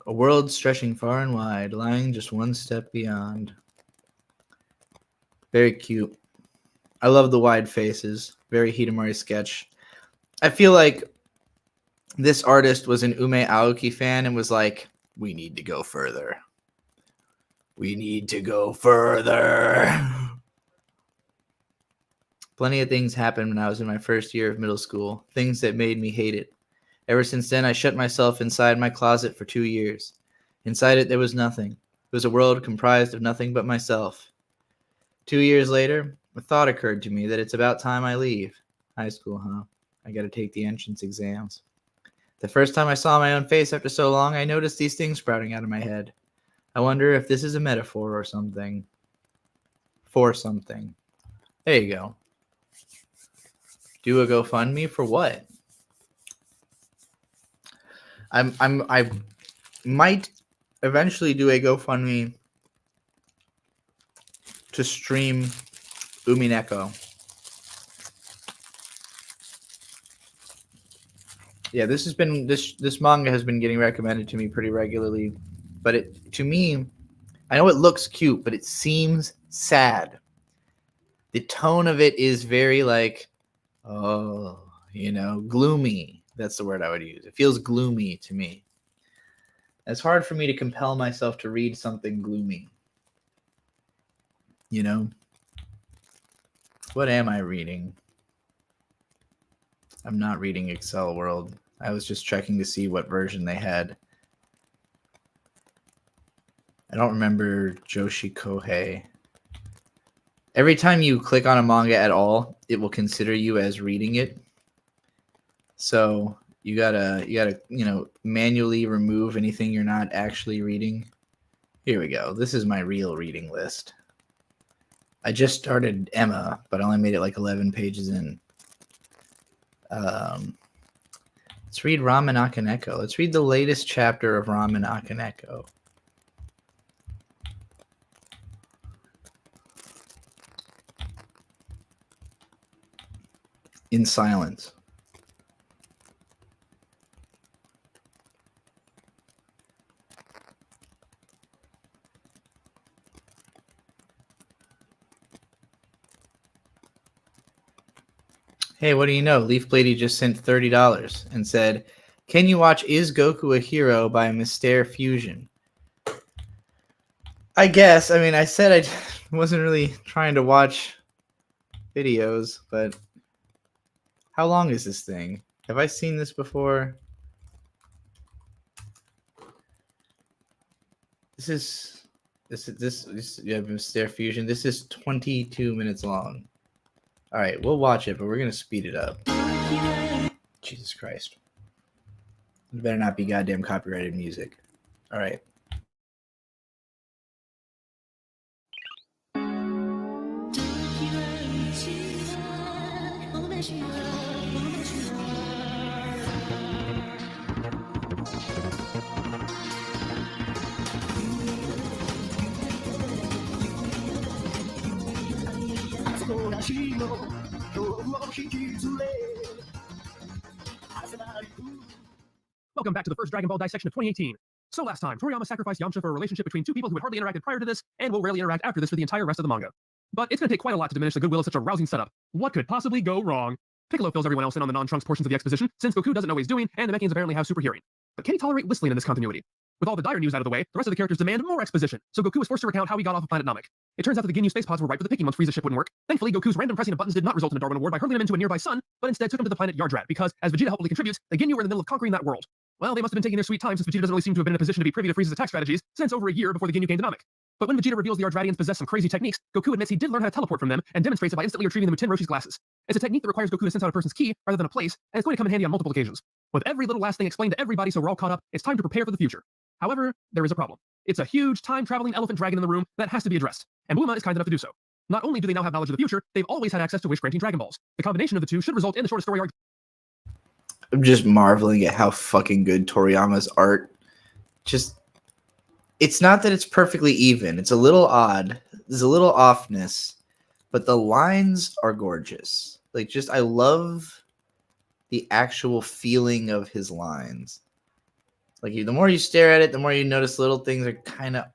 a world stretching far and wide, lying just one step beyond. Very cute. I love the wide faces. Very Hidamari sketch. I feel like this artist was an Ume Aoki fan and was like, we need to go further. We need to go further. Plenty of things happened when I was in my first year of middle school. Things that made me hate it. Ever since then, I shut myself inside my closet for 2 years. Inside it, there was nothing. It was a world comprised of nothing but myself. 2 years later, a thought occurred to me that it's about time I leave. High school, huh? I gotta take the entrance exams. The first time I saw my own face after so long, I noticed these things sprouting out of my head. I wonder if this is a metaphor or something. For something. There you go. Do a GoFundMe for what? I might eventually do a GoFundMe to stream Umineko. Yeah, this manga has been getting recommended to me pretty regularly, but to me, I know it looks cute, but it seems sad. The tone of it is very like, gloomy. That's the word I would use. It feels gloomy to me. It's hard for me to compel myself to read something gloomy. You know? What am I reading? I'm not reading Excel World. I was just checking to see what version they had. I don't remember Joshi Kohei. Every time you click on a manga at all, it will consider you as reading it. So you gotta manually remove anything you're not actually reading. Here we go. This is my real reading list. I just started Emma, but I only made it like 11 pages in. Let's read Ramen Akaneko. Let's read the latest chapter of Ramen Akaneko. In silence. Hey, what do you know? Leaf Lady just sent $30 and said, "Can you watch Is Goku a Hero by Mystere Fusion? I guess. I mean, I said I wasn't really trying to watch videos, but how long is this thing? Have I seen this before? This yeah, Mystere Fusion. This is 22 minutes long. All right, we'll watch it, but we're gonna speed it up. Jesus Christ! It better not be goddamn copyrighted music. All right. Welcome back to the first Dragon Ball dissection of 2018. So last time, Toriyama sacrificed Yamcha for a relationship between two people who had hardly interacted prior to this, and will rarely interact after this for the entire rest of the manga. But it's going to take quite a lot to diminish the goodwill of such a rousing setup. What could possibly go wrong? Piccolo fills everyone else in on the non-Trunks portions of the exposition, since Goku doesn't know what he's doing, and the Namekians apparently have super hearing. But can he tolerate whistling in this continuity? With all the dire news out of the way, the rest of the characters demand more exposition, so Goku is forced to recount how he got off of Planet Namek. It turns out that the Ginyu space pods were right for the picking once Frieza's ship wouldn't work. Thankfully, Goku's random pressing of buttons did not result in a Darwin Award by hurling him into a nearby sun, but instead took him to the planet Yardrat, because, as Vegeta helpfully contributes, the Ginyu were in the middle of conquering that world. Well, they must have been taking their sweet time, since Vegeta doesn't really seem to have been in a position to be privy to Frieza's attack strategies since over a year before the Ginyu came to Namek. But when Vegeta reveals the Yardratians possess some crazy techniques, Goku admits he did learn how to teleport from them and demonstrates it by instantly retrieving them with Tenroshi's glasses. It's a technique that requires Goku to sense out a person's ki rather than a place, and it's going to come in handy on multiple occasions. With every little last thing explained to everybody so we're all caught up, it's time to prepare for the future. However, there is a problem. It's a huge time-traveling elephant dragon in the room that has to be addressed, and Bulma is kind enough to do so. Not only do they now have knowledge of the future, they've always had access to wish-granting Dragon Balls. The combination of the two should result in the shortest story arc. I'm just marveling at how fucking good Toriyama's art. Just, it's not that it's perfectly even. It's a little odd. There's a little offness, but the lines are gorgeous. Like, just, I love the actual feeling of his lines. Like, the more you stare at it, the more you notice little things are kind of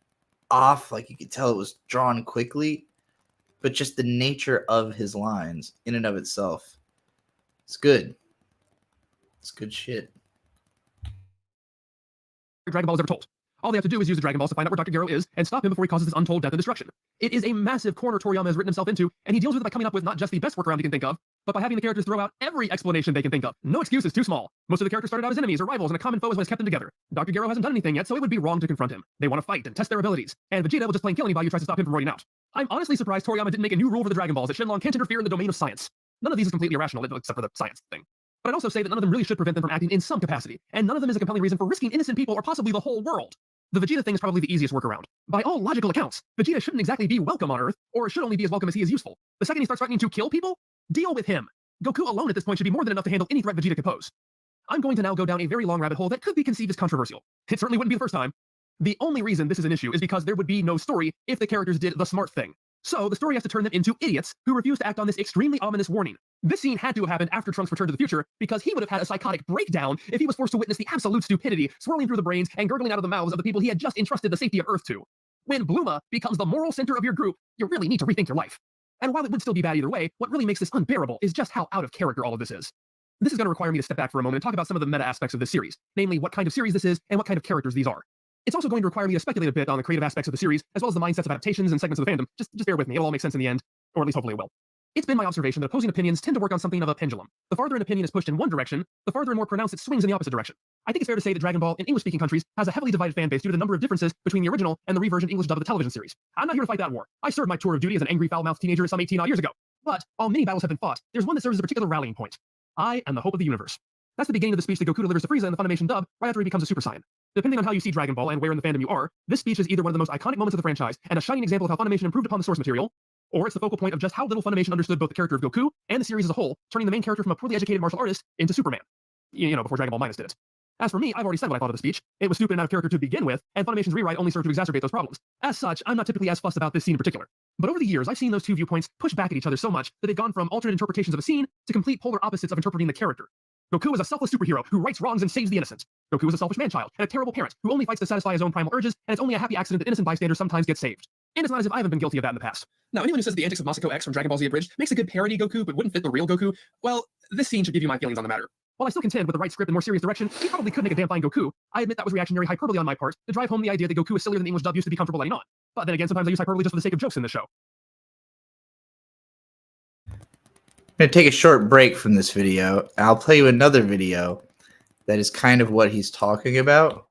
off. Like, you could tell it was drawn quickly, but just the nature of his lines in and of itself, it's good. It's good shit. Dragon Ball is ever told. All they have to do is use the Dragon Balls to find out where Dr. Gero is and stop him before he causes this untold death and destruction. It is a massive corner Toriyama has written himself into, and he deals with it by coming up with not just the best workaround he can think of, but by having the characters throw out every explanation they can think of. No excuse is too small. Most of the characters started out as enemies or rivals, and a common foe is what has kept them together. Dr. Gero hasn't done anything yet, so it would be wrong to confront him. They want to fight and test their abilities, and Vegeta will just plain kill anybody who tries to stop him from roiding out. I'm honestly surprised Toriyama didn't make a new rule for the Dragon Balls that Shenlong can't interfere in the domain of science. None of these is completely irrational, except for the science thing. But I'd also say that none of them really should prevent them from acting in some capacity, and none of them is a compelling reason for risking innocent people or possibly the whole world. The Vegeta thing is probably the easiest workaround. By all logical accounts, Vegeta shouldn't exactly be welcome on Earth, or should only be as welcome as he is useful. The second he starts threatening to kill people, deal with him. Goku alone at this point should be more than enough to handle any threat Vegeta could pose. I'm going to now go down a very long rabbit hole that could be conceived as controversial. It certainly wouldn't be the first time. The only reason this is an issue is because there would be no story if the characters did the smart thing. So the story has to turn them into idiots who refuse to act on this extremely ominous warning. This scene had to have happened after Trunks returned to the future, because he would have had a psychotic breakdown if he was forced to witness the absolute stupidity swirling through the brains and gurgling out of the mouths of the people he had just entrusted the safety of Earth to. When Bluma becomes the moral center of your group, you really need to rethink your life. And while it would still be bad either way, what really makes this unbearable is just how out of character all of this is. This is going to require me to step back for a moment and talk about some of the meta aspects of this series, namely what kind of series this is and what kind of characters these are. It's also going to require me to speculate a bit on the creative aspects of the series, as well as the mindsets of adaptations and segments of the fandom. Just bear with me, it'll all make sense in the end, or at least hopefully it will. It's been my observation that opposing opinions tend to work on something of a pendulum. The farther an opinion is pushed in one direction, the farther and more pronounced it swings in the opposite direction. I think it's fair to say that Dragon Ball in English-speaking countries has a heavily divided fan base due to the number of differences between the original and the reversioned English dub of the television series. I'm not here to fight that war. I served my tour of duty as an angry, foul-mouthed teenager some 18 odd years ago. But while many battles have been fought, there's one that serves as a particular rallying point. I am the hope of the universe. That's the beginning of the speech that Goku delivers to Frieza in the Funimation dub right after he becomes a Super Saiyan. Depending on how you see Dragon Ball and where in the fandom you are, this speech is either one of the most iconic moments of the franchise and a shining example of how Funimation improved upon the source material, or it's the focal point of just how little Funimation understood both the character of Goku and the series as a whole, turning the main character from a poorly educated martial artist into Superman. You know, before Dragon Ball Minus did it. As for me, I've already said what I thought of the speech. It was stupid and out of character to begin with, and Funimation's rewrite only served to exacerbate those problems. As such, I'm not typically as fussed about this scene in particular. But over the years, I've seen those two viewpoints push back at each other so much that they've gone from alternate interpretations of a scene to complete polar opposites of interpreting the character. Goku is a selfless superhero who rights wrongs and saves the innocent. Goku is a selfish man-child and a terrible parent who only fights to satisfy his own primal urges, and it's only a happy accident that innocent bystanders sometimes get saved. And it's not as if I haven't been guilty of that in the past. Now, anyone who says the antics of Masako X from Dragon Ball Z Abridged makes a good parody Goku but wouldn't fit the real Goku, well, this scene should give you my feelings on the matter. While I still contend with the right script and more serious direction, he probably could make a damn fine Goku. I admit that was reactionary hyperbole on my part to drive home the idea that Goku is sillier than the English dub used to be comfortable letting on. But then again, sometimes I use hyperbole just for the sake of jokes in this show. I'm going to take a short break from this video. I'll play you another video that is kind of what he's talking about.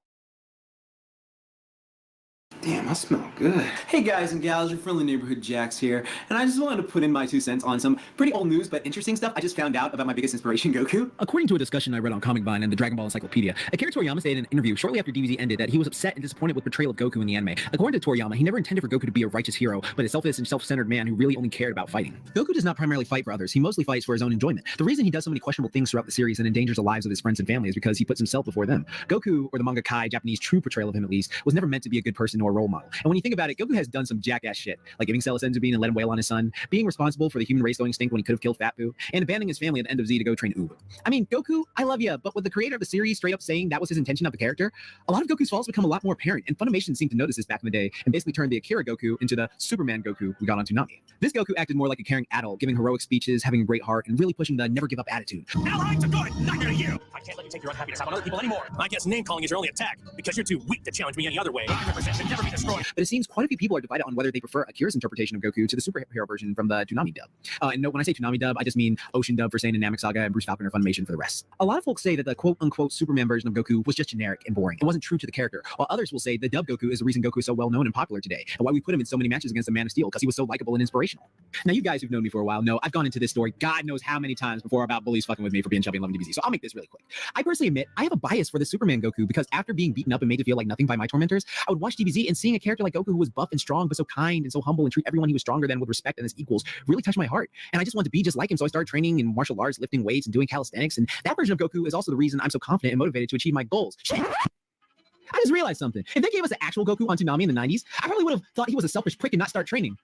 Damn, I smell good. Hey guys and gals, your friendly neighborhood Jax here, and I just wanted to put in my 2 cents on some pretty old news but interesting stuff I just found out about my biggest inspiration, Goku. According to a discussion I read on Comic Vine and the Dragon Ball Encyclopedia, Akira Toriyama said in an interview shortly after DBZ ended that he was upset and disappointed with portrayal of Goku in the anime. According to Toriyama, he never intended for Goku to be a righteous hero, but a selfish and self-centered man who really only cared about fighting. Goku does not primarily fight for others, he mostly fights for his own enjoyment. The reason he does so many questionable things throughout the series and endangers the lives of his friends and family is because he puts himself before them. Goku, or the manga Kai, Japanese true portrayal of him at least, was never meant to be a good person or a role model. And when you think about it, Goku has done some jackass shit, like giving Cell a Senzubin and let him wail on his son, being responsible for the human race going extinct when he could have killed Fat Boo, and abandoning his family at the end of Z to go train Ubu. I mean, Goku, I love you, but with the creator of the series straight up saying that was his intention of the character, a lot of Goku's faults become a lot more apparent, and Funimation seemed to notice this back in the day and basically turned the Akira Goku into the Superman Goku we got on Toonami. This Goku acted more like a caring adult, giving heroic speeches, having a great heart, and really pushing the never give up attitude. Allied to good, neither to you. I can't let you take your unhappiness out on other people anymore. I guess name calling is your only attack because you're too weak to challenge me any other way. I represent should never be destroyed. But it seems quite a few people are divided on whether they prefer Akira's interpretation of Goku to the superhero version from the Toonami dub. And no, when I say Toonami dub, I just mean Ocean dub for Saiyan and Namek Saga and Bruce Falconer Funimation for the rest. A lot of folks say that the quote-unquote Superman version of Goku was just generic and boring. It wasn't true to the character, while others will say the dub Goku is the reason Goku is so well-known and popular today, and why we put him in so many matches against the Man of Steel, because he was so likable and inspirational. Now, you guys who've known me for a while know I've gone into this story God knows how many times before about bullies fucking with me for being chubby and loving DBZ, so I'll make this really quick. I personally admit I have a bias for the Superman Goku because after being beaten up and made to feel like nothing by my tormentors, I would watch DBZ and seeing a character like Goku who was buff and strong but so kind and so humble and treat everyone he was stronger than with respect and as equals really touched my heart. And I just wanted to be just like him, so I started training in martial arts, lifting weights, and doing calisthenics. And that version of Goku is also the reason I'm so confident and motivated to achieve my goals. Shit. I just realized something. If they gave us an actual Goku on Toonami in the 90s, I probably would have thought he was a selfish prick and not start training.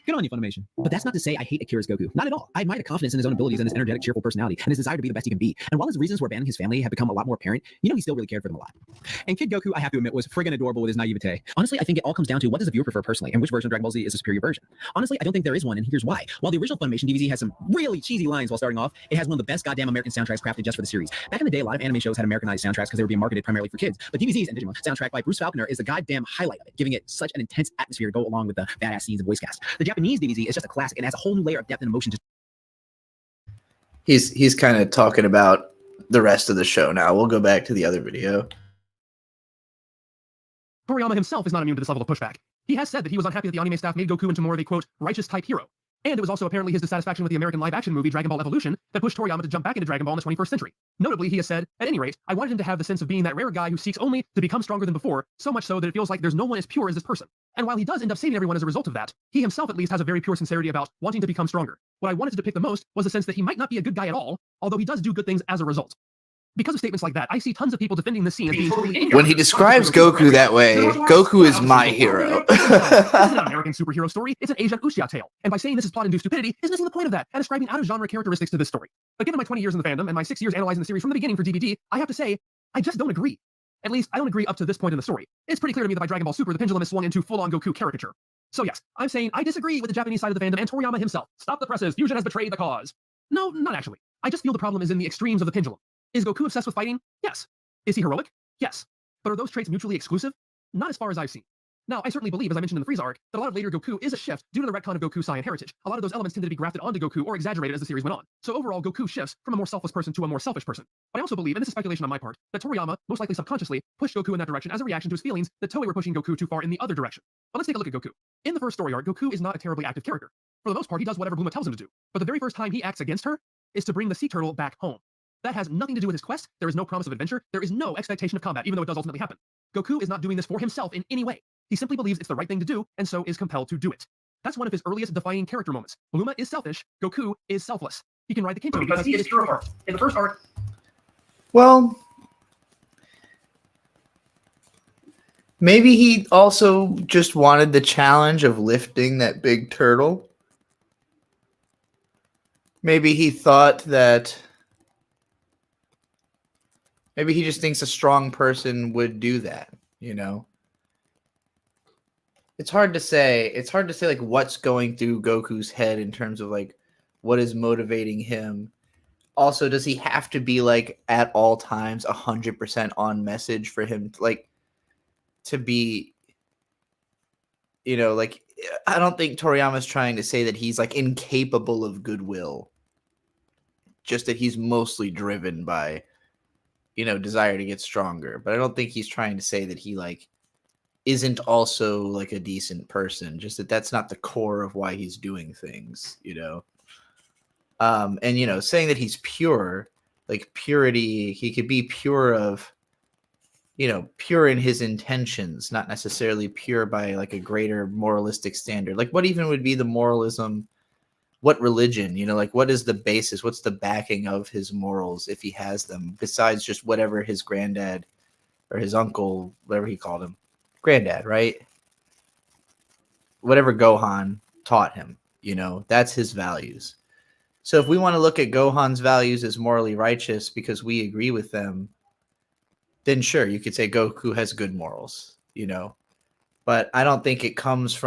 Good on you, Funimation. But that's not to say I hate Akira's Goku. Not at all. I admire the confidence in his own abilities and his energetic, cheerful personality, and his desire to be the best he can be. And while his reasons for abandoning his family have become a lot more apparent, you know he still really cared for them a lot. And Kid Goku, I have to admit, was friggin' adorable with his naivete. Honestly, I think it all comes down to what does the viewer prefer personally, and which version of Dragon Ball Z is the superior version. Honestly, I don't think there is one, and here's why. While the original Funimation DBZ has some really cheesy lines while starting off, it has one of the best goddamn American soundtracks crafted just for the series. Back in the day, a lot of anime shows had Americanized soundtracks because they were being marketed primarily for kids. But DBZ's and Digimon soundtrack by Bruce Falconer is the goddamn highlight of it, giving it such an intense atmosphere to go along with the badass scenes and voice cast. The Japanese DBZ is just a classic and has a whole new layer of depth and emotion to He's kind of talking about the rest of the show now. We'll go back to the other video. Toriyama himself is not immune to this level of pushback. He has said that he was unhappy that the anime staff made Goku into more of a, quote, righteous type hero. And it was also apparently his dissatisfaction with the American live-action movie Dragon Ball Evolution that pushed Toriyama to jump back into Dragon Ball in the 21st century. Notably, he has said, at any rate, I wanted him to have the sense of being that rare guy who seeks only to become stronger than before, so much so that it feels like there's no one as pure as this person. And while he does end up saving everyone as a result of that, he himself at least has a very pure sincerity about wanting to become stronger. What I wanted to depict the most was the sense that he might not be a good guy at all, although he does do good things as a result. Because of statements like that, I see tons of people defending the scene as being totally When he describes Goku that way, Goku is my hero. This is not an American superhero story, it's an Asian Uxia tale. And by saying this is plot-induced stupidity is missing the point of that and ascribing out-of-genre characteristics to this story. But given my 20 years in the fandom and my 6 years analyzing the series from the beginning for DVD, I have to say, I just don't agree. At least, I don't agree up to this point in the story. It's pretty clear to me that by Dragon Ball Super, the pendulum is swung into full-on Goku caricature. So yes, I'm saying I disagree with the Japanese side of the fandom and Toriyama himself. Stop the presses, Fusion has betrayed the cause. No, not actually. I just feel the problem is in the extremes of the pendulum. Is Goku obsessed with fighting? Yes. Is he heroic? Yes. But are those traits mutually exclusive? Not as far as I've seen. Now, I certainly believe, as I mentioned in the Frieza arc, that a lot of later Goku is a shift due to the retcon of Goku's Saiyan heritage. A lot of those elements tended to be grafted onto Goku or exaggerated as the series went on. So overall, Goku shifts from a more selfless person to a more selfish person. But I also believe, and this is speculation on my part, that Toriyama, most likely subconsciously, pushed Goku in that direction as a reaction to his feelings that Toei were pushing Goku too far in the other direction. But let's take a look at Goku. In the first story arc, Goku is not a terribly active character. For the most part, he does whatever Bulma tells him to do. But the very first time he acts against her is to bring the sea turtle back home. That has nothing to do with his quest, there is no promise of adventure, there is no expectation of combat, even though it does ultimately happen. Goku is not doing this for himself in any way. He simply believes it's the right thing to do, and so is compelled to do it. That's one of his earliest defining character moments. Bulma is selfish, Goku is selfless. He can ride the Kinto because he is pure heart. In the first arc... Well, maybe he also just wanted the challenge of lifting that big turtle. Maybe he thought that... Maybe he just thinks a strong person would do that, you know? It's hard to say. It's hard to say, like, what's going through Goku's head in terms of, like, what is motivating him. also, does he have to be like at all times 100% on message for him to be, like, I don't think Toriyama's trying to say that he's like incapable of goodwill. Just that he's mostly driven by, desire to get stronger. But I don't think he's trying to say that he like isn't also like a decent person. Just that that's not the core of why he's doing things, And saying that he's pure, like purity, he could be pure of, pure in his intentions, not necessarily pure by like a greater moralistic standard. Like what even would be the moralism? What religion, like what is the basis? What's the backing of his morals if he has them, besides just whatever his granddad or his uncle, whatever he called him, granddad, right? Whatever Gohan taught him, that's his values. So if we want to look at Gohan's values as morally righteous because we agree with them, then sure, you could say Goku has good morals, but I don't think it comes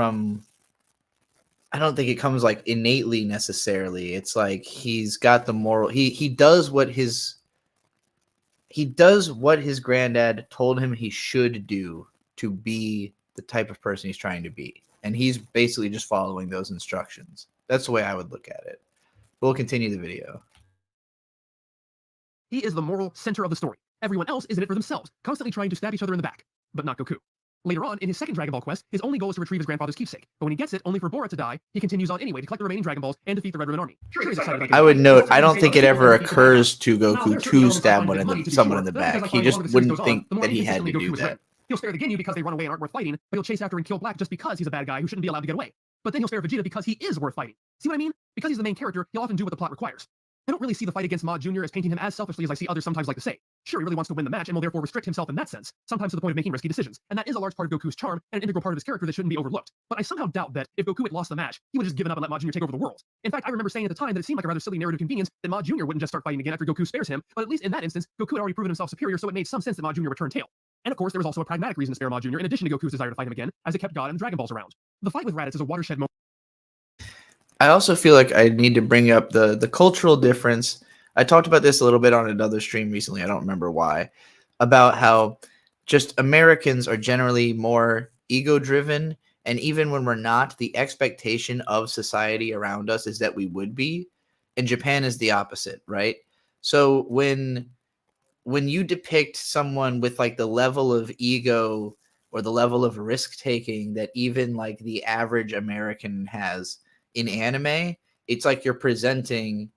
like innately necessarily. It's like he's got the moral. He does what his granddad told him he should do to be the type of person he's trying to be. And he's basically just following those instructions. That's the way I would look at it. We'll continue the video. He is the moral center of the story. Everyone else is in it for themselves, constantly trying to stab each other in the back. But not Goku. Later on, in his second Dragon Ball quest, his only goal is to retrieve his grandfather's keepsake. But when he gets it, only for Borat to die, he continues on anyway to collect the remaining Dragon Balls and defeat the Red Ribbon Army. Sure, he's excited about I would note, I don't think it ever occurs to Goku to stab someone in the back. He just wouldn't think that he had to do that. He'll spare the Ginyu because they run away and aren't worth fighting, but he'll chase after and kill Black just because he's a bad guy who shouldn't be allowed to get away. But then he'll spare Vegeta because he is worth fighting. See what I mean? Because he's the main character, he'll often do what the plot requires. I don't really see the fight against Ma Jr. as painting him as selfishly as I see others sometimes like to say. Sure, he really wants to win the match and will therefore restrict himself in that sense, sometimes to the point of making risky decisions, and that is a large part of Goku's charm and an integral part of his character that shouldn't be overlooked. But I somehow doubt that if Goku had lost the match, he would have just given up and let Ma Jr. take over the world. In fact, I remember saying at the time that it seemed like a rather silly narrative convenience that Ma Jr. wouldn't just start fighting again after Goku spares him, but at least in that instance, Goku had already proven himself superior, so it made some sense that Ma Jr. returned tail. And of course, there was also a pragmatic reason to spare Ma Jr. in addition to Goku's desire to fight him again, as it kept God and the Dragon Balls around. The fight with Raditz is a watershed moment. I also feel like I need to bring up the cultural difference. I talked about this a little bit on another stream recently. I don't remember why, about how just Americans are generally more ego-driven. And even when we're not, the expectation of society around us is that we would be. And Japan is the opposite, right? So when you depict someone with like the level of ego or the level of risk-taking that even like the average American has in anime, it's like you're presenting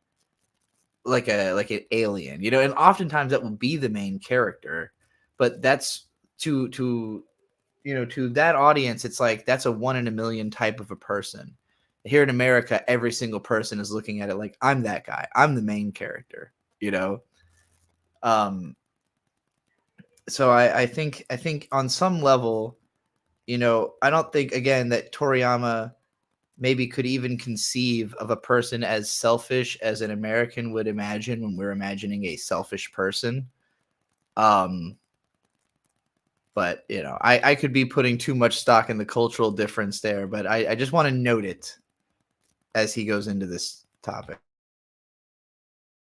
like an alien, and oftentimes that will be the main character, but that's to that audience, it's like that's a 1 in a million type of a person. Here in America, every single person is looking at it like, I'm that guy, I'm the main character, so I think on some level, I don't think again that Toriyama maybe could even conceive of a person as selfish as an American would imagine when we're imagining a selfish person. But, I could be putting too much stock in the cultural difference there, but I just want to note it as he goes into this topic.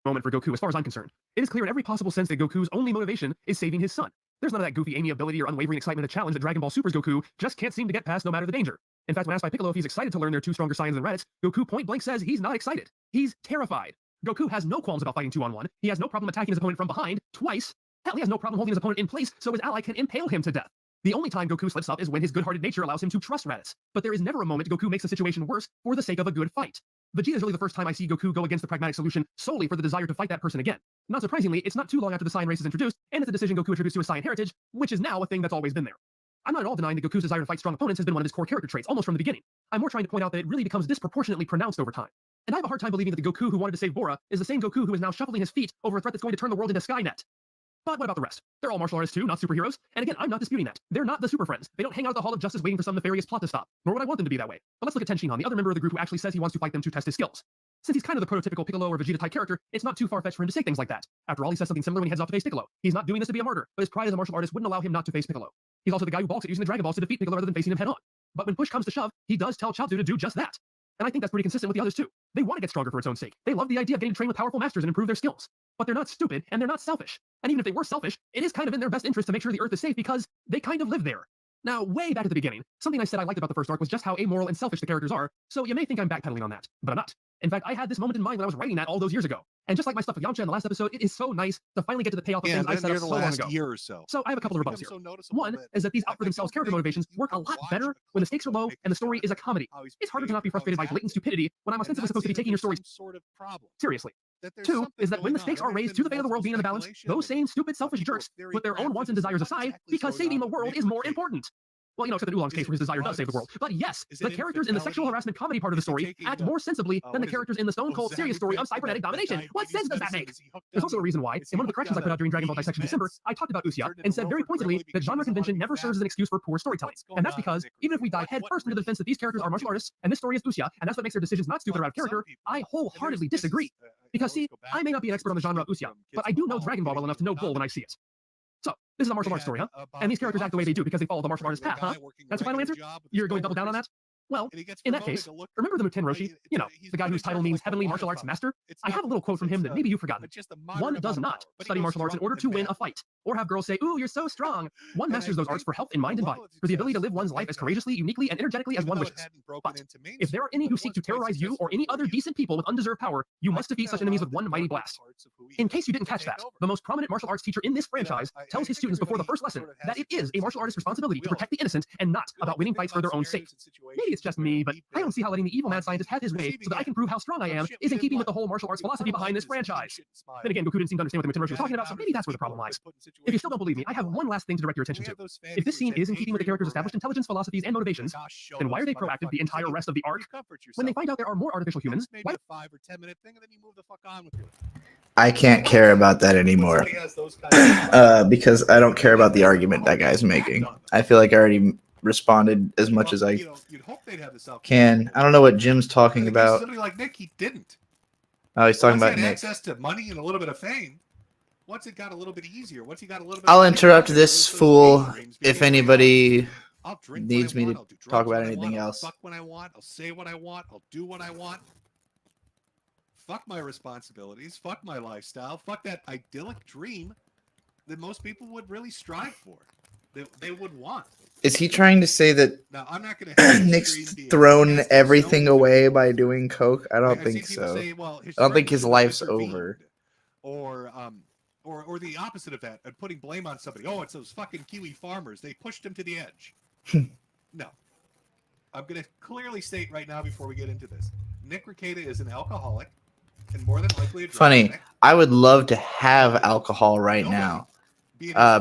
Moment for Goku as far as I'm concerned. It is clear in every possible sense that Goku's only motivation is saving his son. There's none of that goofy amiability or unwavering excitement to challenge that Dragon Ball Super's Goku just can't seem to get past no matter the danger. In fact, when asked by Piccolo if he's excited to learn there are two stronger Saiyans than Raditz, Goku point blank says he's not excited. He's terrified. Goku has no qualms about fighting 2-on-1. He has no problem attacking his opponent from behind twice. Hell, he has no problem holding his opponent in place so his ally can impale him to death. The only time Goku slips up is when his good-hearted nature allows him to trust Raditz. But there is never a moment Goku makes the situation worse for the sake of a good fight. Vegeta is really the first time I see Goku go against the pragmatic solution solely for the desire to fight that person again. Not surprisingly, it's not too long after the Saiyan race is introduced, and it's a decision Goku attributes to his Saiyan heritage, which is now a thing that's always been there. I'm not at all denying that Goku's desire to fight strong opponents has been one of his core character traits almost from the beginning. I'm more trying to point out that it really becomes disproportionately pronounced over time. And I have a hard time believing that the Goku who wanted to save Bora is the same Goku who is now shuffling his feet over a threat that's going to turn the world into Skynet. But what about the rest? They're all martial artists too, not superheroes. And again, I'm not disputing that. They're not the Super Friends. They don't hang out at the Hall of Justice waiting for some nefarious plot to stop. Nor would I want them to be that way. But let's look at Ten Shinhan, the other member of the group who actually says he wants to fight them to test his skills. Since he's kind of the prototypical Piccolo or Vegeta type character, it's not too far-fetched for him to say things like that. After all, he says something similar when he heads off to face Piccolo. He's not doing this to be a martyr, but his pride as a martial artist wouldn't allow him not to face Piccolo. He's also the guy who balks at using the Dragon Balls to defeat Piccolo rather than facing him head on. But when push comes to shove, he does tell Chaozu to do just that. And I think that's pretty consistent with the others too. They want to get stronger for its own sake. They love the idea of getting trained with powerful masters and improve their skills. But they're not stupid and they're not selfish. And even if they were selfish, it is kind of in their best interest to make sure the Earth is safe because they kind of live there. Now, way back at the beginning, something I said I liked about the first arc was just how amoral and selfish the characters are, so you may think I'm backpedaling on that, but I'm not. In fact, I had this moment in mind when I was writing that all those years ago. And just like my stuff with Yamcha in the last episode, it is so nice to finally get to the payoff of things I set up so long ago. Year or so. So I have a couple of rebuttals here. One is that these out for themselves character motivations work a lot better when the stakes are low and the story is a comedy. It's harder to not be frustrated by blatant stupidity when I'm ostensibly supposed to be taking your stories seriously. Two is that when the stakes are raised to the fate of the world being in the balance, those same stupid selfish jerks put their own wants and desires aside because saving the world is more important. Well, except in Oolong's case where his desire does save the world. But yes, the characters in the sexual harassment comedy part of the story act more sensibly than the characters in the Stone Cold serious story of cybernetic domination. What sense does that make? There's also a reason why, in one of the corrections I put out during Dragon Ball Dissection December, I talked about Usia and said very pointedly that genre convention never serves as an excuse for poor storytelling. And that's because, even if we dive head first into the defense that these characters are martial artists, and this story is Usia, and that's what makes their decisions not stupid or out of character, I wholeheartedly disagree. Because see, I may not be an expert on the genre of Usia, but I do know Dragon Ball well enough to know bull when I see it. So, this is a martial arts story, huh? And these characters act the way they do because they follow the martial artist path, huh? That's your final answer? You're going double down on that? Well, in that case, remember the Muten Roshi? You know, the guy whose title means Heavenly Martial Arts Master? I have a little quote from him that maybe you've forgotten. One does not study martial arts in order to win a fight, or have girls say, ooh, you're so strong. One masters those arts for health in mind and body, for the ability to live one's life as courageously, uniquely, and energetically as one wishes. But if there are any who seek to terrorize you or any other decent people with undeserved power, you must defeat such enemies with one mighty blast. In case you didn't catch that, the most prominent martial arts teacher in this franchise tells his students before the first lesson that it is a martial artist's responsibility to protect the innocent and not about winning fights for their own sake. Maybe it's just me, but I don't see how letting the evil mad scientist have his way so that I can prove how strong I am is in keeping with the whole martial arts philosophy behind this franchise. Then again, Goku didn't seem to understand what the Muten Roshi was talking about, so maybe that's where the problem lies. If you still don't believe me, I have one last thing to direct your attention to. If this scene is in keeping with the character's established intelligence, philosophies, and motivations, then why are they proactive the entire rest of the arc? When they find out there are more artificial humans, why? 5 or 10 minute thing, and then you move the fuck on with your I can't care about that anymore because I don't care about the argument that guy's making. I feel like I already responded as much as I can. I don't know what Jim's talking about. Somebody like Nick, he didn't. Oh, he's talking Once about he had Nick. access to money and a little bit of fame. Once it got a little bit easier, once he got a little bit. I'll of interrupt fame, this those fool daydreams if became anybody I'll drink needs when I me want, I'll to do drugs talk about when I anything want, I'll else. fuck when I want, I'll say what I want, I'll do what I want. Fuck my responsibilities, fuck my lifestyle, fuck that idyllic dream that most people would really strive for, that they would want. Is he trying to say that Now, I'm not going to Nick's thrown everything away by doing coke? I don't think so. I don't think his life's over. Or the opposite of that, and putting blame on somebody. Oh, it's those fucking Kiwi farmers. They pushed him to the edge. No. I'm going to clearly state right now before we get into this. Nick Rekieta is an alcoholic and more than likely a drug Funny. addict. I would love to have alcohol right now.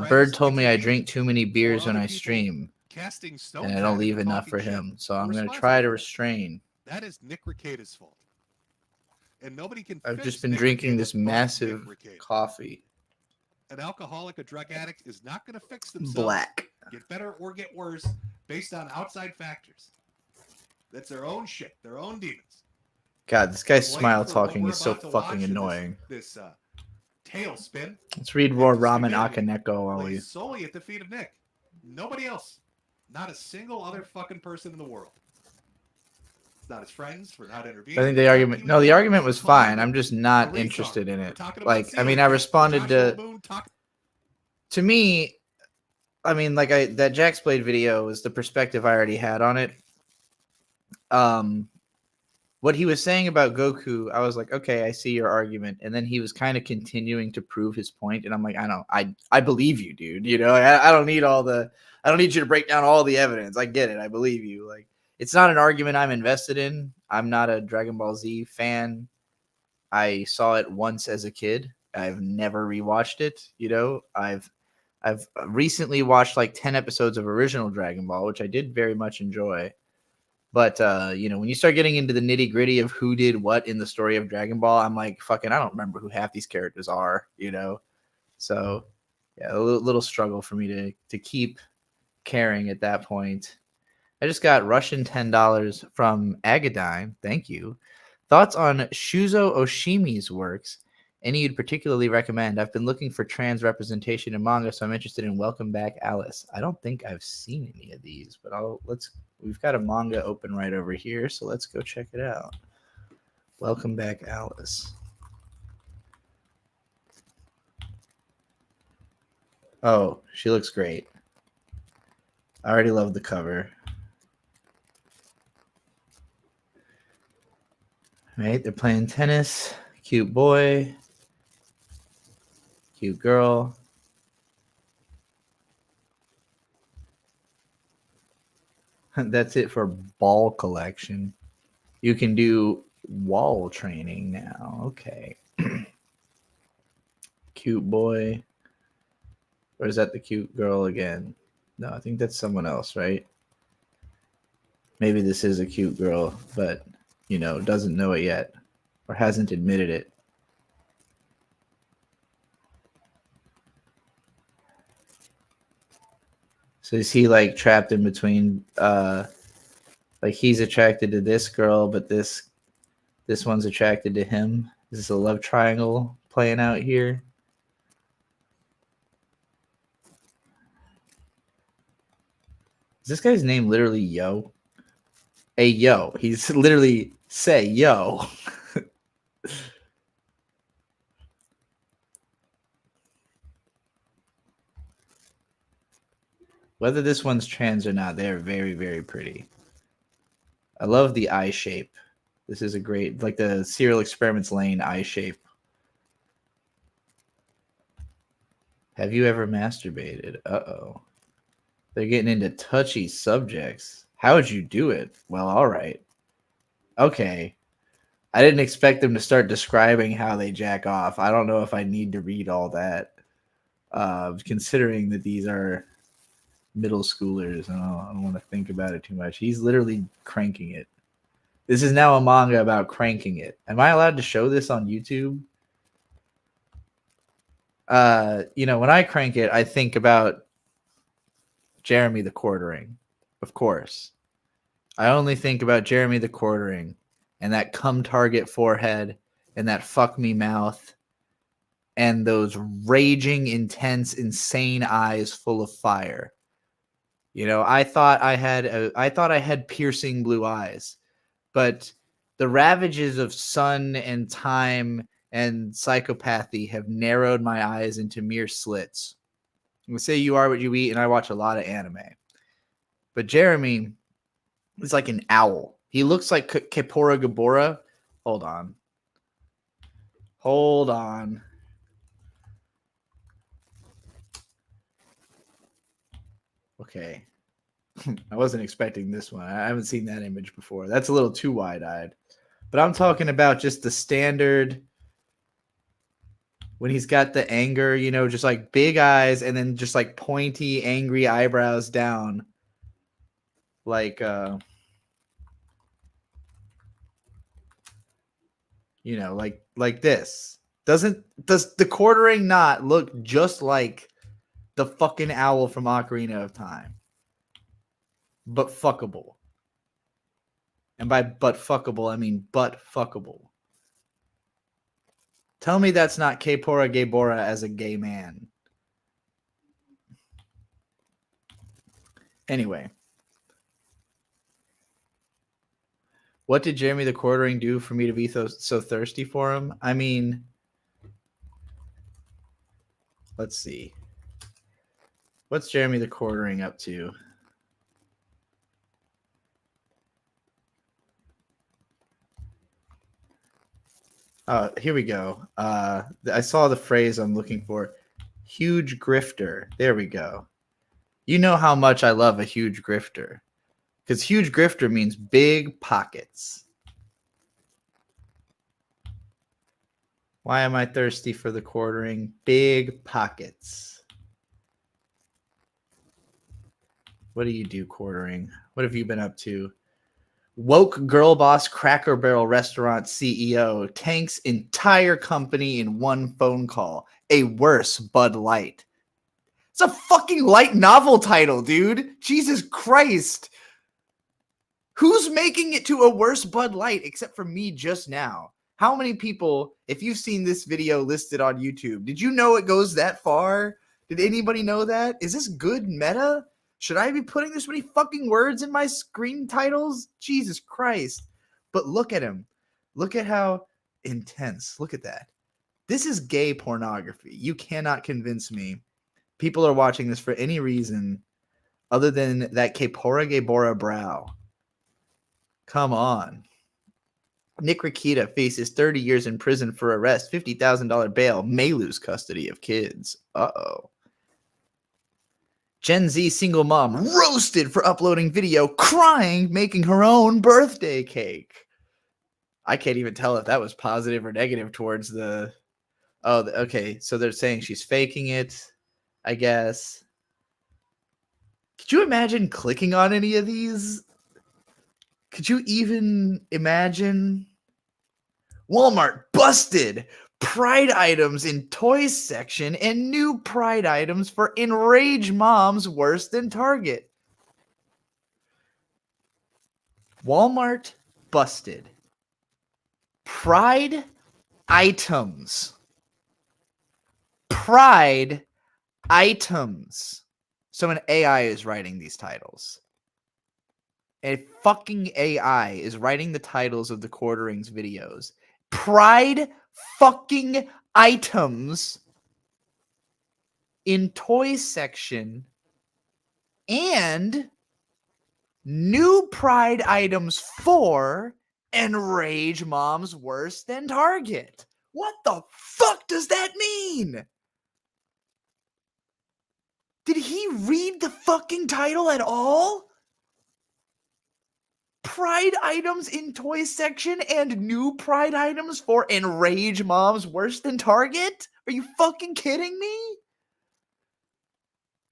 Bird told me I drink too many beers when I stream, Casting stones and I at don't him leave and enough talking for shit. him. So I'm going to Responsible try to for it. restrain. That is Nick Rekieta's fault. And nobody can I've fix just been Nick drinking Rekieta this but Nick massive Rekieta. coffee. An alcoholic, a drug addict is not going to fix themselves, Black. get better or get worse based on outside factors. That's their own shit, their own demons. God, this guy's Blame smile for what talking we're is so about to watch fucking in annoying. This tailspin Let's read more Ramen Akaneko while we. lays solely at the feet of Nick. Nobody else. Not a single other fucking person in the world. It's not his friends for not intervening. I think the argument. No, the argument was fine. I'm just not interested in it. Like, I mean, I responded to. To me, I mean, like that Jax Blade video was the perspective I already had on it. What he was saying about Goku, I was like, okay, I see your argument, and then he was kind of continuing to prove his point, and I'm like, I believe you, dude. You know, I don't need I don't need you to break down all the evidence. I get it. I believe you. Like, it's not an argument I'm invested in. I'm not a Dragon Ball Z fan. I saw it once as a kid. I've never rewatched it. You know, I've recently watched like 10 episodes of original Dragon Ball, which I did very much enjoy. But, you know, when you start getting into the nitty gritty of who did what in the story of Dragon Ball, I'm like, fucking, I don't remember who half these characters are, you know? So, yeah, a little struggle for me to keep caring at that point. I just got Russian $10 from Agadine. Thank you. Thoughts on Shuzo Oshimi's works? Any you'd particularly recommend? I've been looking for trans representation in manga, so I'm interested in Welcome Back, Alice. I don't think I've seen any of these, but let's we've got a manga open right over here, so let's go check it out. Welcome back, Alice. Oh, she looks great. I already love the cover. Right, they're playing tennis. Cute boy. Cute girl. That's it for ball collection. You can do wall training now. Okay. Cute boy. Or is that the cute girl again? No, I think that's someone else, right? Maybe this is a cute girl, but, you know, doesn't know it yet or hasn't admitted it. So is he like trapped in between like he's attracted to this girl, but this one's attracted to him? Is this a love triangle playing out here? Is this guy's name literally Yo? Hey, yo. He's literally say yo. Whether this one's trans or not, they're very, very pretty. I love the eye shape. This is a great, like the Serial Experiments Lane eye shape. Have you ever masturbated? Uh-oh. They're getting into touchy subjects. How would you do it? Well, all right. Okay. I didn't expect them to start describing how they jack off. I don't know if I need to read all that. Considering that these are middle schoolers. I don't want to think about it too much. He's literally cranking it. This is now a manga about cranking it. Am I allowed to show this on YouTube? You know, when I crank it, I think about Jeremy the Quartering, of course. I only think about Jeremy the Quartering and that cum target forehead and that fuck me mouth and those raging, intense, insane eyes full of fire. You know, I thought I had piercing blue eyes, but the ravages of sun and time and psychopathy have narrowed my eyes into mere slits. We say you are what you eat, and I watch a lot of anime. But Jeremy is like an owl. He looks like Keppora Gabora. Hold on. Okay. I wasn't expecting this one. I haven't seen that image before. That's a little too wide-eyed. But I'm talking about just the standard when he's got the anger, you know, just like big eyes and then just like pointy, angry eyebrows down. Like, you know, like this. Does the Quartering not look just like the fucking owl from Ocarina of Time? But fuckable. And by but fuckable, I mean but fuckable. Tell me that's not Keppora Gabora as a gay man. Anyway. What did Jeremy the Quartering do for me to be so thirsty for him? I mean, let's see. What's Jeremy the Quartering up to? Here we go. I saw the phrase I'm looking for. Huge grifter. There we go. You know how much I love a huge grifter. Because huge grifter means big pockets. Why am I thirsty for the Quartering? Big pockets. What do you do, Quartering? What have you been up to? Woke girl boss Cracker Barrel restaurant CEO tanks entire company in one phone call. A worse Bud Light. It's a fucking light novel title, dude. Jesus Christ. Who's making it to a worse Bud Light except for me just now? How many people, if you've seen this video listed on YouTube, did you know it goes that far? Did anybody know that? Is this good meta? Should I be putting this many fucking words in my screen titles? Jesus Christ. But look at him. Look at how intense. Look at that. This is gay pornography. You cannot convince me people are watching this for any reason other than that Kepora Gebora brow. Come on. Nick Rakita faces 30 years in prison for arrest, $50,000 bail, may lose custody of kids. Uh-oh. Gen Z single mom roasted for uploading video crying making her own birthday cake. I can't even tell if that was positive or negative towards the... Oh, okay. So they're saying she's faking it, I guess. Could you imagine clicking on any of these? Could you even imagine? Walmart busted Pride items in toys section and new Pride items for enraged moms worse than Target. Walmart busted Pride items. Pride items. So an AI is writing these titles. A fucking AI is writing the titles of the Quarterings videos. Pride fucking items in toy section and new Pride items for enrage moms worse than Target. What the fuck does that mean? Did he read the fucking title at all? Pride items in toy section and new Pride items for enrage moms worse than Target? Are you fucking kidding me?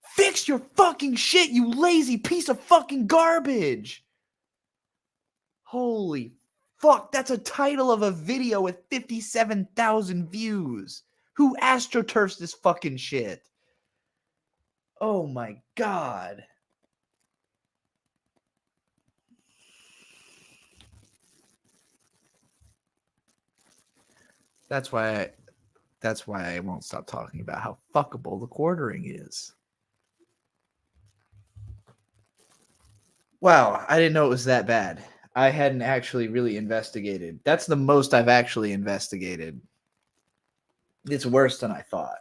Fix your fucking shit, you lazy piece of fucking garbage. Holy fuck, that's a title of a video with 57,000 views. Who astroturfs this fucking shit? Oh my god. That's why I won't stop talking about how fuckable the Quartering is. Wow, I didn't know it was that bad. I hadn't actually really investigated. That's the most I've actually investigated. It's worse than I thought.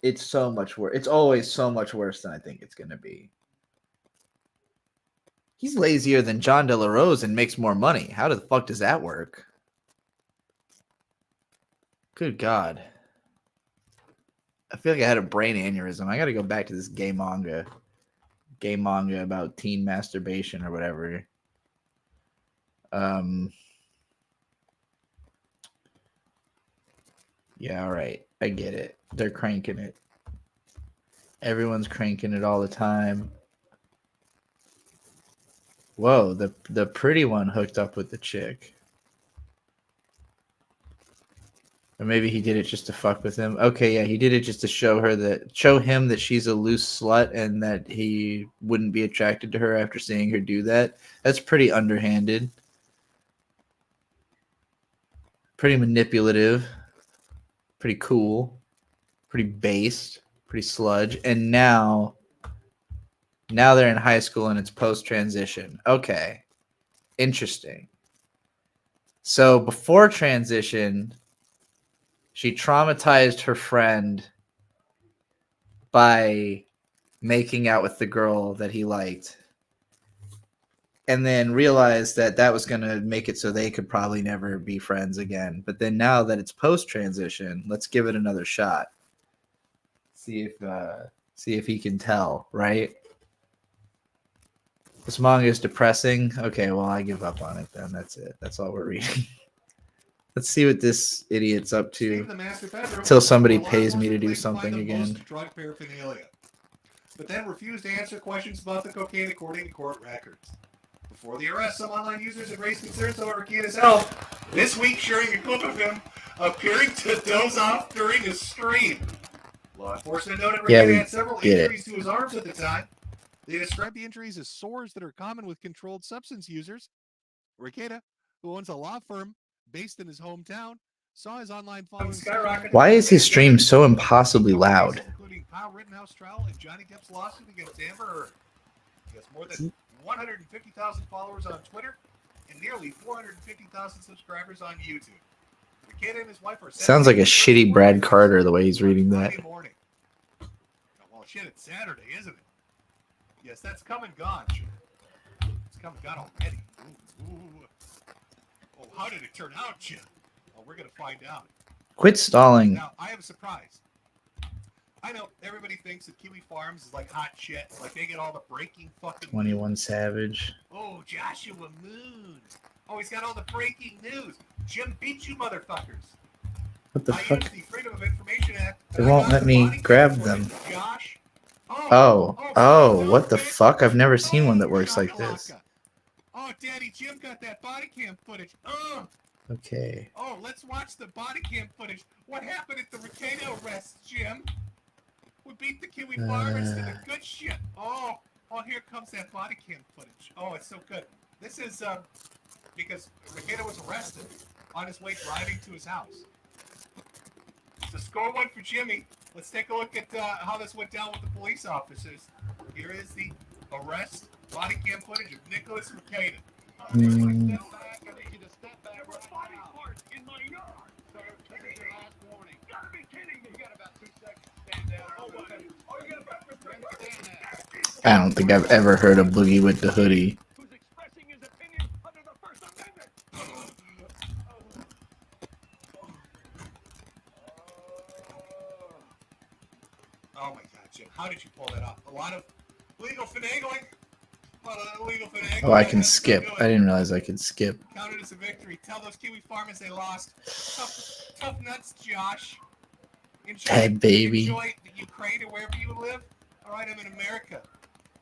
It's so much worse. It's always so much worse than I think it's going to be. He's lazier than John De La Rose and makes more money. How the fuck does that work? Good God. I feel like I had a brain aneurysm. I got to go back to this gay manga. Gay manga about teen masturbation or whatever. Yeah, all right. I get it. They're cranking it. Everyone's cranking it all the time. Whoa, the pretty one hooked up with the chick. Or maybe he did it just to fuck with him. Okay, yeah, he did it just to show him that she's a loose slut and that he wouldn't be attracted to her after seeing her do that. That's pretty underhanded. Pretty manipulative. Pretty cool. Pretty based. Pretty sludge. And now they're in high school and it's post-transition. Okay. Interesting. So before transition, she traumatized her friend by making out with the girl that he liked. And then realized that that was going to make it so they could probably never be friends again. But then now that it's post-transition, let's give it another shot. See if he can tell, right? This manga is depressing. Okay, well, I give up on it then. That's it. That's all we're reading. Let's see what this idiot's up to until somebody pays me to do something again. Drug paraphernalia, but then refused to answer questions about the cocaine according to court records. Before the arrest, some online users had raised concerns over Rakita's health, this week sharing a clip of him appearing to doze off during a stream. Law enforcement noted Rakita had several injuries to his arms at the time. They described the injuries as sores that are common with controlled substance users. Rakita, who owns a law firm based in his hometown, saw his online following skyrocket. Why is his stream so impossibly loud? Including Kyle Rittenhouse trial and Johnny Depp's lawsuit against Amber Heard. He has more than 150,000 followers on Twitter and nearly 450,000 subscribers on YouTube. Makeda and his wife are Sounds like a shitty Brad Carter the way he's reading that. Friday morning. Oh, well, shit, it's Saturday, isn't it? Yes, that's come and gone. Sure. It's come and gone already. Ooh. Oh, how did it turn out, Jim? Well, we're going to find out. Quit stalling. Now, I have a surprise. I know everybody thinks that Kiwi Farms is like hot shit. Like they get all the breaking fucking 21 Savage. Oh, Joshua Moon. Oh, he's got all the breaking news. Jim beat you motherfuckers. What the I fuck? used the Freedom of Information Act. They won't let me grab them. Josh. Oh, what the fuck? I've never seen one that works like this. Oh, Daddy Jim got that body cam footage. Okay. Oh, let's watch the body cam footage. What happened at the Ricado arrest, Jim? We beat the Kiwi farmers to the good shit. Oh, here comes that body cam footage. Oh, it's so good. This is because Ricado was arrested on his way driving to his house. So score one for Jimmy. Let's take a look at how this went down with the police officers. Here is the arrest body cam footage of Nicholas Ricado. I don't think I've ever heard of Boogie with the Hoodie. Oh my God, Jim! How did you pull that off? A lot of legal finagling. A lot of illegal finagling. Oh, I can skip. I didn't realize I could skip. Counted as a victory. Tell those Kiwi farmers they lost. Tough nuts, Josh. Hey, baby. Enjoy Ukraine or wherever you live. All right, I'm in America,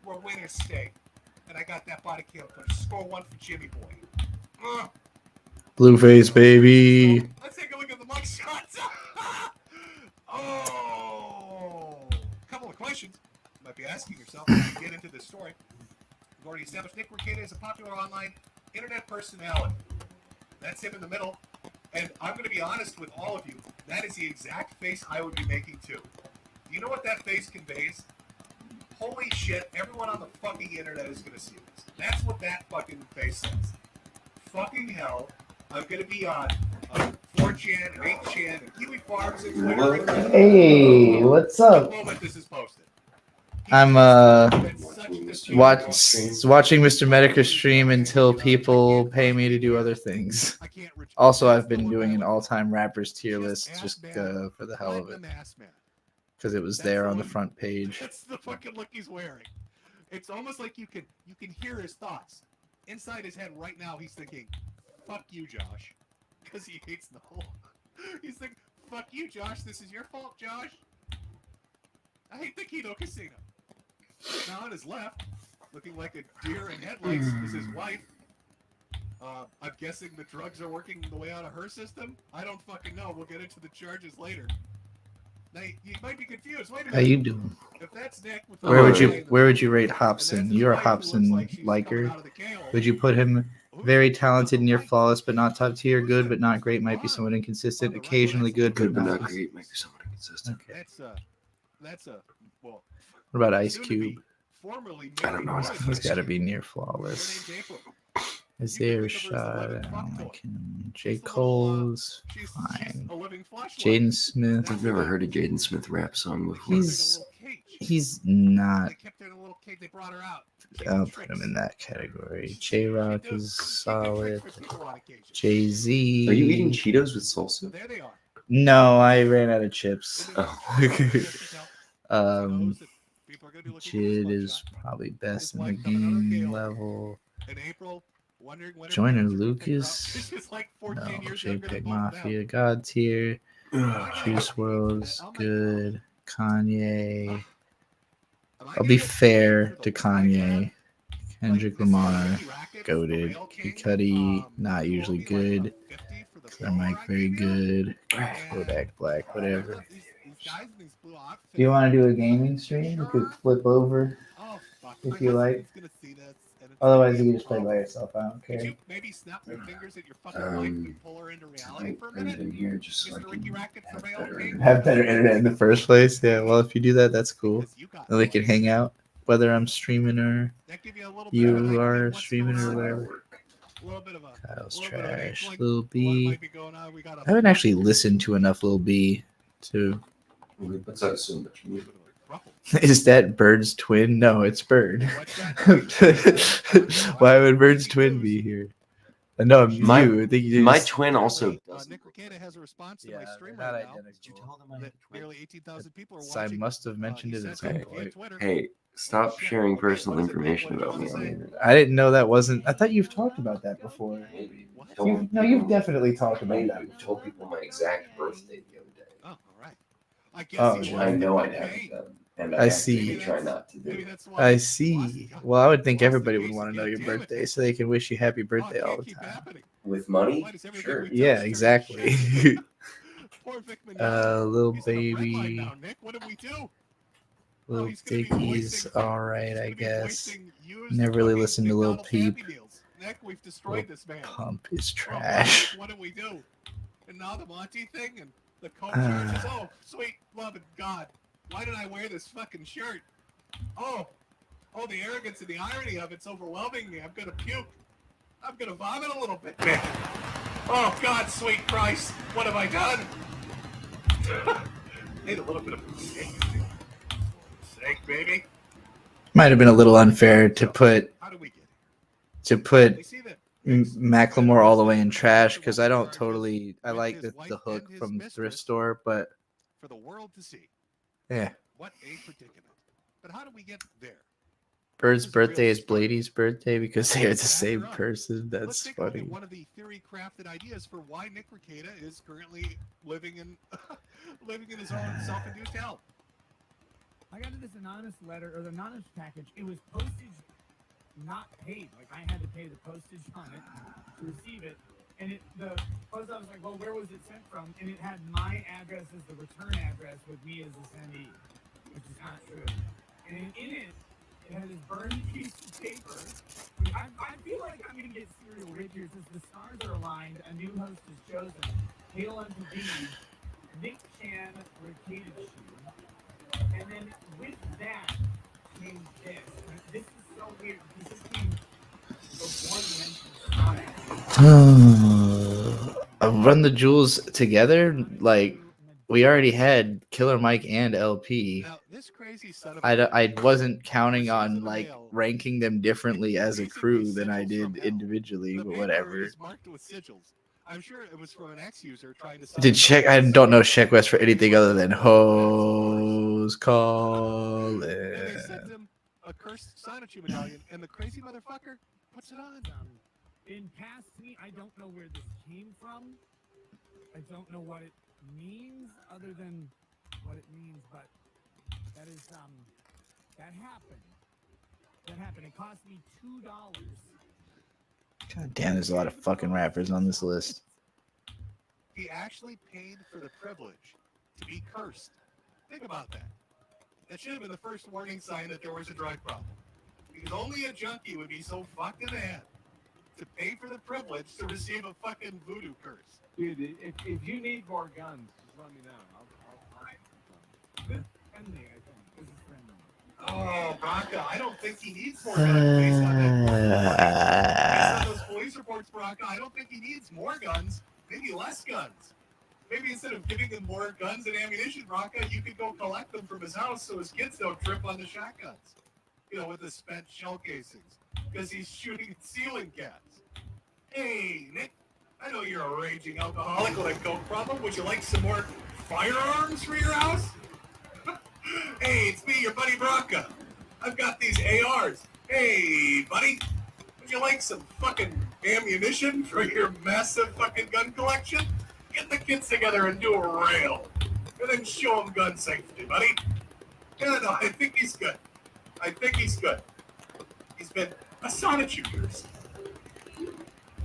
where winners stay, and I got that body kill footage. Score one for Jimmy boy. Blueface, baby. Let's take a look at the mug shots. Oh, a couple of questions you might be asking yourself as you get into this story. We've already established Nick Ricado is a popular online internet personality. That's him in the middle. And I'm going to be honest with all of you. That is the exact face I would be making too. Do you know what that face conveys? Holy shit, everyone on the fucking internet is going to see this. That's what that fucking face says. Fucking hell, I'm going to be on 4chan and 8chan and Kiwi Farms and Twitter. Hey, what's up? The moment this is posted. I'm watching Mr. Medica stream until people pay me to do other things. Also, I've been doing an all-time rappers tier list just for the hell of it, because it was there on the front page. That's the fucking look he's wearing. It's almost like you can hear his thoughts inside his head right now. He's thinking, "Fuck you, Josh," because he hates the whole. He's thinking, "Fuck you, Josh. This is your fault, Josh. I hate the Keto Casino." Now on his left, looking like a deer in headlights, is his wife. I'm guessing the drugs are working the way out of her system. I don't fucking know. We'll get into the charges later. Now you might be confused. Wait a minute. How you doing? If that's Nick with Where would you rate Hobson? You're a Hobson liker. Would you put him very talented, near flawless, but not top tier? Good, but not great. Might be somewhat inconsistent. Occasionally good, but not great. Might be somewhat inconsistent. Okay. That's a well. What about Ice Cube? I don't know. He's got to be near flawless. Is there a shot? I don't like him. J. Cole's fine. Jaden Smith. I've never heard a Jaden Smith rap song before. He's not. I'll put him in that category. J Rock is solid. Jay Z. Are you eating Cheetos with salsa? No, I ran out of chips. Oh. Jid is probably best in the game level. Joyner Lucas. No, JPEG Mafia. God tier. Juice WRLD's good. Kanye. I'll be fair to Kanye. Kendrick Lamar. Goated. Kid Cudi. Not usually good. Clear Mike very good. Kodak Black. Whatever. Do you want to do a gaming stream? You could flip over if you like. Otherwise, you can just play by yourself. I don't care. In here just so I can Have better internet in the first place. Yeah, well, if you do that, that's cool. Then they can hang out. whether I'm streaming or you are streaming or whatever. Kyle's trash. Lil B. I haven't actually listened to enough Lil B to. What's that so much music? Is that Bird's twin? No, it's Bird. Why would Bird's twin be here? No, My- you. I think you My just- twin also does. Nick Ricada has a response to my stream they're not right now. identical. That nearly 18,000 people are So I watching. must have mentioned it at some point. Hey, stop sharing personal information about me on the internet. I didn't know that wasn't. I thought you've talked about that before. Don't- No, you've definitely talked about that. I've told people my exact birthday the other day. Oh, all right. I guess Oh, he yeah. was I know I okay. haven't done, and I I see. try not to do Maybe it. that's why I he see. wasn't. Well, I would think Lost everybody the would case want to know your again, damn it. birthday so they can wish you happy birthday Oh, it all can't the keep time. happening. With money? Why does everything Sure. we touch Yeah, turn to exactly. shit? Poor Vic Mignogna. Little He's on a red line baby, now, Nick. What did we do? Oh, little he's gonna be Dickie's voicing- all right, he's I gonna be guess. voicing used Never really fucking listened to Lil McDonald's Peep. Happy Meals. Nick, we've destroyed this man. Pump is Oh, trash. what do we do? And now the Monty thing and the coach Ah. charges. Oh, sweet loving God. Why did I wear this fucking shirt? Oh, the arrogance and the irony of it's overwhelming me. I'm gonna puke. I'm gonna vomit a little bit. Oh, God, sweet Christ. What have I done? Need a little bit of sake, baby. Might have been a little unfair to put How do we get to put Macklemore all the way in trash because I don't totally. I like the hook from the thrift store, but for the world to see? yeah. What a predicament. But how do we get there? Bird's birthday is Blady's birthday because they're the same person. Let's That's take a look funny. at one of the theory-crafted ideas for why Nick Ricada is currently living in his own self-induced hell. I got this anonymous letter or the anonymous package. It was postage not paid. Like I had to pay the postage on it to receive it. And the post office was like, well, where was it sent from? And it had my address as the return address with me as the sendee, which is not true. And in it, it had this burned piece of paper. I feel like I'm gonna get serial rich here since the stars are aligned. A new host is chosen. Hail unto thee, Nick Chan Ricada. And then with that came this. This is so weird because this came before the mention. Run the Jewels together. Like we already had Killer Mike and LP. I wasn't counting on like ranking them differently as a crew than I did individually, but whatever. Marked with sigils. I'm sure it was from an ex-user trying to. Did Check? I don't know Check West for anything other than hoes calling. And they sent him a cursed Sonichu medallion, and the crazy motherfucker puts it on. In past me, I don't know where this came from. I don't know what it means other than what it means, but that is that happened. That happened. It cost me $2. God damn, there's a lot of fucking rappers on this list. He actually paid for the privilege to be cursed. Think about that. That should have been the first warning sign that there was a drug problem. Because only a junkie would be so fucked in the head to pay for the privilege to receive a fucking voodoo curse. Dude, if you need more guns, just let me know. I'll This friendly, I think. This is friendly. Oh, Bronca, I don't think he needs more guns based on that. Based on those police reports, Bronca, I don't think he needs more guns. Maybe less guns. Maybe instead of giving him more guns and ammunition, Bronca, you could go collect them from his house so his kids don't trip on the shotguns. You know, with the spent shell casings. Because he's shooting ceiling cats. Hey, Nick, I know you're a raging alcoholic with a coke problem. Would you like some more firearms for your house? Hey, it's me, your buddy Bronca. I've got these ARs. Hey, buddy, would you like some fucking ammunition for your massive fucking gun collection? Get the kids together and do a rail. And then show them gun safety, buddy. Yeah, no, I think he's good. He's been a Sonichu curse.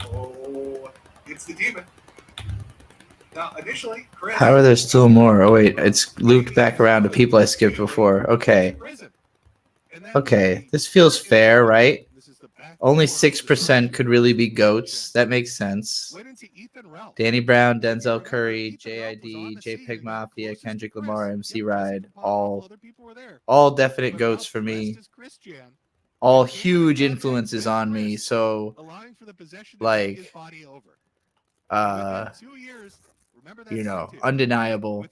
Oh, it's the demon. Now, initially, Chris... How are there still more? Oh wait, it's looped back around to people I skipped before. Okay. Okay, this feels fair, right? Only 6% could really be GOATs. That makes sense. Danny Brown, Denzel Curry, JID, JPEG Mafia, Kendrick Lamar, MC Ride, all definite GOATs for me. All huge influences on me. So, like, undeniable.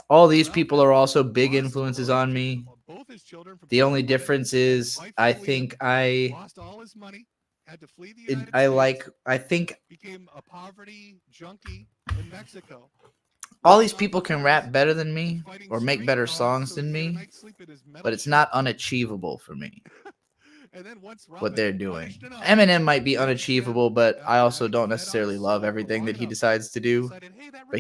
All these people are also big influences on me. The only difference is I think I think all these people can rap better than me or make better songs than me, but it's not unachievable for me what they're doing. Eminem might be unachievable, but I also don't necessarily love everything that he decides to do. But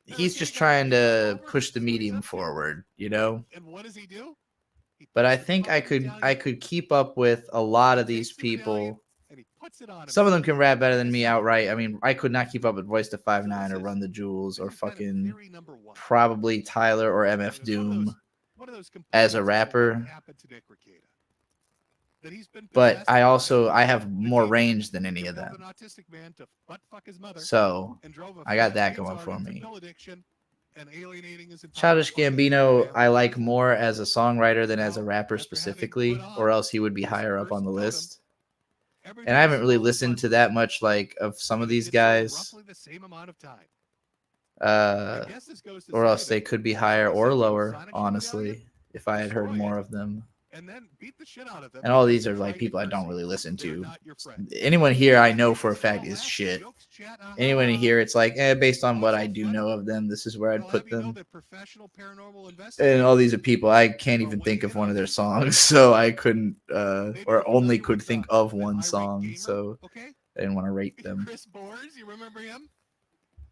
he's just trying to push the medium forward, And what does he do? But I think I could keep up with a lot of these people. Some of them can rap better than me outright. I mean, I could not keep up with Voice to 5'9" or Run the Jewels or fucking probably Tyler or MF Doom as a rapper. But I have more range than any of them. So I got that going for me. Childish Gambino, I like more as a songwriter than as a rapper specifically, or else he would be higher up on the list. And I haven't really listened to that much of some of these guys. Or else they could be higher or lower, honestly, if I had heard more of them. And all these are people I don't really listen to. Anyone here I know for a fact is shit. Anyone here, it's based on what I do know of them, this is where I'd put them. And all these are people I can't even think of one of their songs, so I couldn't, or only could think of one song, so I didn't want to rate them.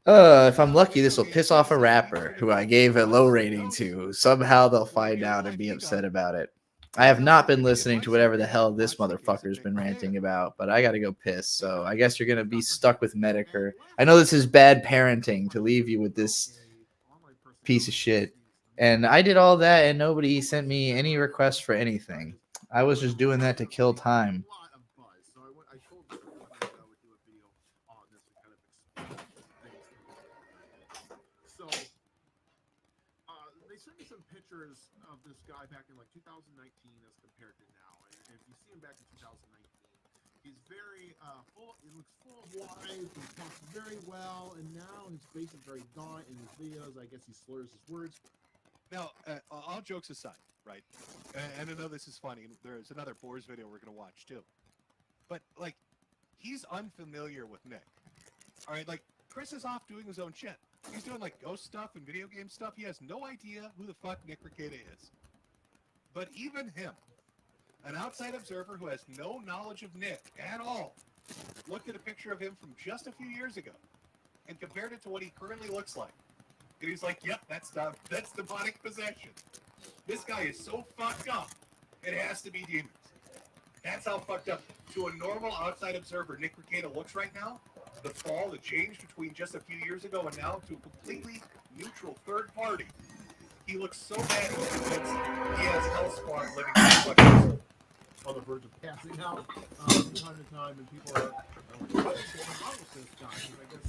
If I'm lucky, this will piss off a rapper who I gave a low rating to. Somehow they'll find out and be upset about it. I have not been listening to whatever the hell this motherfucker's been ranting about, but I gotta go piss, so I guess you're gonna be stuck with Medicare. I know this is bad parenting to leave you with this piece of shit. And I did all that and nobody sent me any requests for anything. I was just doing that to kill time. They sent me some pictures of this guy back in 2019 as compared to now. And if you see him back in 2019, he's very full. He looks full of life. He talks very well. And now his face is very gaunt in his videos. I guess he slurs his words. Now, all jokes aside, right? And I know this is funny. There's another Boars video we're gonna watch too. But he's unfamiliar with Nick. All right, Chris is off doing his own shit. He's doing ghost stuff and video game stuff. He has no idea who the fuck Nick Rekieta is. But even him, an outside observer who has no knowledge of Nick at all, looked at a picture of him from just a few years ago and compared it to what he currently looks like. And he's like, yep, that's demonic possession. This guy is so fucked up, it has to be demons. That's how fucked up. To a normal outside observer, Nick Rekieta looks right now. The change between just a few years ago and now to a completely neutral third party. He looks so bad he's convinced he has Hellspawn living on the verge of passing out from time to time, and people are what's wrong with this guy? I guess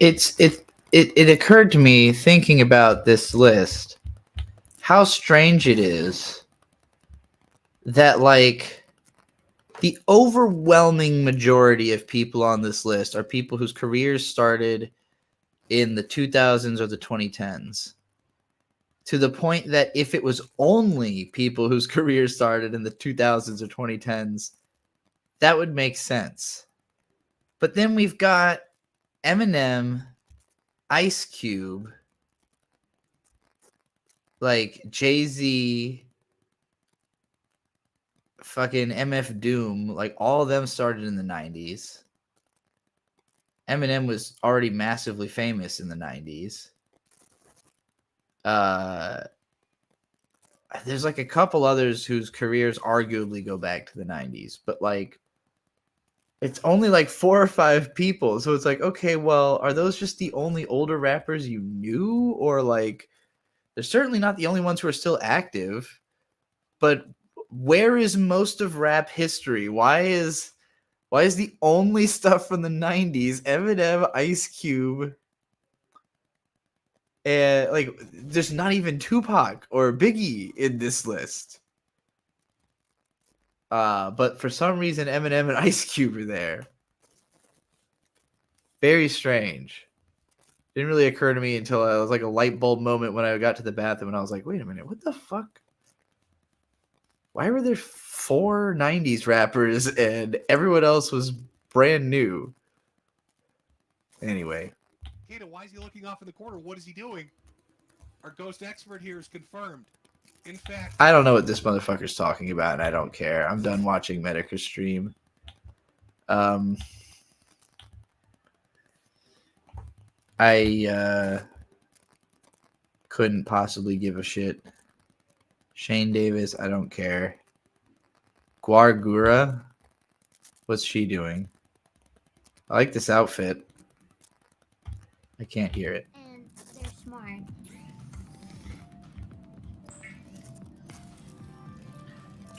he's not it occurred to me thinking about this list how strange it is that the overwhelming majority of people on this list are people whose careers started in the 2000s or the 2010s. To the point that if it was only people whose careers started in the 2000s or 2010s, that would make sense. But then we've got Eminem, Ice Cube, Jay-Z, fucking MF Doom, all of them started in the 90s. Eminem was already massively famous in the 90s. There's a couple others whose careers arguably go back to the 90s, but it's only 4 or 5 people. So it's okay, well, are those just the only older rappers you knew? Or They're certainly not the only ones who are still active. But where is most of rap history? Why is the only stuff from the 90s Eminem, Ice Cube, and like there's not even Tupac or Biggie in this list? But for some reason Eminem and Ice Cube are there. Very strange. Didn't really occur to me until it was like a light bulb moment when I got to the bathroom and I was like, wait a minute, what the fuck? Why were there 4 90s rappers and everyone else was brand new? Anyway. Kato, why is he looking off in the corner? What is he doing? Our ghost expert here is confirmed. In fact, I don't know what this motherfucker's talking about, and I don't care. I'm done watching Medicare stream. I couldn't possibly give a shit. Shane Davis, I don't care. Guargura, what's she doing? I like this outfit. I can't hear it. And they're smart.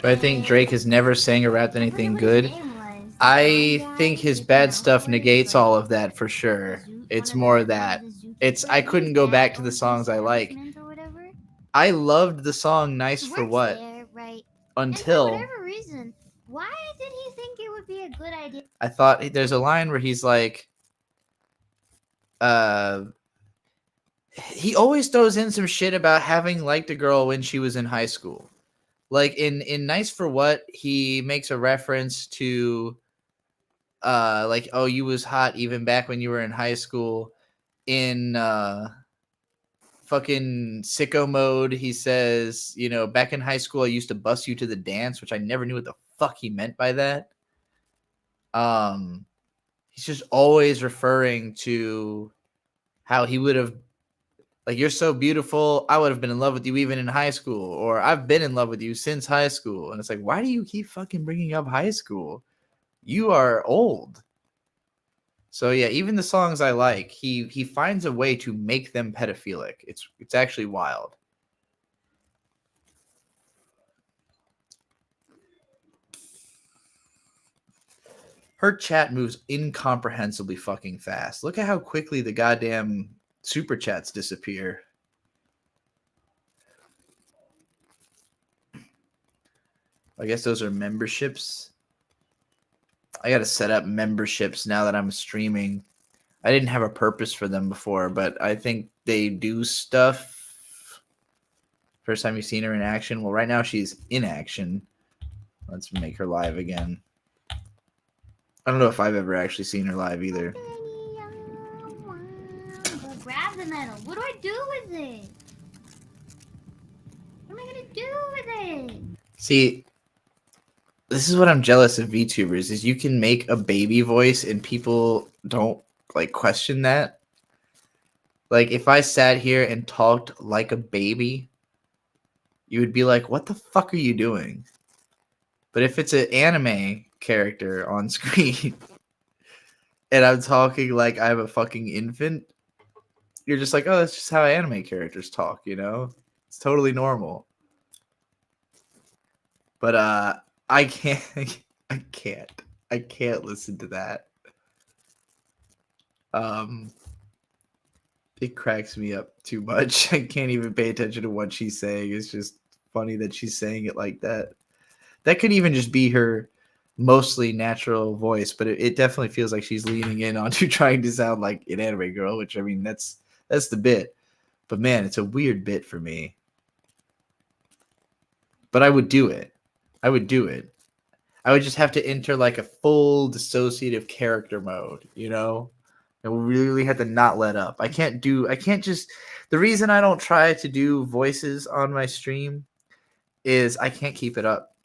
Do I think Drake has never sang or rapped anything good? I think his bad stuff negates all of that for sure. It's more that. I couldn't go back to the songs I like. I loved the song Nice for What until For whatever reason, why did he think it would be a good idea? I thought there's a line where he's like, he always throws in some shit about having liked a girl when she was in high school. Like in Nice for What, he makes a reference to like, oh, you was hot even back when you were in high school. In fucking Sicko Mode, he says, you know, back in high school I used to bust you to the dance, which I never knew what the fuck he meant by that. He's just always referring to how he would have, like, you're so beautiful, I would have been in love with you even in high school, or I've been in love with you since high school. And it's like, why do you keep fucking bringing up high school? You are old. So yeah, even the songs I like, he finds a way to make them pedophilic. It's actually wild. Her chat moves incomprehensibly fucking fast. Look at how quickly the goddamn super chats disappear. I guess those are memberships. I got to set up memberships now that I'm streaming. I didn't have a purpose for them before, but I think they do stuff. First time you've seen her in action. Well, right now she's in action. Let's make her live again. I don't know if I've ever actually seen her live either. Grab the medal. What do I do with it? What am I gonna do with it? See, this is what I'm jealous of VTubers, is you can make a baby voice and people don't like question that. Like if I sat here and talked like a baby, you would be like, what the fuck are you doing? But if it's an anime character on screen and I'm talking like I'm a fucking infant, you're just like, oh, that's just how anime characters talk, you know? It's totally normal. But I can't listen to that. It cracks me up too much. I can't even pay attention to what she's saying. It's just funny that she's saying it like that. That could even just be her mostly natural voice, but it definitely feels like she's leaning in onto trying to sound like an anime girl, which I mean that's the bit. But man, it's a weird bit for me. But I would do it. I would just have to enter like a full dissociative character mode, you know? And we really had to not let up. The reason I don't try to do voices on my stream is I can't keep it up.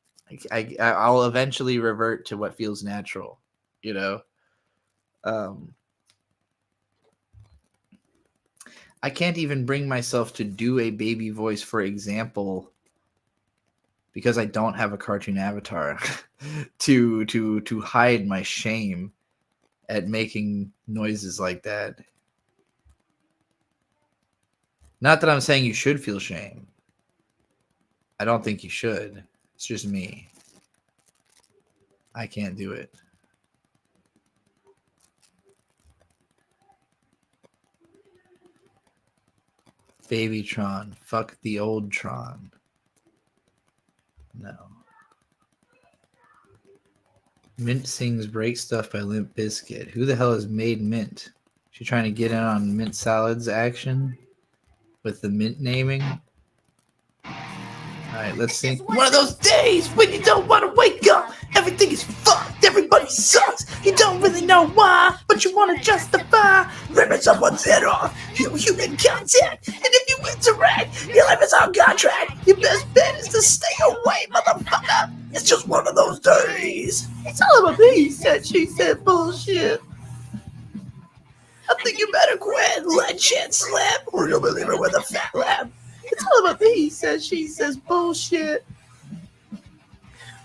I'll eventually revert to what feels natural, you know? I can't even bring myself to do a baby voice, for example, because I don't have a cartoon avatar to hide my shame at making noises like that. Not that I'm saying you should feel shame. I don't think you should. It's just me. I can't do it. Baby Tron. Fuck the old Tron. No. Mint sings Break Stuff by Limp Bizkit. Who the hell has made Mint? She trying to get in on Mint Salads action with the Mint naming? Alright, let's sing. One of those days when you don't want to wake up. Everything is fucked. Everybody sucks. You don't really know why, but you want to justify ripping someone's head off. Human contact. And if you interact, your life is on contract. Your best bet is to stay away, motherfucker. It's just one of those days. It's all about me, said she said bullshit. I think you better quit. Let shit slip, or you'll be leaving with a fat lap. It's all about me, says she says bullshit.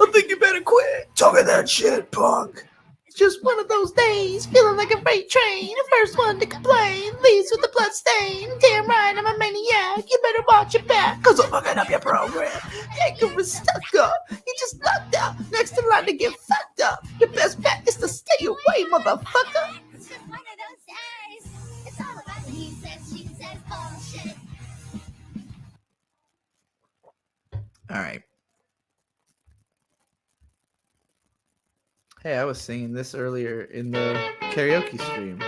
I think you better quit talking that shit, punk. It's just one of those days, feeling like a freight train. The first one to complain, leaves with a blood stain. Damn right, I'm a maniac. You better watch your back, cause I'm fucking up your program. Anchor is stuck up. You just locked out. Next in line to get fucked up. Your best bet is to stay away, motherfucker. It's just one of those days. It's all about he says, she says bullshit. All right. Hey, I was singing this earlier in the karaoke stream.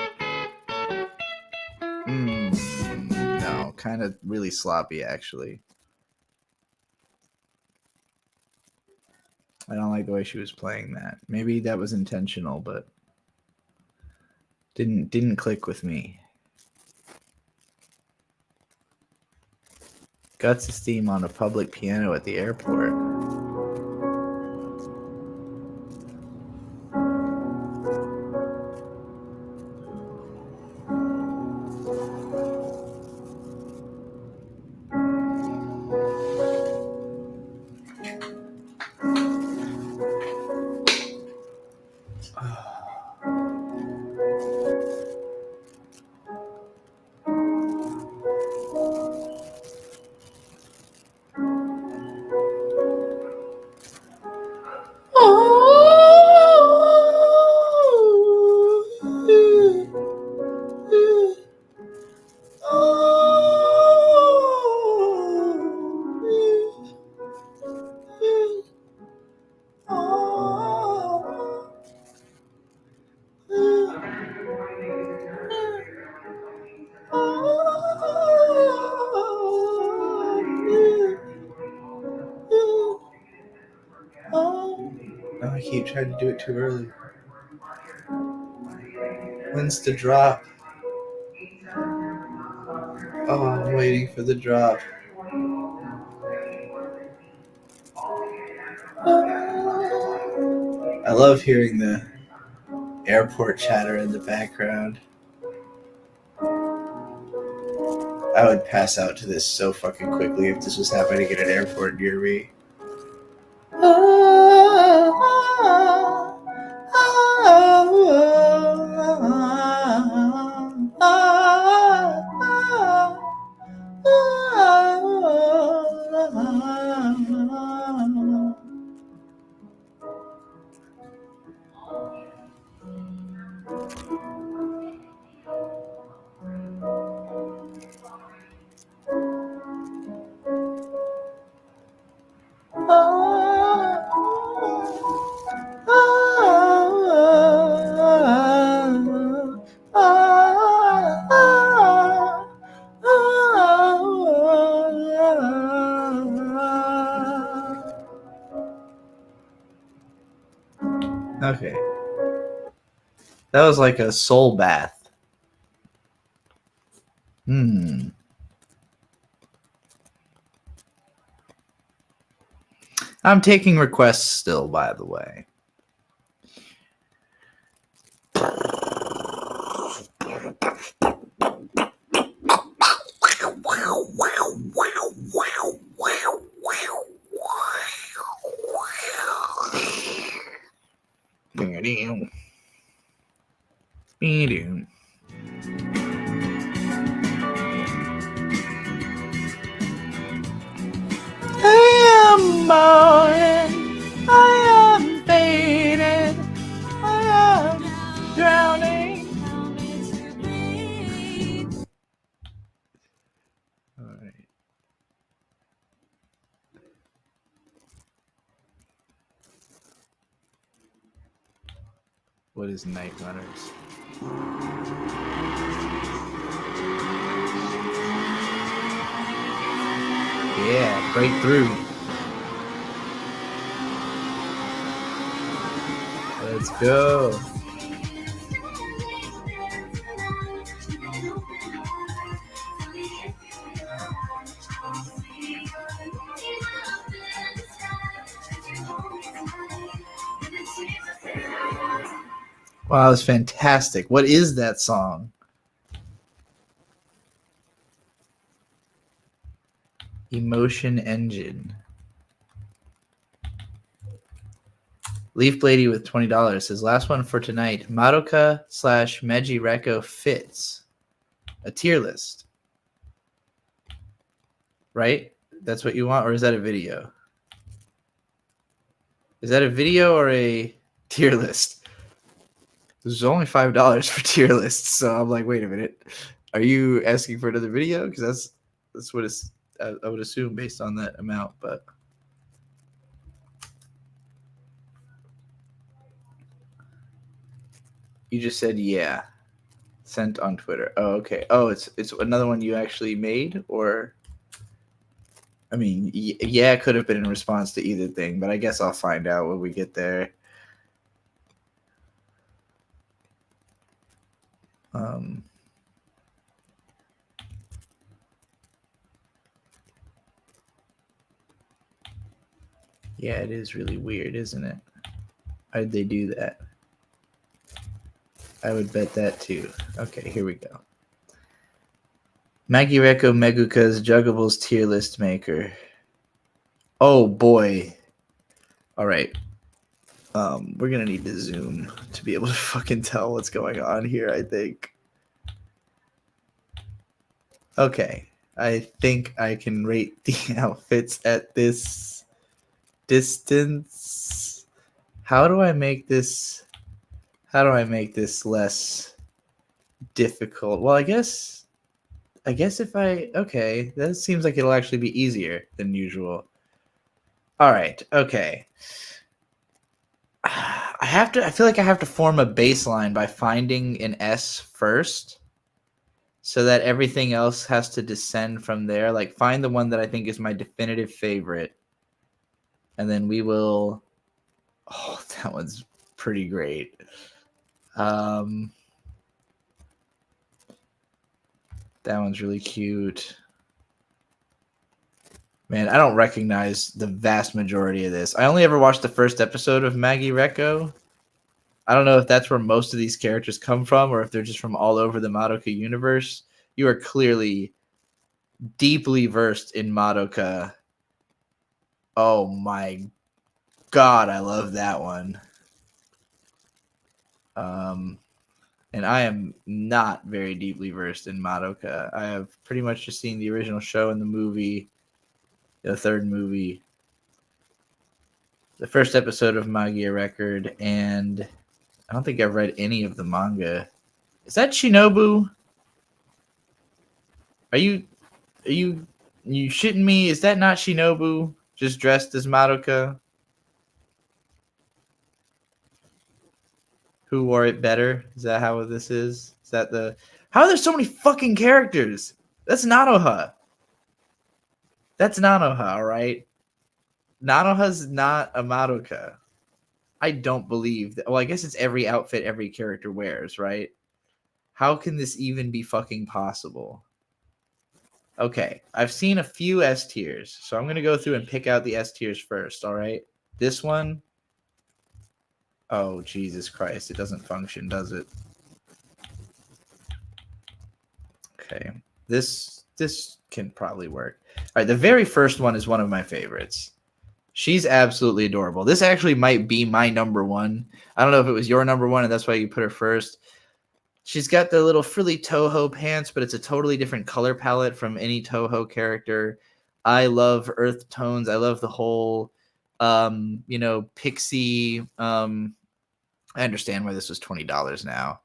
No, kind of really sloppy, actually. I don't like the way she was playing that. Maybe that was intentional, but didn't click with me. Guts of Steam on a public piano at the airport. I keep trying to do it too early. When's the drop? Oh, I'm waiting for the drop. I love hearing the airport chatter in the background. I would pass out to this so fucking quickly if this was happening at an airport near me. Okay. That was like a soul bath. I'm taking requests still, by the way. morning, I am faded, I am drowning. All right. What is Night Runners? Yeah, breakthrough. Let's go. Wow, that's fantastic. What is that song? Emotion Engine. Leaf Lady with $20 says, last one for tonight. Madoka / Meiji Reko fits a tier list. Right? That's what you want? Or is that a video? Is that a video or a tier list? There's only $5 for tier lists. So I'm like, wait a minute. Are you asking for another video? Because that's what it's, I would assume based on that amount, but you just said yeah. Sent on Twitter. Oh, okay. Oh, it's another one you actually made, or I mean, yeah, it could have been in response to either thing, but I guess I'll find out when we get there. Yeah, it is really weird, isn't it? How'd they do that? I would bet that too. Okay, here we go. Maggie Reko Meguka's Juggables tier list maker. Oh boy. All right. We're gonna need to zoom to be able to fucking tell what's going on here, I think. Okay. I think I can rate the outfits at this distance. How do I make this less difficult? Well, I guess if okay, that seems like it'll actually be easier than usual. All right, okay. I feel like I have to form a baseline by finding an S first, so that everything else has to descend from there. Like, find the one that I think is my definitive favorite, and then we will. Oh, that one's pretty great. That one's really cute. Man, I don't recognize the vast majority of this. I only ever watched the first episode of Maggie Reko. I don't know if that's where most of these characters come from or if they're just from all over the Madoka universe. You are clearly deeply versed in Madoka. Oh my God, I love that one. And I am not very deeply versed in Madoka. I have pretty much just seen the original show and the movie, the third movie, the first episode of Magia Record, and I don't think I've read any of the manga. Is that Shinobu? Are you shitting me? Is that not Shinobu just dressed as Madoka? Who wore it better? Is that how this is? Is that the... How are there so many fucking characters? That's Nanoha. That's Nanoha, all right? Nanoha's not a Madoka. I don't believe that. Well, I guess it's every outfit every character wears, right? How can this even be fucking possible? Okay, I've seen a few S tiers, so I'm going to go through and pick out the S tiers first, all right? This one... Oh, Jesus Christ. It doesn't function, does it? Okay. This can probably work. All right, the very first one is one of my favorites. She's absolutely adorable. This actually might be my number one. I don't know if it was your number one, and that's why you put her first. She's got the little frilly Toho pants, but it's a totally different color palette from any Toho character. I love earth tones. I love the whole you know, pixie. I understand why this was $20 now.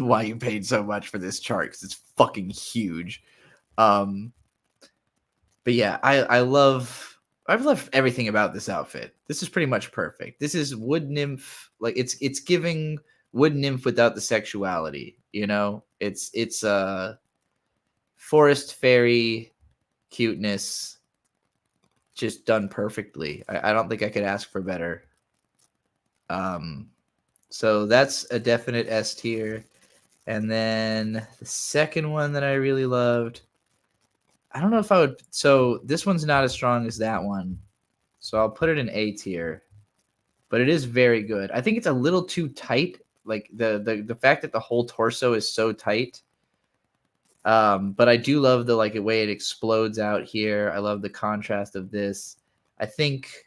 Why you paid so much for this chart, because it's fucking huge. But yeah, I've loved everything about this outfit. This is pretty much perfect. This is wood nymph, like it's giving wood nymph without the sexuality, you know? It's forest fairy cuteness just done perfectly. I don't think I could ask for better. So that's a definite S tier. And then the second one that I really loved, I don't know if I would. So this one's not as strong as that one, so I'll put it in A tier. But it is very good. I think it's a little too tight. Like the fact that the whole torso is so tight. But I do love the way it explodes out here. I love the contrast of this. I think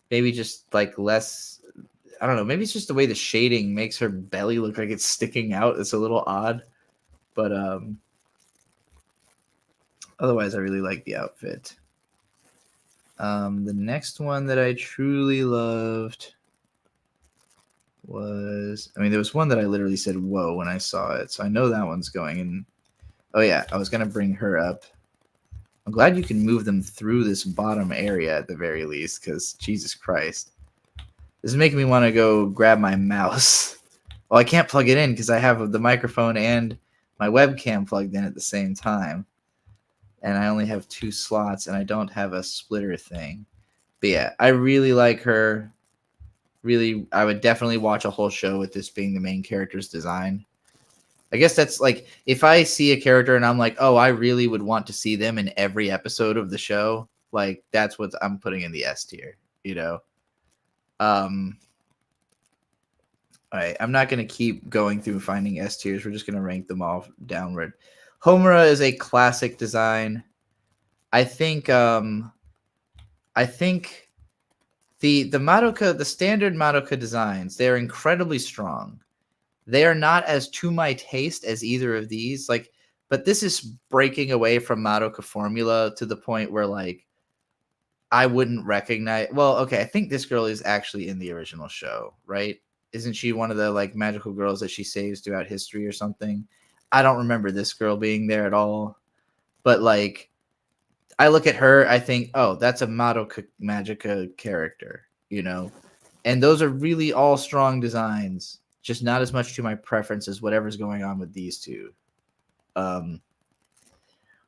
maybe just less. I don't know. Maybe it's just the way the shading makes her belly look like it's sticking out. It's a little odd, but otherwise, I really like the outfit. The next one that I truly loved was, there was one that I literally said, whoa, when I saw it. So I know that one's going in. Oh yeah, I was going to bring her up. I'm glad you can move them through this bottom area at the very least, because Jesus Christ. This is making me want to go grab my mouse. Well, I can't plug it in because I have the microphone and my webcam plugged in at the same time. And I only have 2 slots, and I don't have a splitter thing. But yeah, I really like her. Really, I would definitely watch a whole show with this being the main character's design. I guess that's if I see a character and I'm like, oh, I really would want to see them in every episode of the show. That's what I'm putting in the S tier, you know? All right, I'm not going to keep going through finding S tiers. We're just going to rank them all downward. Homura is a classic design. I think the Madoka, the standard Madoka designs, they're incredibly strong. They are not as to my taste as either of these. But this is breaking away from Madoka formula to the point where I wouldn't recognize. Well, okay, I think this girl is actually in the original show, right? Isn't she one of the magical girls that she saves throughout history or something? I don't remember this girl being there at all. But I look at her, I think, oh, that's a Madoka Magica character, you know? And those are really all strong designs, just not as much to my preference as whatever's going on with these two.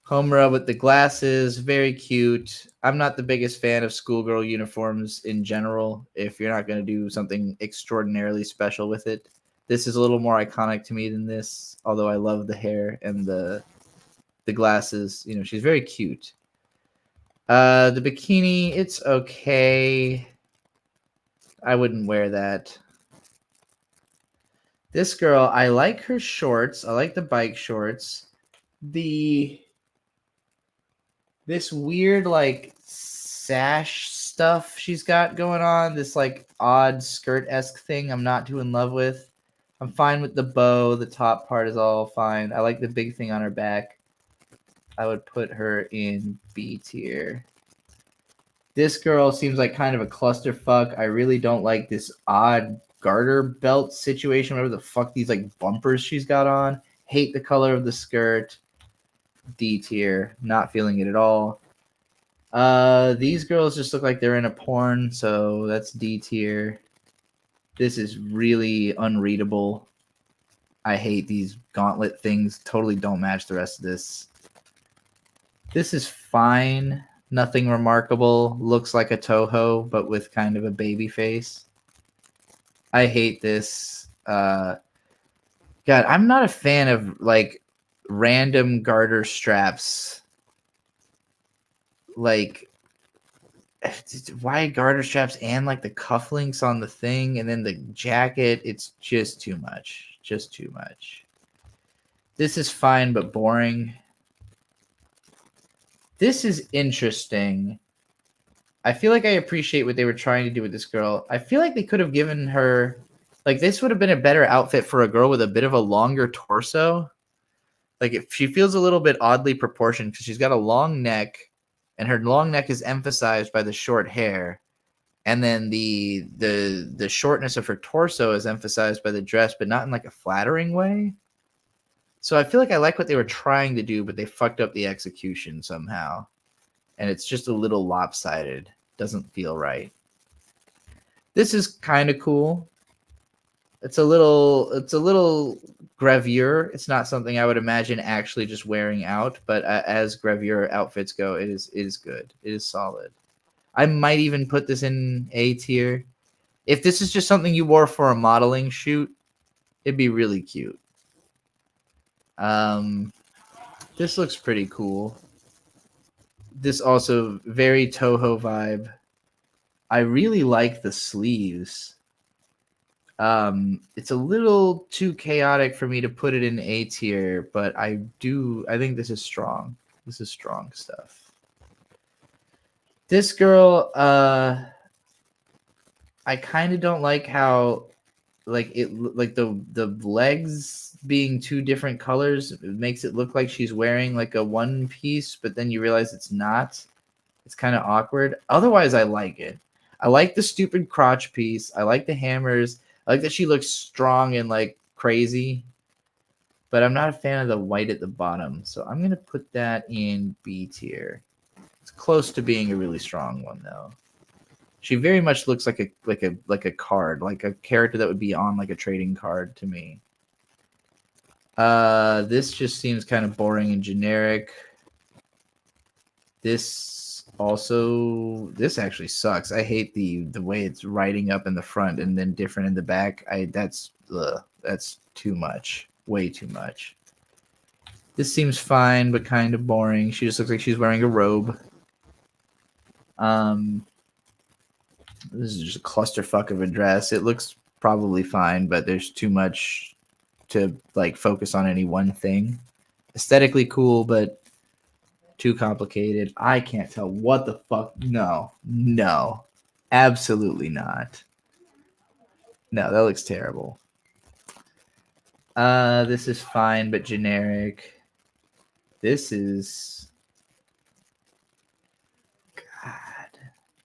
Homura with the glasses, very cute. I'm not the biggest fan of schoolgirl uniforms in general, if you're not going to do something extraordinarily special with it. This is a little more iconic to me than this, although I love the hair and the glasses. You know, she's very cute. The bikini, it's okay. I wouldn't wear that. This girl, I like her shorts. I like the bike shorts. This weird sash stuff she's got going on, this odd skirt-esque thing I'm not too in love with. I'm fine with the bow. The top part is all fine. I like the big thing on her back. I would put her in B tier. This girl seems like kind of a clusterfuck. I really don't like this odd garter belt situation, whatever the fuck these bumpers she's got on. Hate the color of the skirt. D tier. Not feeling it at all. These girls just look like they're in a porn, so that's D tier. This is really unreadable. I hate these gauntlet things. Totally don't match the rest of this. This is fine. Nothing remarkable. Looks like a Toho, but with kind of a baby face. I hate this. God, I'm not a fan of random garter straps. Why garter straps and the cufflinks on the thing and then the jacket? It's just too much. Just too much. This is fine but boring. This is interesting. I feel like I appreciate what they were trying to do with this girl. I feel like they could have given her this would have been a better outfit for a girl with a bit of a longer torso. If she feels a little bit oddly proportioned because she's got a long neck and her long neck is emphasized by the short hair, and then the shortness of her torso is emphasized by the dress, but not in like a flattering way. So I feel like I like what they were trying to do, but they fucked up the execution somehow, and it's just a little lopsided. Doesn't feel right. This is kind of cool. It's a little gravure. It's not something I would imagine actually just wearing out, but as gravure outfits go, it is good. It is solid. I might even put this in A tier. If this is just something you wore for a modeling shoot, it'd be really cute. This looks pretty cool. This also very Toho vibe. I really like the sleeves. It's a little too chaotic for me to put it in A tier, but I think this is strong. This is strong stuff. This girl, I kind of don't like how the legs being two different colors, it makes it look like she's wearing like a one piece, but then you realize it's not. It's kind of awkward. Otherwise, I like it. I like the stupid crotch piece. I like the hammers. I like that she looks strong and like crazy, but I'm not a fan of the white at the bottom. So I'm going to put that in B tier. It's close to being a really strong one though. She very much looks like a card, like a character that would be on like a trading card to me. This just seems kind of boring and generic. This actually sucks. I hate the way it's riding up in the front and then different in the back. That's too much. Way too much. This seems fine, but kind of boring. She just looks like she's wearing a robe. This is just a clusterfuck of a dress. It looks probably fine, but there's too much to like focus on any one thing. Aesthetically cool, but too complicated. I can't tell what the fuck. No, absolutely not. No, that looks terrible. This is fine, but generic. This is, God,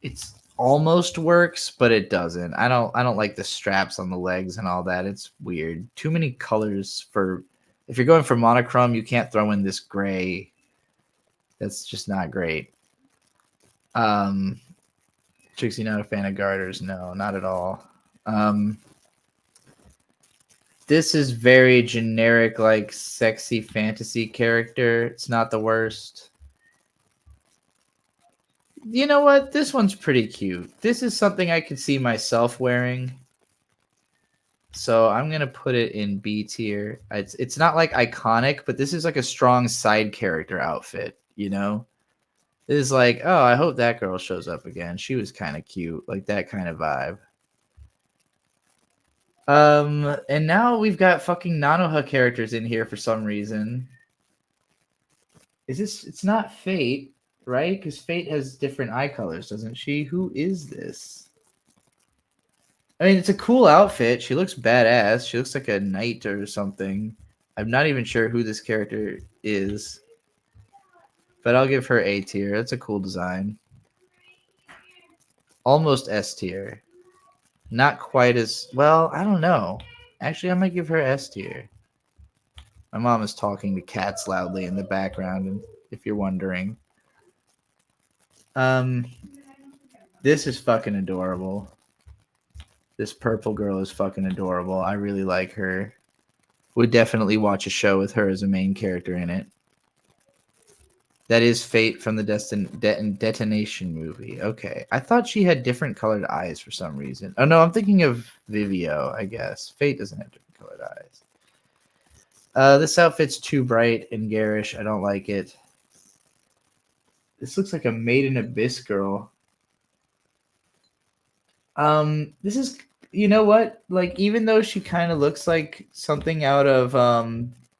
it's almost works, but it doesn't. I don't like the straps on the legs and all that. It's weird. Too many colors for, if you're going for monochrome, you can't throw in this gray. That's just not great. Trixie, not a fan of garters. No, not at all. This is very generic, like sexy fantasy character. It's not the worst. You know what? This one's pretty cute. This is something I could see myself wearing. So I'm going to put it in B tier. It's not like iconic, but this is like a strong side character outfit, you know? This is like, oh, I hope that girl shows up again. She was kind of cute, like that kind of vibe. And now we've got fucking Nanoha characters in here for some reason. Is this, it's not Fate, right? Because Fate has different eye colors, doesn't she? Who is this? I mean, it's a cool outfit. She looks badass. She looks like a knight or something. I'm not even sure who this character is. But I'll give her A tier. That's a cool design. Almost S tier. Not quite as well. I don't know. Actually, I might give her S tier. My mom is talking to cats loudly in the background, and if you're wondering. This is fucking adorable. This purple girl is fucking adorable. I really like her. Would definitely watch a show with her as a main character in it. That is Fate from the Detonation movie. Okay. I thought she had different colored eyes for some reason. Oh, no, I'm thinking of Vivio, I guess. Fate doesn't have different colored eyes. This outfit's too bright and garish. I don't like it. This looks like a Made in Abyss girl. This is, you know what? Like, even though she kind of looks like something out of,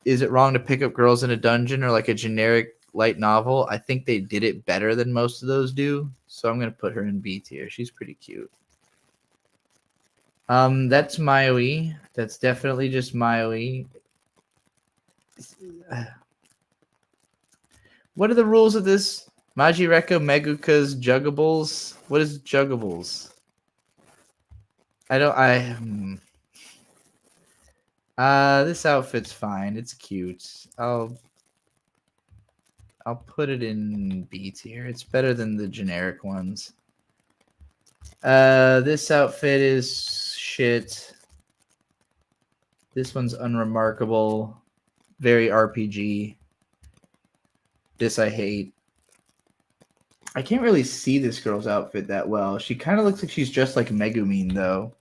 Is It Wrong to Pick Up Girls in a Dungeon or like a generic light novel, I think they did it better than most of those do. So I'm going to put her in B tier. She's pretty cute. That's Mayoi. That's definitely just Mayoi. What are the rules of this? Majireko Meguka's Juggables. What is Juggables? This outfit's fine. It's cute. I'll put it in B tier. It's better than the generic ones. This outfit is shit. This one's unremarkable. Very RPG. This I hate. I can't really see this girl's outfit that well. She kind of looks like she's just like Megumin, though.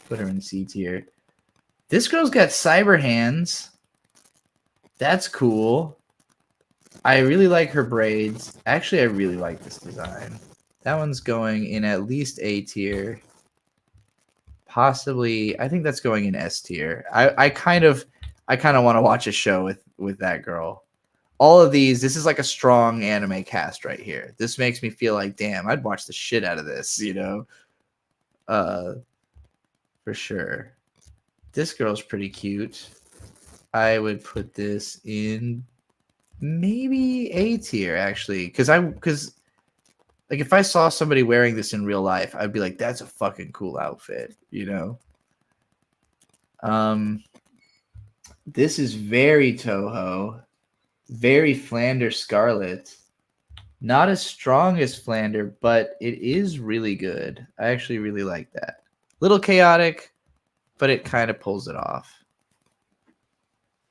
Put her in C tier. This girl's got cyber hands. That's cool. I really like her braids. Actually, I really like this design. That one's going in at least A tier. Possibly, I think that's going in S tier. I kind of want to watch a show with that girl. All of these, this is like a strong anime cast right here. This makes me feel like, damn, I'd watch the shit out of this, you know? For sure. This girl's pretty cute. I would put this in maybe A tier, actually. Because like if I saw somebody wearing this in real life, I'd be like, that's a fucking cool outfit, you know? This is very Toho. Very Flander Scarlet. Not as strong as Flander, but it is really good. I actually really like that. Little chaotic, but it kind of pulls it off.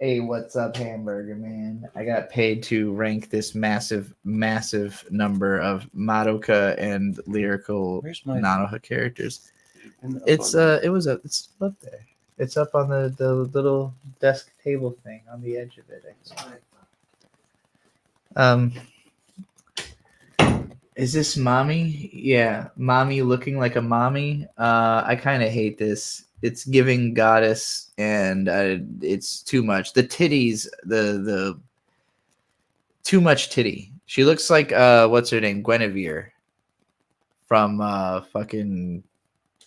Hey, what's up, Hamburger Man? I got paid to rank this massive number of Madoka and lyrical Nanoha characters. It's it's up there. It's up on the little desk table thing on the edge of it. Is this mommy? Yeah, mommy looking like a mommy. I kind of hate this. It's giving goddess, and it's too much. The titties, the too much titty. She looks like what's her name, Guinevere from fucking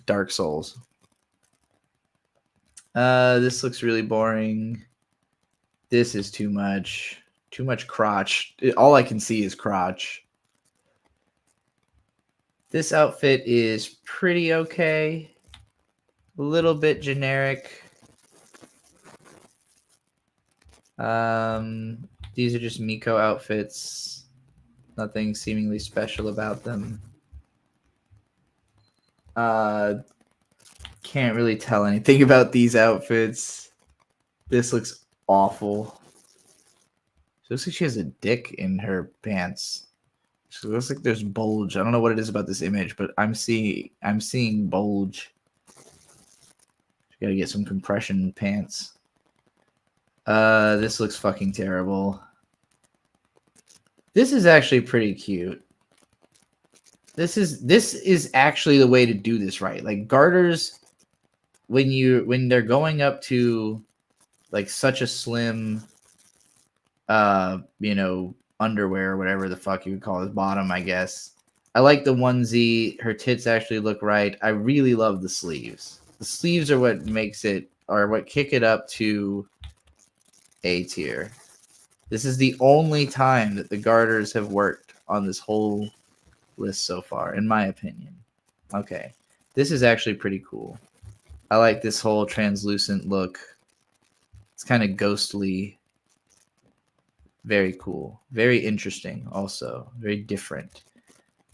Dark Souls. This looks really boring. This is too much. Too much crotch. All I can see is crotch. This outfit is pretty okay. A little bit generic. These are just Miko outfits. Nothing seemingly special about them. Can't really tell anything about these outfits. This looks awful. She looks like she has a dick in her pants. She looks like there's bulge. I don't know what it is about this image, but I'm seeing bulge. She gotta get some compression pants. This looks fucking terrible. This is actually pretty cute. This is actually the way to do this right. Like garters, when they're going up to like such a slim underwear or whatever the fuck you would call it, bottom, I guess. I like the onesie. Her tits actually look right. I really love the sleeves. The sleeves are what kick it up to A tier. This is the only time that the garters have worked on this whole list so far, in my opinion. Okay. This is actually pretty cool. I like this whole translucent look. It's kind of ghostly. Very cool. Very interesting also. Very different.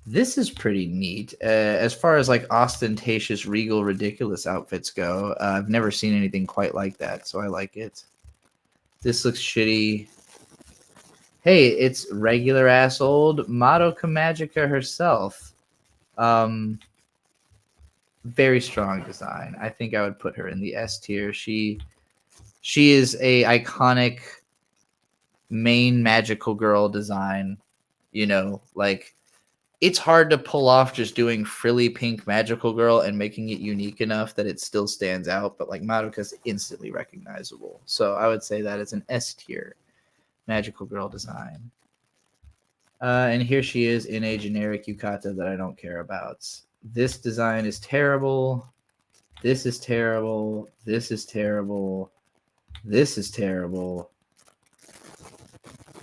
This is pretty neat. As far as like ostentatious, regal, ridiculous outfits go, I've never seen anything quite like that, so I like it. This looks shitty. Hey, it's regular ass old Madoka Magica herself. Very strong design. I think I would put her in the S tier. She is a iconic main magical girl design. You know, like it's hard to pull off just doing frilly pink magical girl and making it unique enough that it still stands out, but like Madoka's instantly recognizable. So I would say that it's an S tier magical girl design. And here she is in a generic yukata that I don't care about. This design is terrible. This is terrible. This is terrible. This is terrible.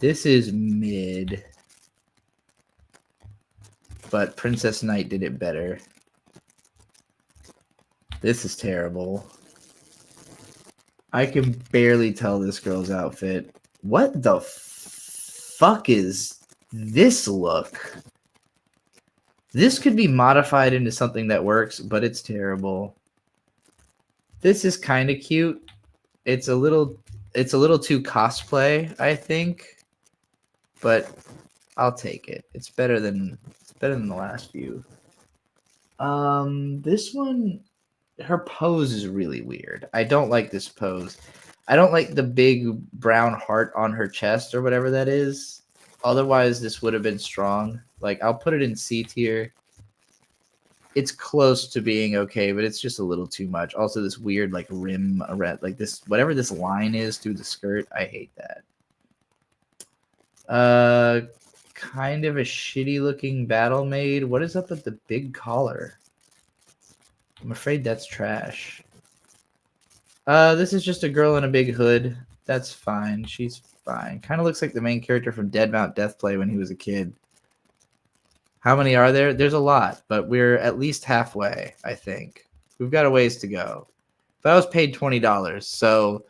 This is mid. but Princess Knight did it better. This is terrible. I can barely tell this girl's outfit. What the fuck is this look? This could be modified into something that works, but it's terrible. This is kind of cute. It's a little too cosplay, I think, but I'll take it. It's better than the last few. This one, her pose is really weird. I don't like this pose. I don't like the big brown heart on her chest or whatever that is. Otherwise, this would have been strong. Like, I'll put it in C tier. It's close to being okay, but it's just a little too much. Also, this weird, like, rim around, like this, whatever this line is through the skirt, I hate that. Kind of a shitty looking battle maid. What is up with the big collar? I'm afraid that's trash. This is just a girl in a big hood. That's fine. She's fine. Kind of looks like the main character from Dead Mount Deathplay when he was a kid. How many are there? There's a lot, but we're at least halfway, I think. We've got a ways to go. But I was paid $20, so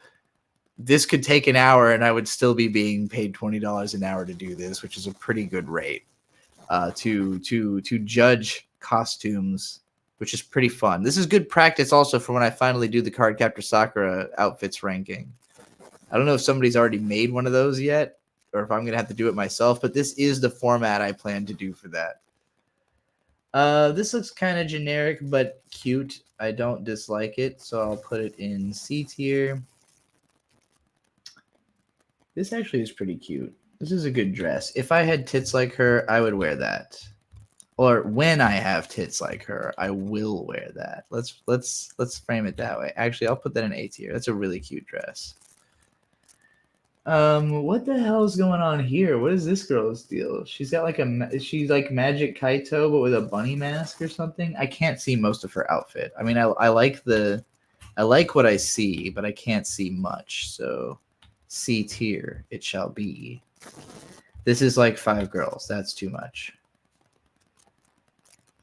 this could take an hour and I would still be being paid $20 an hour to do this, which is a pretty good rate to judge costumes, which is pretty fun. This is good practice also for when I finally do the Cardcaptor Sakura outfits ranking. I don't know if somebody's already made one of those yet, or if I'm going to have to do it myself, but this is the format I plan to do for that. This looks kind of generic, but cute. I don't dislike it, so I'll put it in C tier. This actually is pretty cute. This is a good dress. If I had tits like her, I would wear that. Or when I have tits like her, I will wear that. Let's frame it that way. Actually, I'll put that in A tier. That's a really cute dress. What the hell is going on here? What is this girl's deal? She's got like she's like Magic Kaito, but with a bunny mask or something. I can't see most of her outfit. I mean, I like what I see, but I can't see much. So C tier it shall be. This is like 5 girls. That's too much.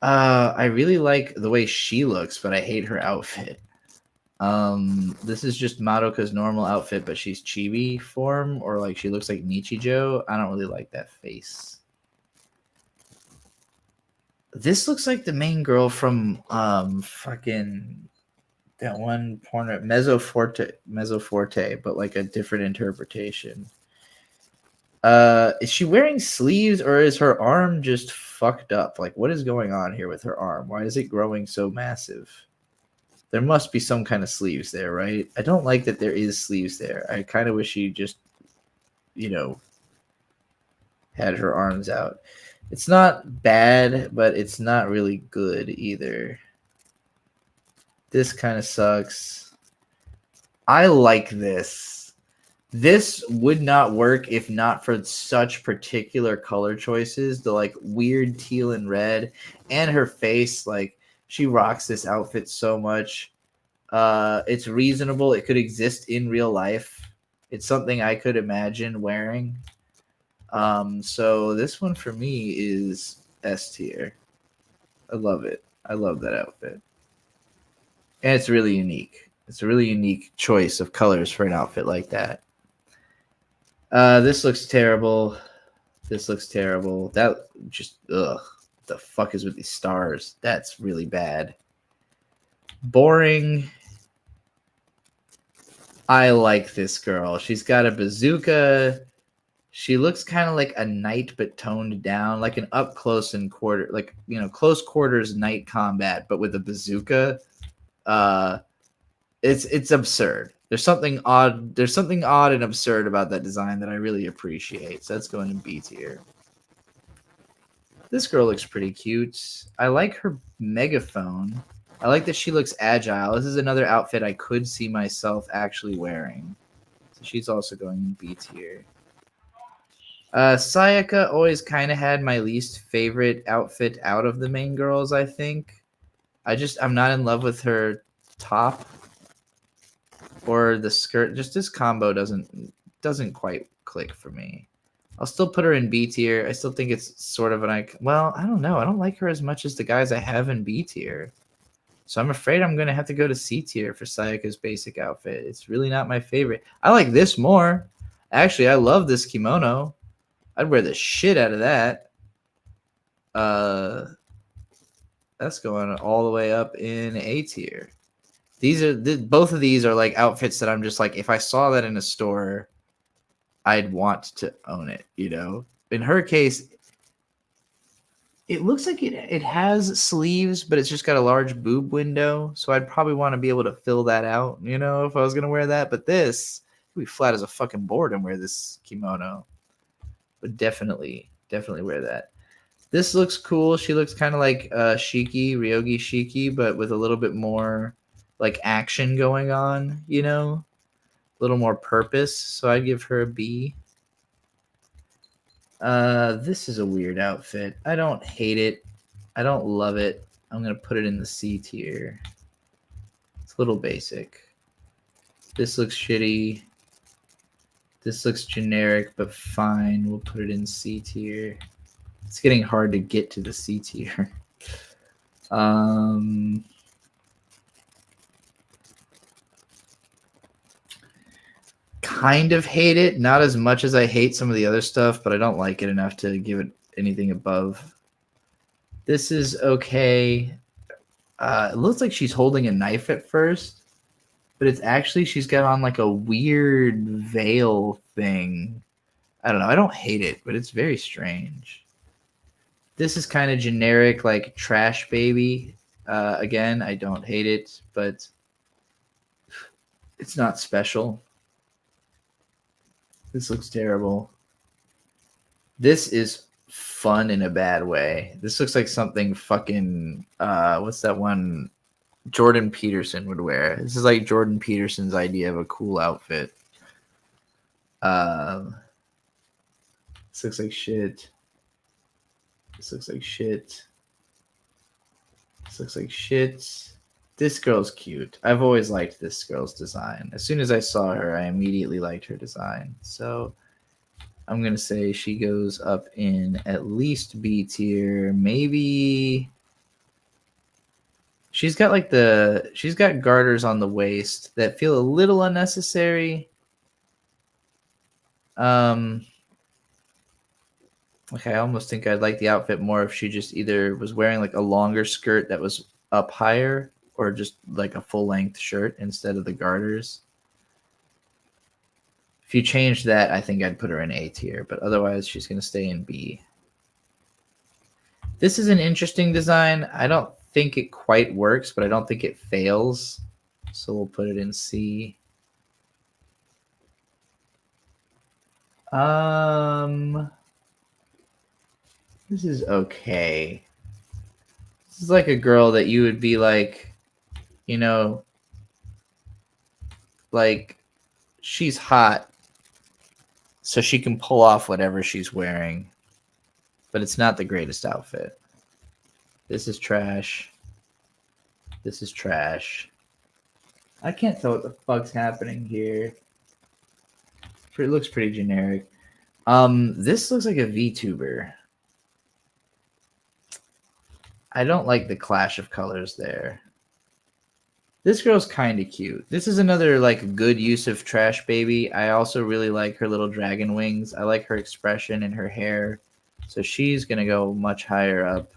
I really like the way she looks, but I hate her outfit. This is just Madoka's normal outfit, but she's chibi form, or like she looks like Nichijou. I don't really like that face. This looks like the main girl from fucking that one porno, Mezzoforte, but like a different interpretation. Is she wearing sleeves, or is her arm just fucked up? Like, what is going on here with her arm? Why is it growing so massive? There must be some kind of sleeves there, right? I don't like that there is sleeves there. I kind of wish she just, you know, had her arms out. It's not bad, but it's not really good either. This kind of sucks. I like this. This would not work if not for such particular color choices. The like weird teal and red, and her face. Like, she rocks this outfit so much. It's reasonable. It could exist in real life. It's something I could imagine wearing. So this one for me is S tier. I love it. I love that outfit. And it's really unique. It's a really unique choice of colors for an outfit like that. This looks terrible. This looks terrible. That just, ugh. What the fuck is with these stars? That's really bad. Boring. I like this girl. She's got a bazooka. She looks kind of like a knight, but toned down, like an up close and quarter, like, you know, close quarters knight combat, but with a bazooka. It's absurd. There's something odd. There's something odd and absurd about that design that I really appreciate. So that's going in B tier. This girl looks pretty cute. I like her megaphone. I like that she looks agile. This is another outfit I could see myself actually wearing. So she's also going in B tier. Sayaka always kind of had my least favorite outfit out of the main girls, I think. I'm not in love with her top or the skirt. Just this combo doesn't quite click for me. I'll still put her in B tier. I still think it's sort of an well, I don't know. I don't like her as much as the guys I have in B tier. So I'm afraid I'm going to have to go to C tier for Sayaka's basic outfit. It's really not my favorite. I like this more. Actually, I love this kimono. I'd wear the shit out of that. That's going all the way up in A tier. These are both of these are like outfits that I'm just like, if I saw that in a store, I'd want to own it, you know. In her case, it looks like it has sleeves, but it's just got a large boob window, so I'd probably want to be able to fill that out, you know, if I was going to wear that. But this would be flat as a fucking board and wear this kimono. Would definitely wear that. This looks cool. She looks kind of like Shiki, Ryogi Shiki, but with a little bit more like action going on, you know, a little more purpose. So I'd give her a B. This is a weird outfit. I don't hate it. I don't love it. I'm gonna put it in the C tier. It's a little basic. This looks shitty. This looks generic, but fine. We'll put it in C tier. It's getting hard to get to the C tier. Kind of hate it. Not as much as I hate some of the other stuff, but I don't like it enough to give it anything above. This is okay. It looks like she's holding a knife at first, but it's actually she's got on like a weird veil thing. I don't know. I don't hate it, but it's very strange. This is kind of generic, like trash baby. Again, I don't hate it, but it's not special. This looks terrible. This is fun in a bad way. This looks like something fucking what's that one Jordan Peterson would wear. This is like Jordan Peterson's idea of a cool outfit. This looks like shit. This looks like shit. This looks like shit. This girl's cute. I've always liked this girl's design. As soon as I saw her, I immediately liked her design. So I'm going to say she goes up in at least B tier. Maybe she's got like she's got garters on the waist that feel a little unnecessary. Like I almost think I'd like the outfit more if she just either was wearing like a longer skirt that was up higher or just like a full-length shirt instead of the garters. If you change that, I think I'd put her in A tier, but otherwise she's going to stay in B. This is an interesting design. I don't think it quite works, but I don't think it fails. So we'll put it in C. This is okay. This is like a girl that you would be like, you know, like she's hot, so she can pull off whatever she's wearing, but it's not the greatest outfit. This is trash. This is trash. I can't tell what the fuck's happening here. It looks pretty generic. This looks like a VTuber. I don't like the clash of colors there. This girl's kind of cute. This is another like good use of trash baby. I also really like her little dragon wings. I like her expression and her hair. So she's going to go much higher up.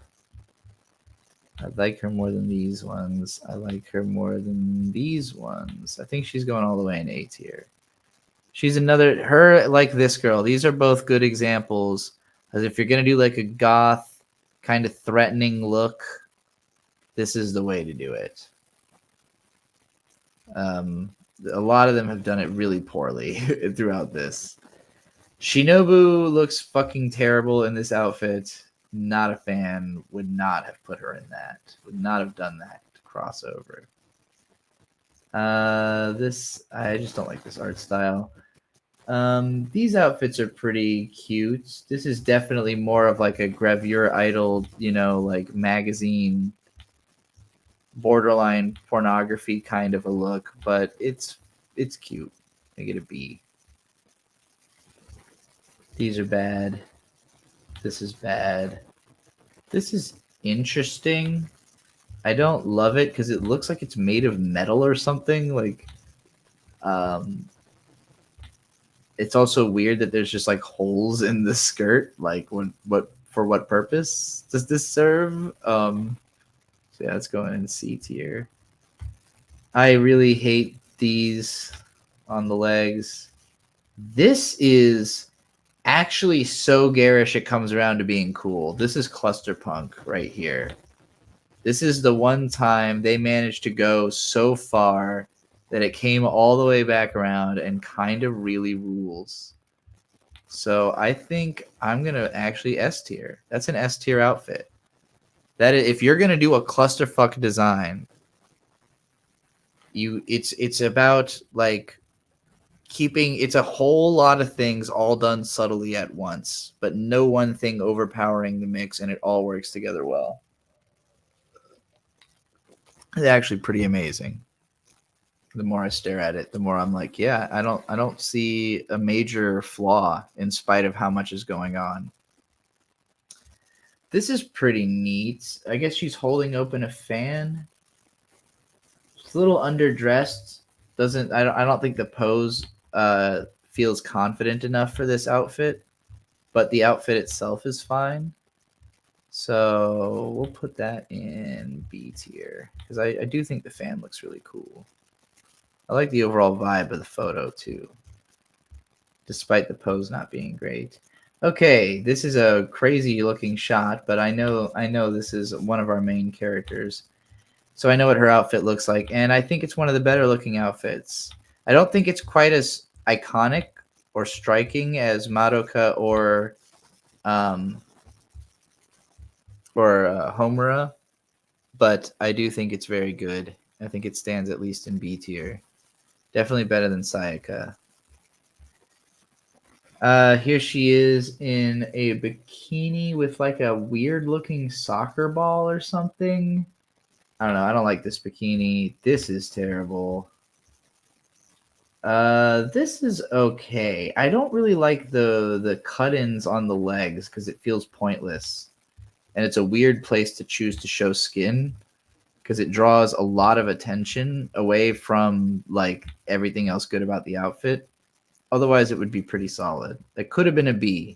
I like her more than these ones. I like her more than these ones. I think she's going all the way in A tier. She's her like this girl. These are both good examples. As if you're going to do like a goth kind of threatening look, this is the way to do it. A lot of them have done it really poorly throughout this. Shinobu looks fucking terrible in this outfit. Not a fan. Would not have put her in that. Would not have done that crossover. I just don't like this art style. These outfits are pretty cute. This is definitely more of like a gravure idol, you know, like magazine, borderline pornography kind of a look, but it's cute. I get a B. These are bad. This is bad. This is interesting. I don't love it because it looks like it's made of metal or something. Like, it's also weird that there's just like holes in the skirt. Like, what for what purpose does this serve? So yeah, it's going in C tier. I really hate these on the legs. This is actually so garish it comes around to being cool. This is Clusterpunk right here. This is the one time they managed to go so far that it came all the way back around and kind of really rules. So I think I'm going to actually S tier. That's an S tier outfit. That is, if you're going to do a clusterfuck design, it's about like keeping, it's a whole lot of things all done subtly at once, but no one thing overpowering the mix, and it all works together well. It's actually pretty amazing. The more I stare at it, the more I'm like, yeah, I don't see a major flaw in spite of how much is going on. This is pretty neat. I guess she's holding open a fan. She's a little underdressed. I don't think the pose feels confident enough for this outfit, but the outfit itself is fine. So we'll put that in B tier because I do think the fan looks really cool. I like the overall vibe of the photo too, despite the pose not being great. Okay, this is a crazy looking shot, but I know this is one of our main characters. So I know what her outfit looks like, and I think it's one of the better looking outfits. I don't think it's quite as iconic or striking as Madoka or Homura, but I do think it's very good. I think it stands at least in B tier. Definitely better than Sayaka. Here she is in a bikini with like a weird looking soccer ball or something. I don't know. I don't like this bikini. This is terrible. This is okay. I don't really like the cut-ins on the legs because it feels pointless. And it's a weird place to choose to show skin because it draws a lot of attention away from like everything else good about the outfit. Otherwise, it would be pretty solid. It could have been a B,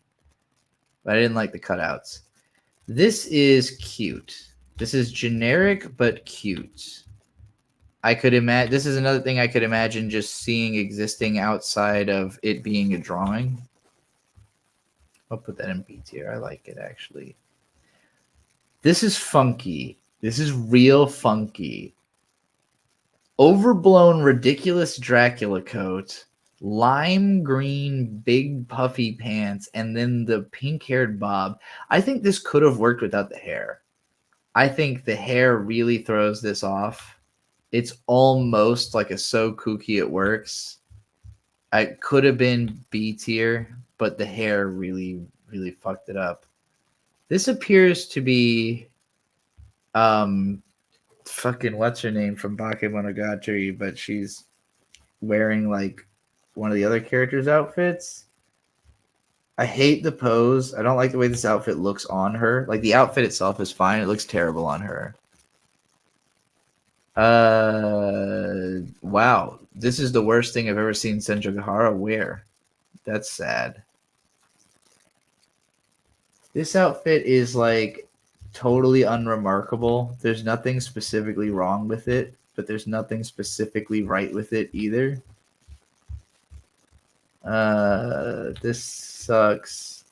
but I didn't like the cutouts. This is cute. This is generic but cute. I could imagine this is another thing I could imagine just seeing existing outside of it being a drawing. I'll put that in B tier. I like it actually. This is funky. This is real funky. Overblown, ridiculous Dracula coat, lime green, big puffy pants, and then the pink-haired bob. I think this could have worked without the hair. I think the hair really throws this off. It's almost like a so kooky it works. I could have been B tier, but the hair really, really fucked it up. This appears to be fucking what's her name from Bakemonogatari, but she's wearing like one of the other characters' outfits. I hate the pose. I don't like the way this outfit looks on her. Like the outfit itself is fine. It looks terrible on her. Wow. This is the worst thing I've ever seen Senjo Gahara wear. That's sad. This outfit is like totally unremarkable. There's nothing specifically wrong with it, but there's nothing specifically right with it either. This sucks.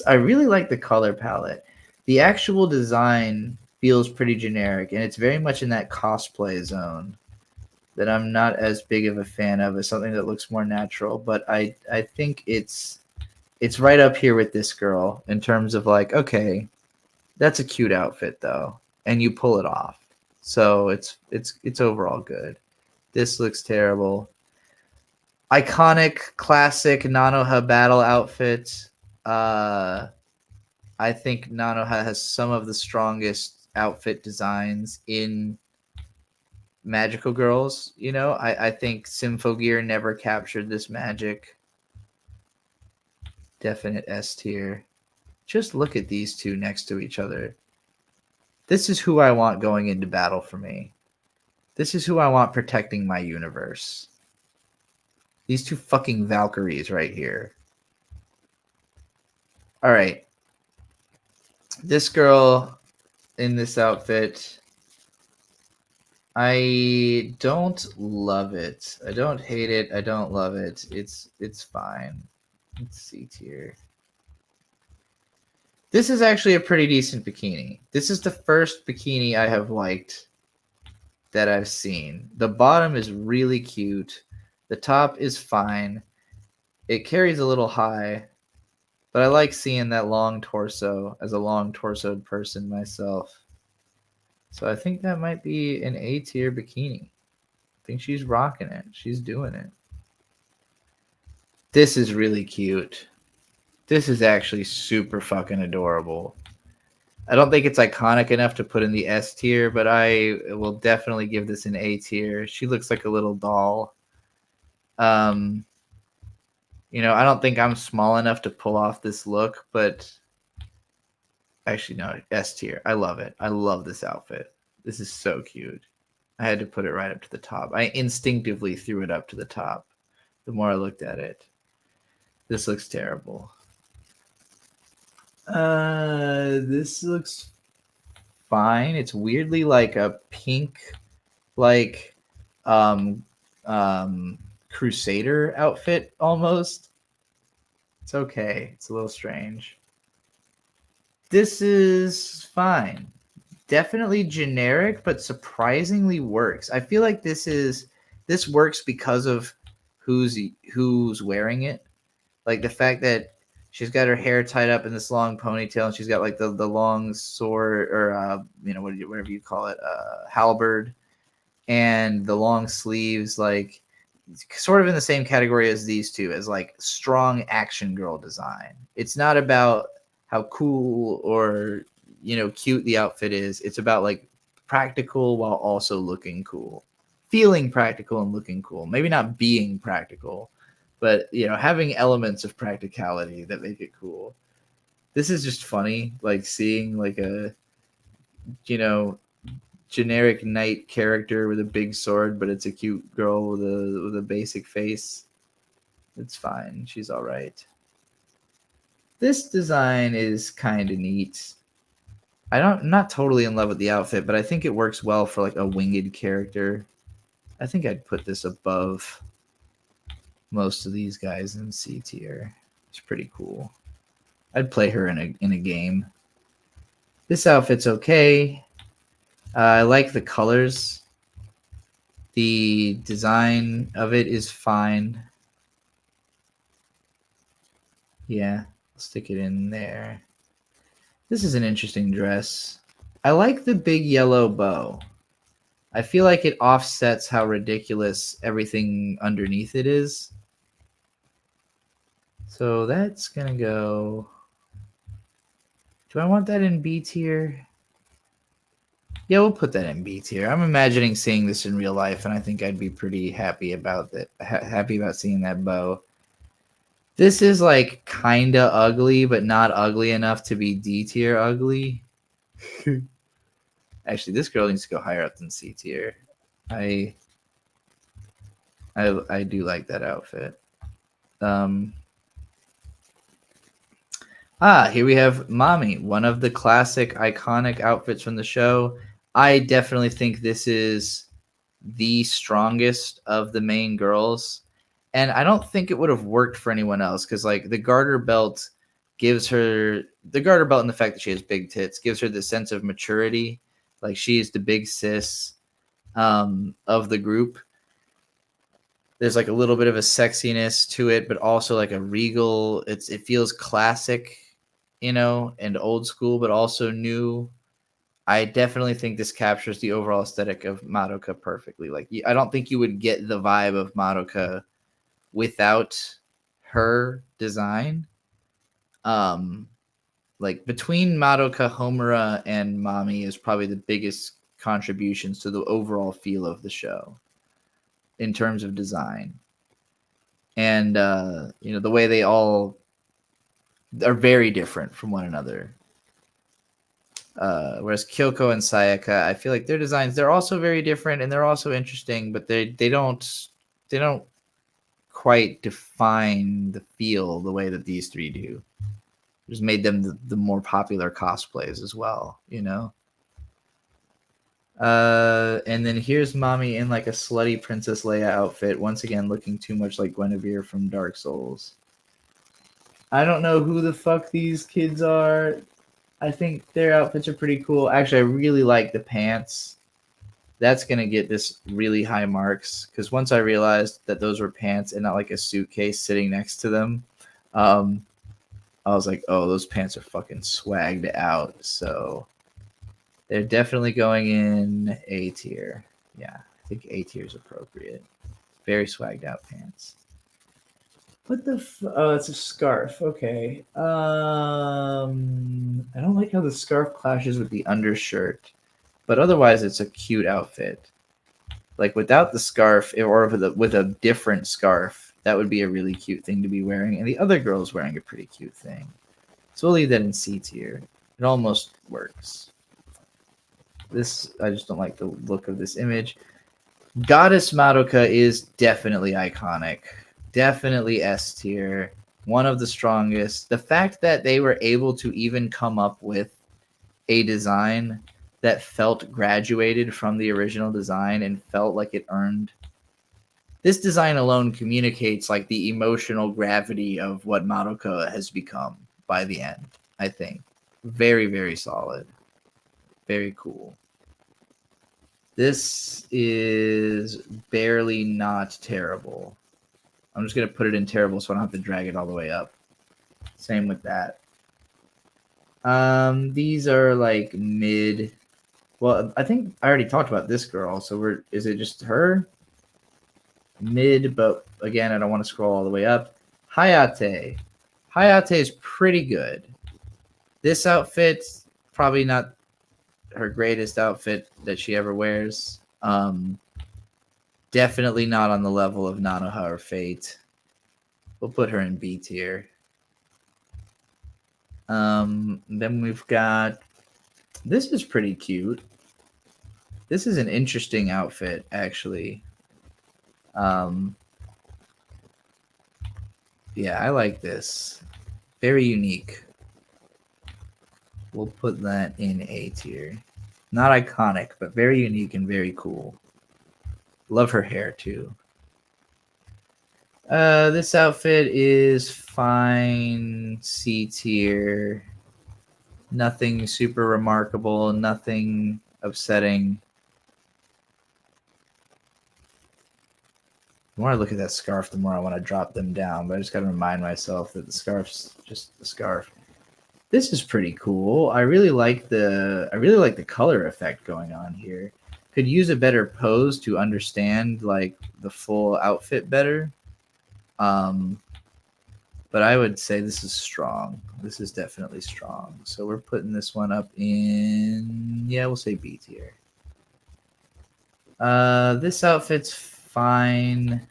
I really like the color palette. The actual design feels pretty generic, and it's very much in that cosplay zone that I'm not as big of a fan of as something that looks more natural, but I think it's right up here with this girl in terms of like, okay, that's a cute outfit though, and you pull it off. So it's overall good. This looks terrible. Iconic, classic Nanoha battle outfit. I think Nanoha has some of the strongest outfit designs in Magical Girls. You know, I think Symphogear never captured this magic. definite S tier. Just look at these two next to each other. This is who I want going into battle for me. This is who I want protecting my universe. These two fucking Valkyries right here. All right. This girl in this outfit, I don't love it. I don't hate it. I don't love it. It's fine. It's C tier. This is actually a pretty decent bikini. This is the first bikini I have liked that I've seen. The bottom is really cute. The top is fine. It carries a little high, but I like seeing that long torso as a long torsoed person myself. So I think that might be an A tier bikini. I think she's rocking it. She's doing it. This is really cute. This is actually super fucking adorable. I don't think it's iconic enough to put in the S tier, but I will definitely give this an A tier. She looks like a little doll. You know, I don't think I'm small enough to pull off this look, but actually, no, S tier. I love it. I love this outfit. This is so cute. I had to put it right up to the top. I instinctively threw it up to the top the more I looked at it. This looks terrible. This looks fine. It's weirdly like a pink, like, Crusader outfit almost. It's okay. It's a little strange. This is fine. Definitely generic, but surprisingly works. I feel like this works because of who's wearing it. Like the fact that she's got her hair tied up in this long ponytail, and she's got like the long sword, or whatever you call it, halberd, and the long sleeves, like sort of in the same category as these two, as like strong action girl design. It's not about how cool or cute the outfit is. It's about like practical while also looking cool, feeling practical and looking cool. Maybe not being practical, but having elements of practicality that make it cool. This is just funny, like seeing like a generic knight character with a big sword, but it's a cute girl with a basic face. It's fine. She's all right. This design is kind of neat. I'm not totally in love with the outfit, but I think it works well for like a winged character. I think I'd put this above most of these guys in C tier. It's pretty cool. I'd play her in a game. This outfit's okay. I like the colors. The design of it is fine. Yeah, I'll stick it in there. This is an interesting dress. I like the big yellow bow. I feel like it offsets how ridiculous everything underneath it is. So that's going to go... Do I want that in B tier? Yeah, we'll put that in B tier. I'm imagining seeing this in real life, and I think I'd be pretty happy about that. Happy about seeing that bow. This is like kind of ugly, but not ugly enough to be D tier ugly. Actually, this girl needs to go higher up than C tier. I do like that outfit. Here we have Mommy, one of the classic iconic outfits from the show. I definitely think this is the strongest of the main girls. And I don't think it would have worked for anyone else, because like the garter belt gives her, the garter belt and the fact that she has big tits gives her this sense of maturity. Like she's the big sis of the group. There's like a little bit of a sexiness to it, but also like a regal. It feels classic, and old school, but also new. I definitely think this captures the overall aesthetic of Madoka perfectly. Like I don't think you would get the vibe of Madoka without her design. Like between Madoka, Homura, and Mommy is probably the biggest contributions to the overall feel of the show in terms of design. And the way they all are very different from one another. Whereas Kyoko and Sayaka, I feel like their designs, they're also very different and they're also interesting, but they don't quite define the feel the way that these three do. Just made them the more popular cosplays as well, you know. And then here's Mommy in like a slutty Princess Leia outfit, once again looking too much like Guinevere from Dark Souls. I don't know who the fuck these kids are. I think their outfits are pretty cool. Actually, I really like the pants. That's gonna get this really high marks because once I realized that those were pants and not like a suitcase sitting next to them, I was like, oh, those pants are fucking swagged out. So they're definitely going in A tier. Yeah, I think A tier is appropriate. Very swagged out pants. What the oh, it's a scarf. Okay. I don't like how the scarf clashes with the undershirt, but otherwise it's a cute outfit. Like without the scarf or with a different scarf, that would be a really cute thing to be wearing. And the other girl's wearing a pretty cute thing. So we'll leave that in C tier. It almost works. This, I just don't like the look of this image. Goddess Madoka is definitely iconic. Definitely S tier. One of the strongest. The fact that they were able to even come up with a design that felt graduated from the original design and felt like it earned. This design alone communicates like the emotional gravity of what Madoka has become by the end, I think. Very, very solid. Very cool. This is barely not terrible. I'm just going to put it in terrible so I don't have to drag it all the way up. Same with that. These are like mid. Well, I think I already talked about this girl. So is it just her? Mid, but again, I don't want to scroll all the way up. Hayate. Hayate is pretty good. This outfit, probably not her greatest outfit that she ever wears. Definitely not on the level of Nanoha or Fate. We'll put her in B tier. Then we've got, this is pretty cute. This is an interesting outfit, actually. Yeah, I like this. Very unique. We'll put that in A tier. Not iconic, but very unique and very cool. Love her hair too. This outfit is fine. C tier. Nothing super remarkable. Nothing upsetting. The more I look at that scarf, the more I want to drop them down. But I just got to remind myself that the scarf's just the scarf. This is pretty cool. I really like the color effect going on here. Could use a better pose to understand like the full outfit better. But I would say this is strong. This is definitely strong. So we're putting this one up in, yeah, we'll say B tier. This outfit's fine.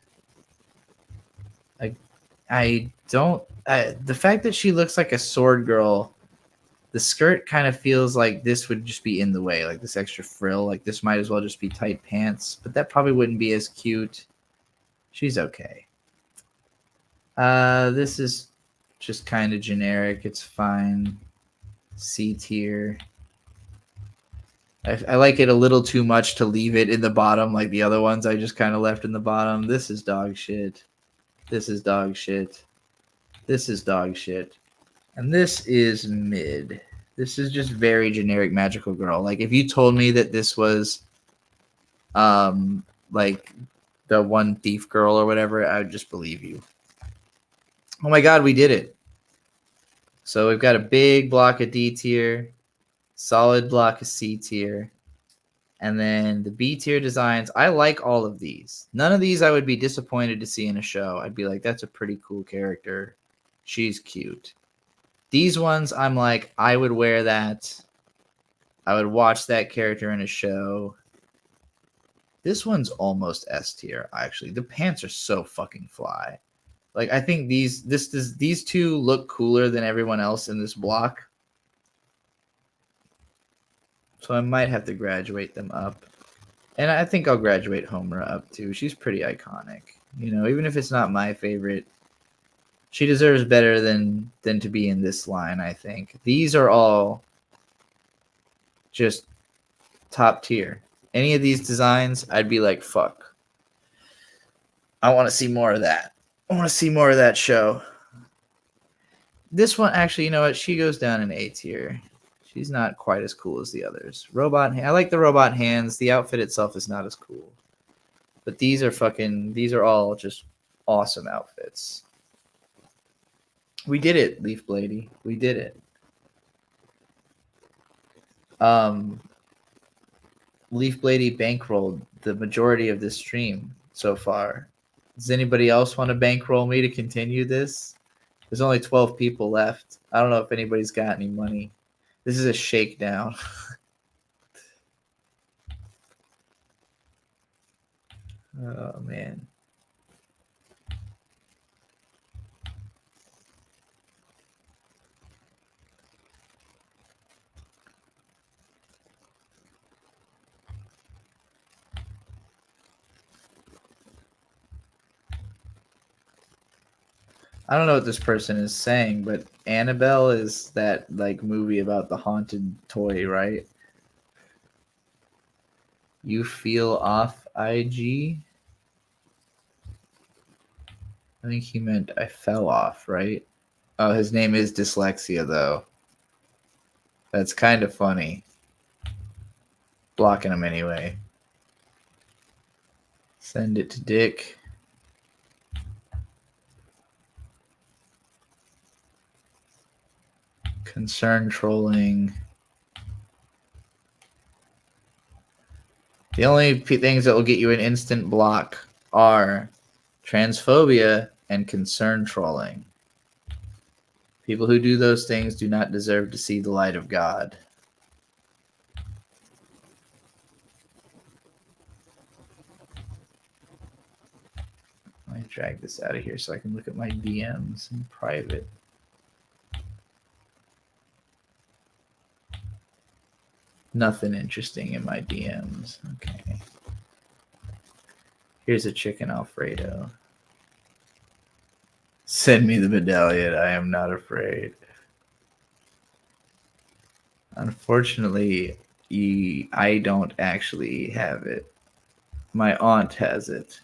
The fact that she looks like a sword girl, the skirt kind of feels like this would just be in the way, like this extra frill. Like this might as well just be tight pants, but that probably wouldn't be as cute. She's okay. This is just kind of generic. It's fine. C tier. I like it a little too much to leave it in the bottom like the other ones I just kind of left in the bottom. This is dog shit. This is dog shit. This is dog shit. And this is mid. This is just very generic magical girl. Like if you told me that this was like the one thief girl or whatever, I would just believe you. Oh my god, we did it. So we've got a big block of D tier, solid block of C tier, and then the B tier designs. I like all of these. None of these I would be disappointed to see in a show. I'd be like, that's a pretty cool character. She's cute. These ones, I'm like, I would wear that. I would watch that character in a show. This one's almost S tier, actually. The pants are so fucking fly. Like I think these two look cooler than everyone else in this block. So I might have to graduate them up. And I think I'll graduate Homura up too. She's pretty iconic. You know, even if it's not my favorite, she deserves better than to be in this line, I think. These are all just top tier. Any of these designs, I'd be like, fuck. I want to see more of that. I want to see more of that show. This one, actually, you know what? She goes down in A tier. She's not quite as cool as the others. I like the robot hands. The outfit itself is not as cool. But these are all just awesome outfits. We did it, Leaf Blady. We did it. Leaf Blady bankrolled the majority of this stream so far. Does anybody else want to bankroll me to continue this? There's only 12 people left. I don't know if anybody's got any money. This is a shakedown. Oh, man. I don't know what this person is saying, but Annabelle is that like movie about the haunted toy, right? You feel off, IG? I think he meant I fell off, right? Oh, his name is Dyslexia, though. That's kind of funny. Blocking him anyway. Send it to Dick. Concern trolling. The only things that will get you an instant block are transphobia and concern trolling. People who do those things do not deserve to see the light of God. Let me drag this out of here so I can look at my DMs in private. Nothing interesting in my DMs. Okay. Here's a chicken Alfredo. Send me the medallion. I am not afraid. Unfortunately, I don't actually have it. My aunt has it.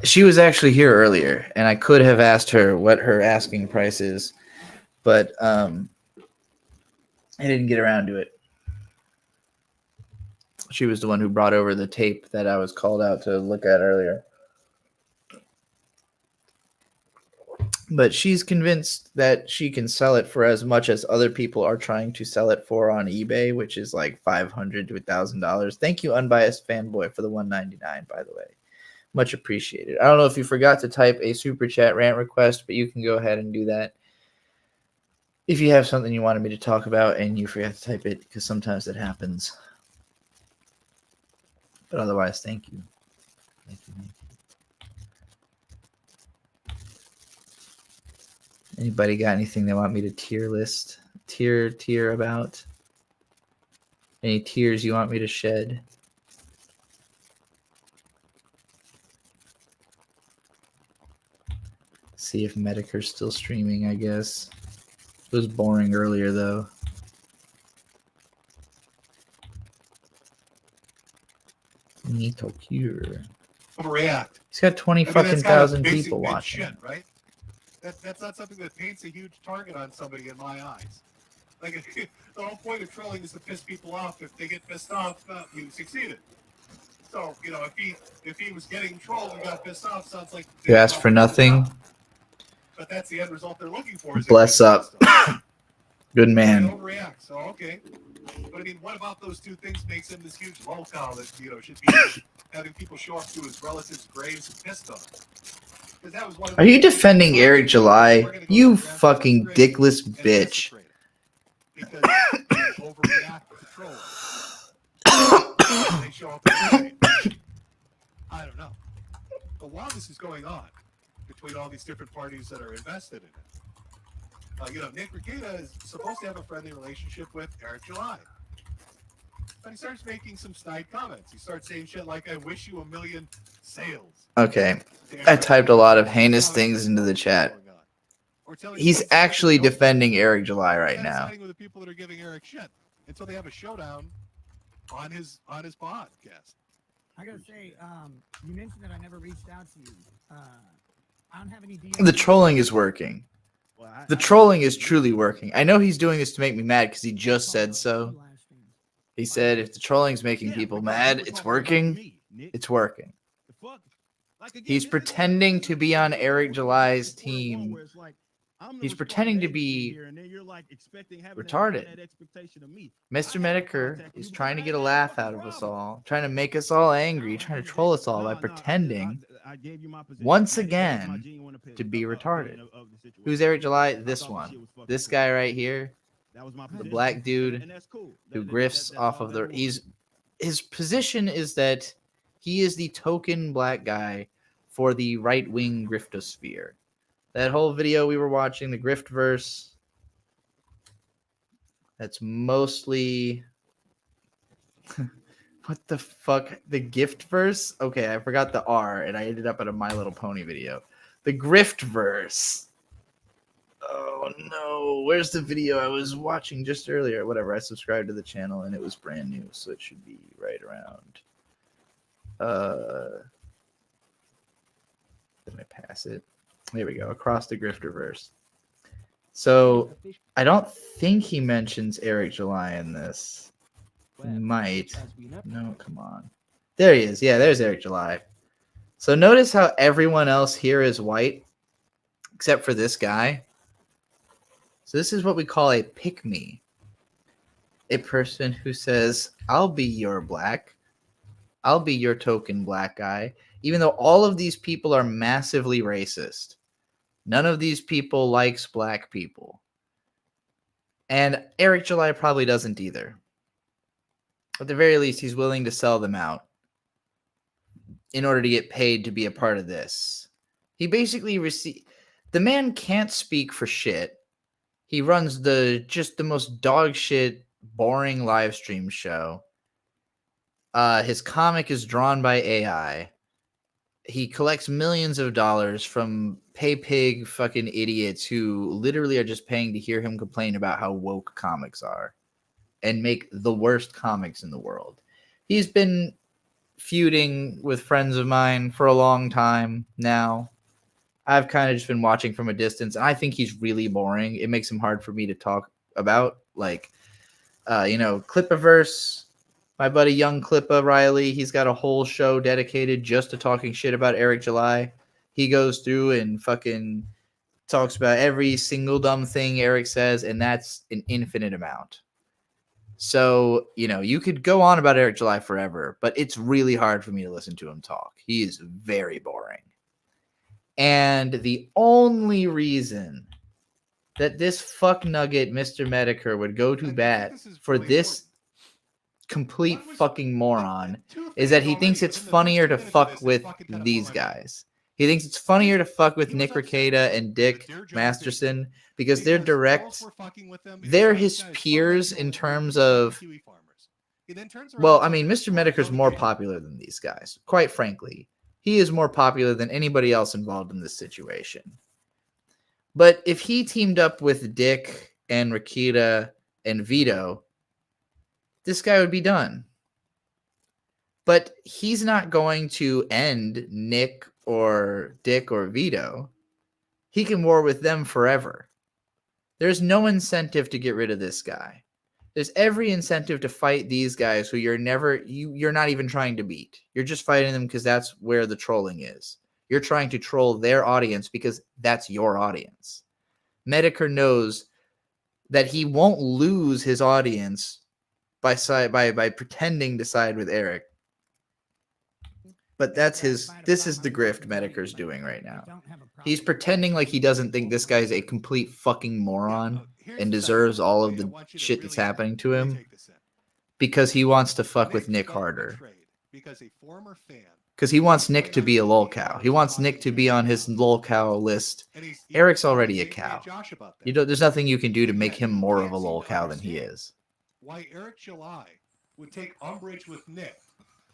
She was actually here earlier, and I could have asked her what her asking price is, but I didn't get around to it. She was the one who brought over the tape that I was called out to look at earlier. But she's convinced that she can sell it for as much as other people are trying to sell it for on eBay, which is like $500 to $1,000. Thank you, Unbiased Fanboy, for the $199, by the way. Much appreciated. I don't know if you forgot to type a super chat rant request, but you can go ahead and do that. If you have something you wanted me to talk about and you forgot to type it, because sometimes that happens. But otherwise, thank you. Thank you. Anybody got anything they want me to tier about? Any tears you want me to shed? See if Medicare's still streaming, I guess. It was boring earlier, though. Nito Cure. Overreact. He's got 20 fucking thousand people watching. Shit, right? That's not something that paints a huge target on somebody in my eyes. Like the whole point of trolling is to piss people off. If they get pissed off, you succeeded. So you know, if he was getting trolled and got pissed off, sounds like You asked for nothing. But that's the end result they're looking for. Is Bless up. Good They man. overreact. So okay. But I mean, what about those two things makes him this huge lolcow that should be having people show up to his relatives' graves and pissed on him? That was one of Are you defending Eric July? You fucking dickless bitch. Because they overreact to trolling. They show up. I don't know. But while this is going on, between all these different parties that are invested in it. Nick Rekieta is supposed to have a friendly relationship with Eric July. But he starts making some snide comments. He starts saying shit like, I wish you a million sales. Okay. I typed a lot of heinous things into the chat. He's actually defending Eric July right now. With the people that are giving Eric shit until they have a showdown on his podcast. I gotta say, you mentioned that I never reached out to you. I don't have any DMs. The trolling is working. The trolling is truly working. I know he's doing this to make me mad because he just said so. He said if the trolling's making people mad, it's working. It's working. He's pretending to be on Eric July's team. He's pretending to be retarded. Mr. Medicare is trying to get a laugh out of us all, trying to make us all angry, trying to troll us all by pretending, once again, to be retarded. Who's Eric July? This one. This guy right here. The black dude who grifts off of the... His position is that he is the token black guy for the right-wing griftosphere. That whole video we were watching, the Griftverse, that's mostly... What the fuck? The Giftverse? Okay, I forgot the R, and I ended up at a My Little Pony video. The Griftverse. Oh, no. Where's the video I was watching just earlier? Whatever, I subscribed to the channel, and it was brand new, so it should be right around... Did I pass it? There we go. Across the Grifterverse. So I don't think he mentions Eric July in this. He might. No, come on. There he is. Yeah, there's Eric July. So notice how everyone else here is white, except for this guy. So this is what we call a pick-me. A person who says, I'll be your black. I'll be your token black guy. Even though all of these people are massively racist. None of these people likes black people. And Eric July probably doesn't either. At the very least, he's willing to sell them out in order to get paid to be a part of this. He basically the man can't speak for shit. He runs the most dog shit, boring live stream show. His comic is drawn by AI. He collects millions of dollars from pay-pig fucking idiots who literally are just paying to hear him complain about how woke comics are and make the worst comics in the world. He's been feuding with friends of mine for a long time now. I've kind of just been watching from a distance, and I think he's really boring. It makes him hard for me to talk about. Like, Clippiverse. My buddy Young Clippa Riley, he's got a whole show dedicated just to talking shit about Eric July. He goes through and fucking talks about every single dumb thing Eric says, and that's an infinite amount. So, you could go on about Eric July forever, but it's really hard for me to listen to him talk. He is very boring. And the only reason that this fuck nugget, Mr. Medicare, would go to bat for this complete fucking moron is that he thinks it's funnier to fuck with these guys. He thinks it's funnier to fuck with Nick Rekieta and Dick Masterson because they're direct. They're his peers in terms of... Well, I mean, Mr. Medicare's more popular than these guys. Quite frankly, he is more popular than anybody else involved in this situation. But if he teamed up with Dick and Rekieta and Vito, this guy would be done. But he's not going to end Nick or Dick or Vito. He can war with them forever. There's no incentive to get rid of this guy. There's every incentive to fight these guys who you're not even trying to beat. You're just fighting them because that's where the trolling is. You're trying to troll their audience because that's your audience. Medicare knows that he won't lose his audience by pretending to side with Eric. But this is the grift Medicare's doing right now. He's pretending like he doesn't think this guy's a complete fucking moron and deserves all of the shit that's happening to him because he wants to fuck with Nick harder. Because a former fan because he wants Nick to be a lolcow. He wants Nick to be on his lolcow list. Eric's already a cow. There's nothing you can do to make him more of a lolcow than he is. Why Eric July would take umbrage with Nick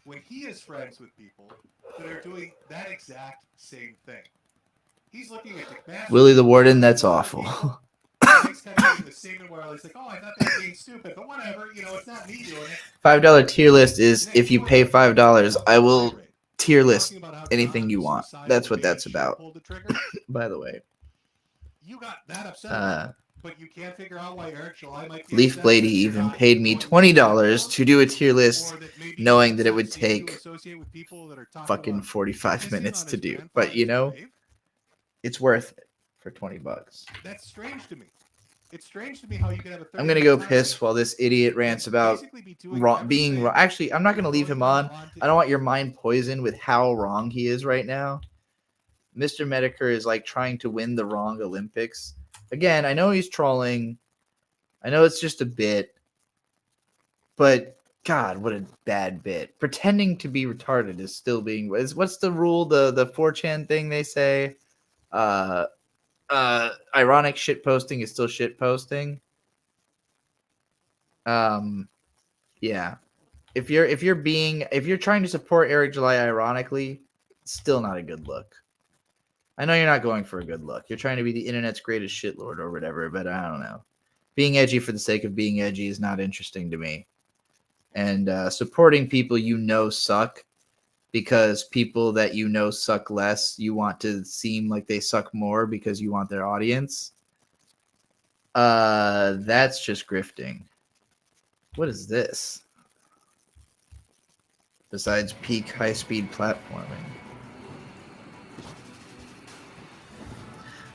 when he is friends with people that are doing that exact same thing. He's looking at Dick Master. Willie the Warden, that's awful. Nick's kind of doing the statement where he's like, "Oh, I thought they were being stupid, but whatever. You know, it's not me doing it." $5 tier list is if you pay $5, I will tier list anything you want. That's what that's about. By the way, You got that upset, but you can't figure out why Eric July might be Leaf upset Blady because you're even not paid me $20 to do a tier list, knowing that it would take fucking 45 minutes to do. But you know, it's worth it for $20. That's strange to me. It's strange to me how you can have a. I'm gonna go piss while this idiot rants about being wrong. Actually, I'm not gonna leave him on. I don't want your mind poisoned with how wrong he is right now. Mr. Medicare is like trying to win the wrong Olympics. Again, I know he's trolling. I know it's just a bit. But God, what a bad bit. Pretending to be retarded is still being. What's the rule? The 4chan thing they say. Ironic shit posting is still shit posting. Yeah. If you're trying to support Eric July ironically, it's still not a good look. I know you're not going for a good look. You're trying to be the internet's greatest shitlord or whatever, but I don't know. Being edgy for the sake of being edgy is not interesting to me. And supporting people you know suck because people that you know suck less, you want to seem like they suck more because you want their audience. That's just grifting. What is this? Besides peak high-speed platforming.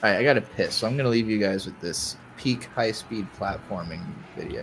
All right, I gotta piss, so I'm gonna leave you guys with this peak high-speed platforming video.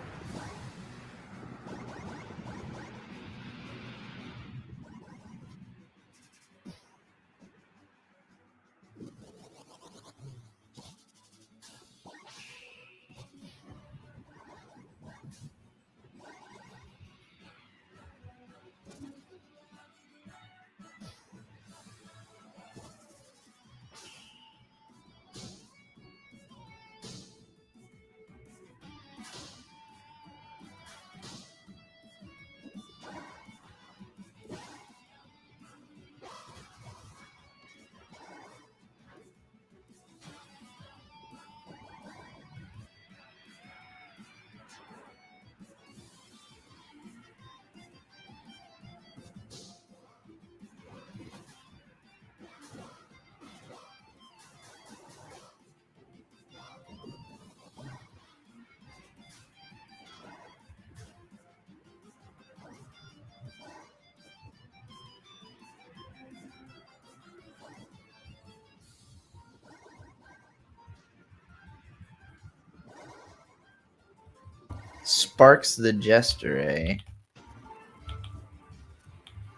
Sparks the Jester, eh?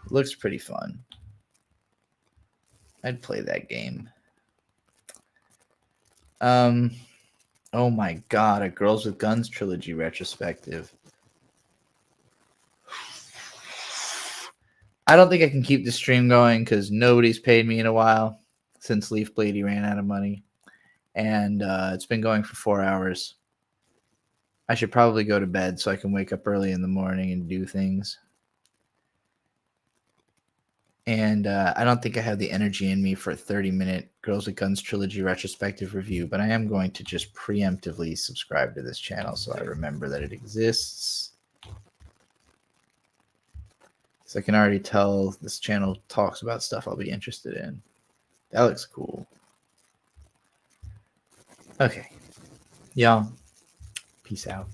Looks pretty fun. I'd play that game. Oh my god, a Girls with Guns trilogy retrospective. I don't think I can keep the stream going because nobody's paid me in a while since Leaf Blady ran out of money. And it's been going for 4 hours. I should probably go to bed so I can wake up early in the morning and do things. And I don't think I have the energy in me for a 30-minute Girls with Guns trilogy retrospective review, but I am going to just preemptively subscribe to this channel so I remember that it exists. So I can already tell this channel talks about stuff I'll be interested in. That looks cool. Okay. Y'all, peace out.